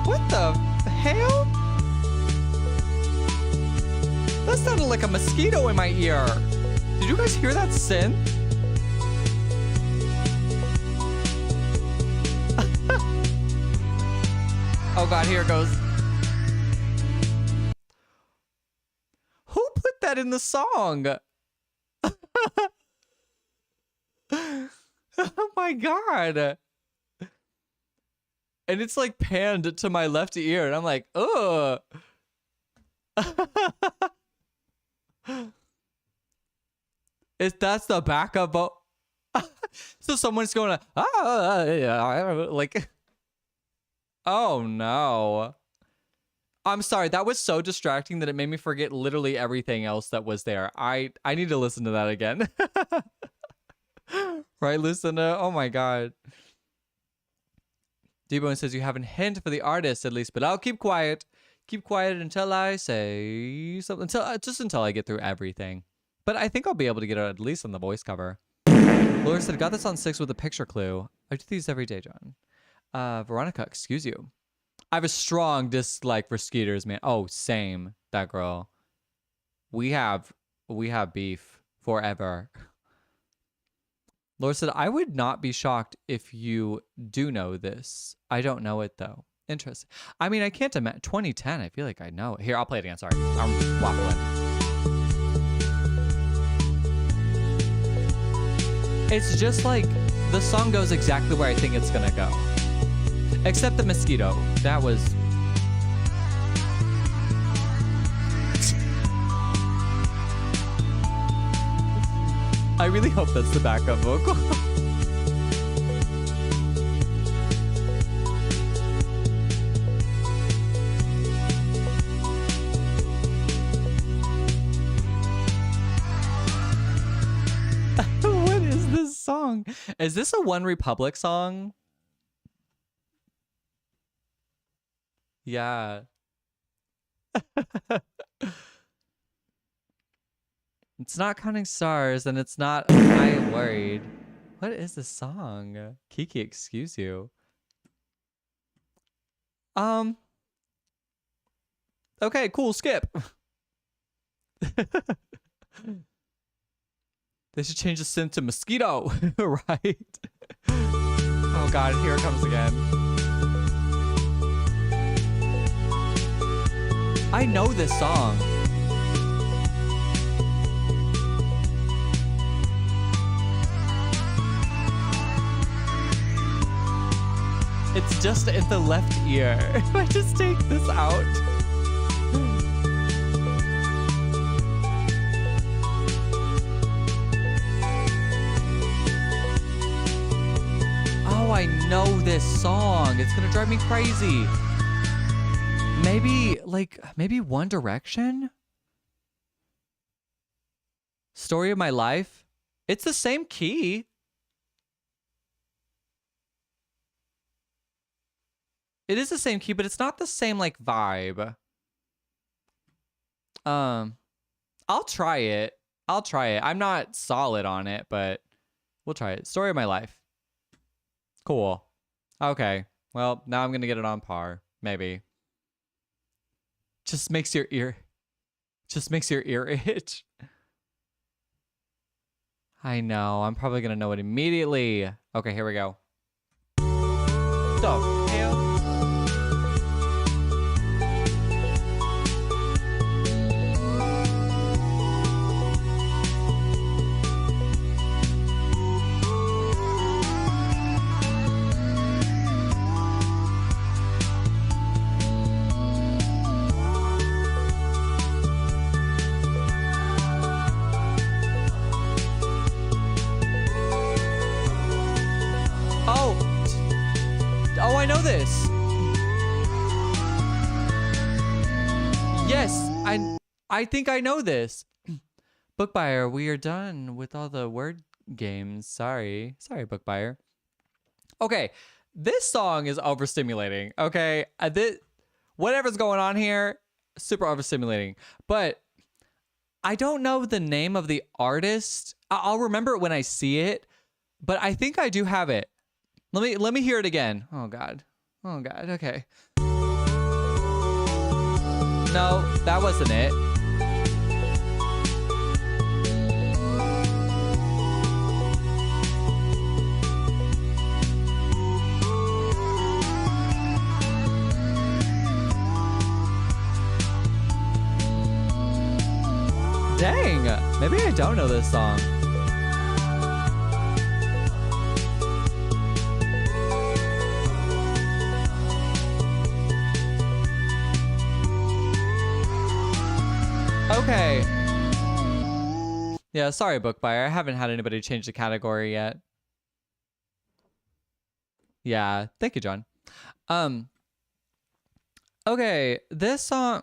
What the hell? That sounded like a mosquito in my ear. Did you guys hear that synth? Oh God, here it goes. Who put that in the song? Oh my God. And it's like panned to my left ear, and I'm like, ugh. That's the backup. So someone's going to, like, oh no. I'm sorry. That was so distracting that it made me forget literally everything else that was there. I need to listen to that again. Right, Lucinda? Oh my God. D-Bone says you have a hint for the artist at least, but I'll keep quiet. Keep quiet until I say something. Until I get through everything. But I think I'll be able to get it at least on the voice cover. Laura said, got this on 6 with a picture clue. I do these every day, John. Veronica, excuse you. I have a strong dislike for Skeeters, man. Oh, same. That girl. We have beef forever. Laura said, I would not be shocked if you do know this. I don't know it, though. Interesting. I mean, I can't imagine. 2010, I feel like I know it. Here, I'll play it again. Sorry. I'm waffling. It's just like the song goes exactly where I think it's going to go. Except the mosquito. That was... I really hope that's the backup vocal. What is this song? Is this a One Republic song? Yeah. It's not Counting Stars, and it's not I Am Worried. What is this song? Kiki, excuse you. Okay, cool, skip. They should change the synth to Mosquito, right? Oh God, here it comes again. I know this song. It's just in the left ear. If I just take this out. Oh, I know this song. It's gonna drive me crazy. Maybe One Direction? Story of My Life? It's the same key. It is the same key, but it's not the same, like, vibe. I'll try it. I'm not solid on it, but we'll try it. Story of My Life. Cool. Okay. Well, now I'm going to get it on par. Maybe. Just makes your ear itch. I know. I'm probably going to know it immediately. Okay, here we go. So, oh, I know this. Yes, I think I know this. Book buyer, we are done with all the word games. Sorry, book buyer. Okay, this song is overstimulating. Okay, whatever's going on here, super overstimulating. But I don't know the name of the artist. I'll remember it when I see it, but I think I do have it. Let me hear it again. Oh God. Okay. No, that wasn't it. Dang, maybe I don't know this song. Okay. Yeah, sorry, book buyer. I haven't had anybody change the category yet. Yeah, thank you, John. Okay, this song.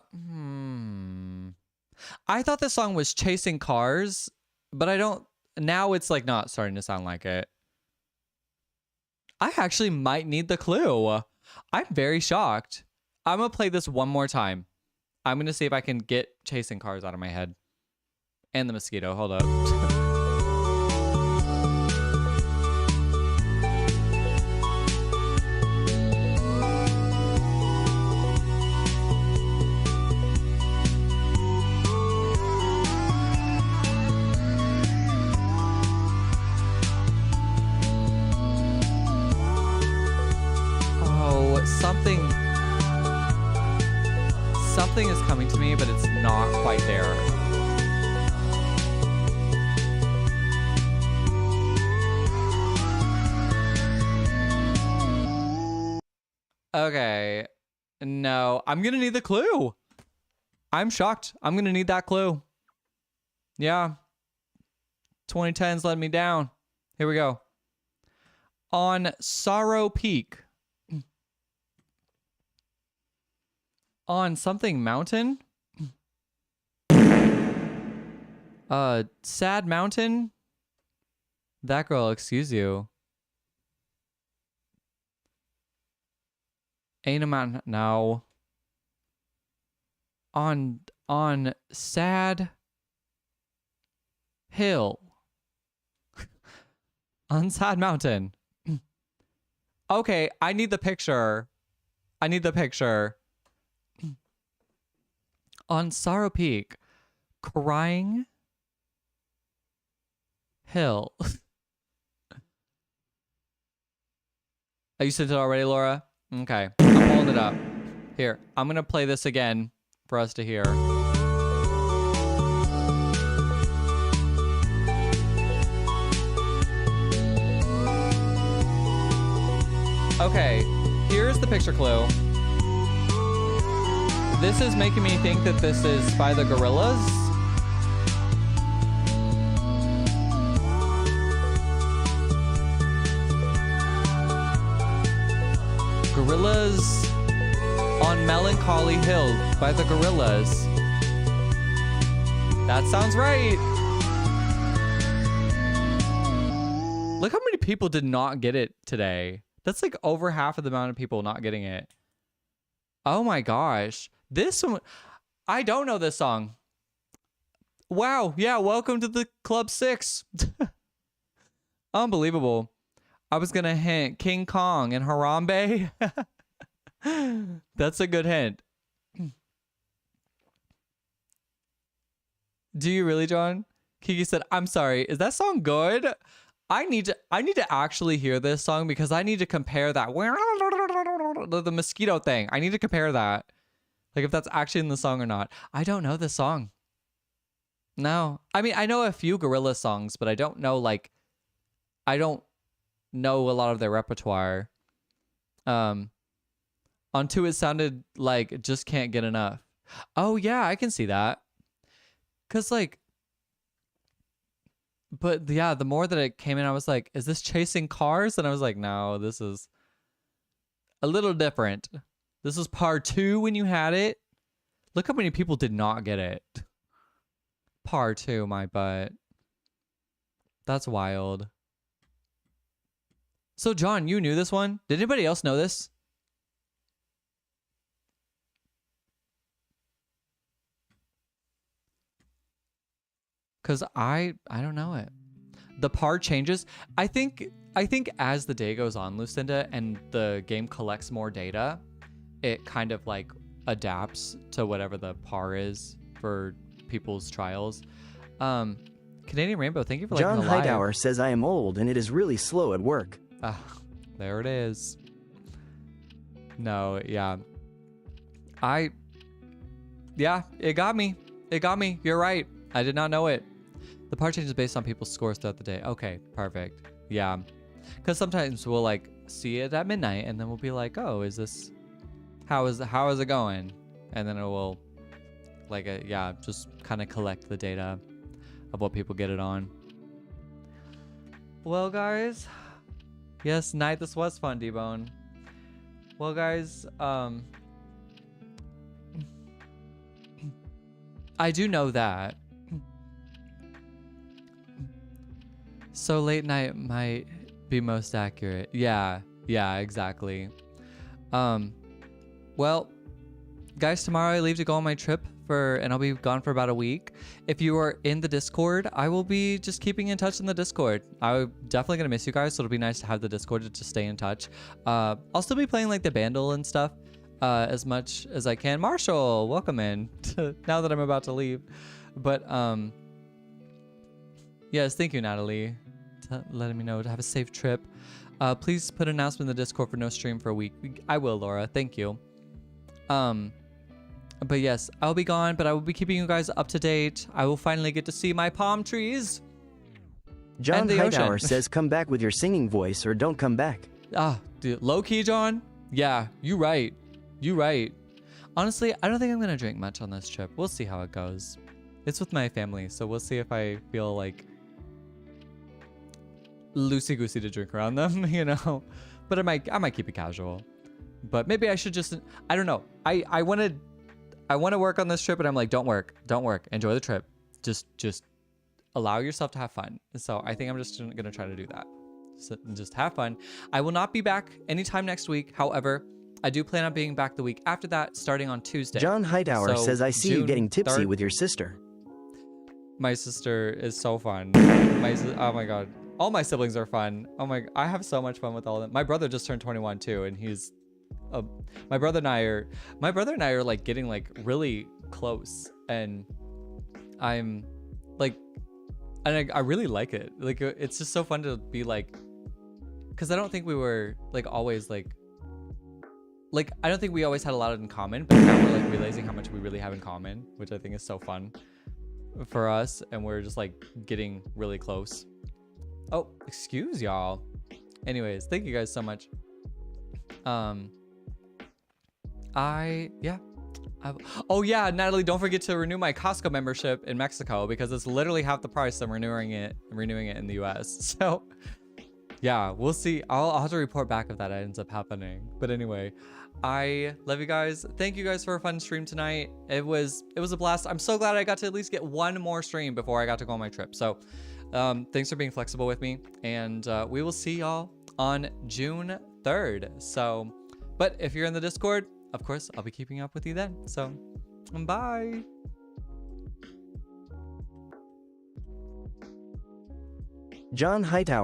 I thought this song was Chasing Cars, but I don't. Now it's like not starting to sound like it. I actually might need the clue. I'm very shocked. I'm gonna play this one more time. I'm gonna see if I can get Chasing Cars out of my head. And the mosquito. Hold up. Something is coming to me, but it's not quite there. Okay. No, I'm gonna need the clue. I'm shocked. I'm gonna need that clue. Yeah. 2010's letting me down. Here we go. On Sorrow Peak. On something mountain? Sad mountain? That girl, excuse you. Ain't a mountain. No. On sad hill. On sad mountain. Okay, I need the picture. On Sorrow Peak, crying hill. You sent it already, Laura? Okay, I'm holding it up. Here, I'm gonna play this again for us to hear. Okay, here's the picture clue. This is making me think that this is by the Gorillaz. Gorillaz on Melancholy Hill by the Gorillaz. That sounds right. Look how many people did not get it today. That's like over half of the amount of people not getting it. Oh my gosh. This one, I don't know this song. Wow. Yeah. Welcome to the Club 6. Unbelievable. I was going to hint King Kong and Harambe. That's a good hint. Do you really, John? Kiki said, I'm sorry. Is that song good? I need to actually hear this song because I need to compare that. The mosquito thing. I need to compare that. Like if that's actually in the song or not. I don't know this song. No. I mean, I know a few Gorillaz songs, but I don't know a lot of their repertoire. On 2 it sounded like Just Can't Get Enough. Oh yeah, I can see that. Cause like, but yeah, the more that it came in, I was like, is this Chasing Cars? And I was like, no, this is a little different. This is part 2 when you had it. Look how many people did not get it. Par 2, my butt. That's wild. So, John, you knew this one? Did anybody else know this? Because I don't know it. The par changes. I think as the day goes on, Lucinda, and the game collects more data, it kind of like adapts to whatever the par is for people's trials. Canadian Rainbow, thank you for John liking the live. Hightower says I am old and it is really slow at work. There it is. No, yeah. Yeah, it got me. It got me. You're right. I did not know it. The par change is based on people's scores throughout the day. Okay, perfect. Yeah. Because sometimes we'll like see it at midnight and then we'll be like, oh, is this, how is it going? And then it will like, yeah, just kind of collect the data of what people get it on. Well, guys. Yes, night, this was fun, D-Bone. Well, guys, I do know that. So late night might be most accurate. Yeah, exactly. Well, guys, tomorrow I leave to go on my trip and I'll be gone for about a week. If you are in the Discord, I will be just keeping in touch in the Discord. I'm definitely gonna miss you guys, so it'll be nice to have the Discord to just stay in touch. I'll still be playing like the Bandle and stuff as much as I can. Marshall, welcome in. Now that I'm about to leave, but yes, thank you, Natalie, to letting me know to have a safe trip. Please put an announcement in the Discord for no stream for a week. I will, Laura. Thank you. But yes, I'll be gone, but I will be keeping you guys up to date. I will finally get to see my palm trees. John Hightower says come back with your singing voice or don't come back. Dude, low key, John. Yeah, you right. You right. Honestly, I don't think I'm going to drink much on this trip. We'll see how it goes. It's with my family, so we'll see if I feel like loosey-goosey to drink around them, you know? But I might keep it casual. But maybe I should just, I don't know. I want to work on this trip, and I'm like, don't work. Enjoy the trip. Just allow yourself to have fun. So I think I'm just going to try to do that. So just have fun. I will not be back anytime next week. However, I do plan on being back the week after that, starting on Tuesday. John Hightower says I see June you getting tipsy 3rd. with your sister. My sister is so fun. Oh my God. All my siblings are fun. I have so much fun with all of them. My brother just turned 21 too, and he's my brother and I are like getting like really close, and I'm like, and I really like it. Like, it's just so fun to be like, because I don't think we were like always like I don't think we always had a lot in common, but now we're like realizing how much we really have in common, which I think is so fun for us, and we're just like getting really close. Oh, excuse y'all. Anyways, thank you guys so much. Oh yeah, Natalie, don't forget to renew my Costco membership in Mexico, because it's literally half the price I'm renewing it in the US. So yeah, we'll see. I'll have to report back if that ends up happening. But anyway, I love you guys. Thank you guys for a fun stream tonight. It was a blast. I'm so glad I got to at least get one more stream before I got to go on my trip. So thanks for being flexible with me, and we will see y'all on June 3rd. So, but if you're in the Discord, of course, I'll be keeping up with you then. So, bye. John Hightower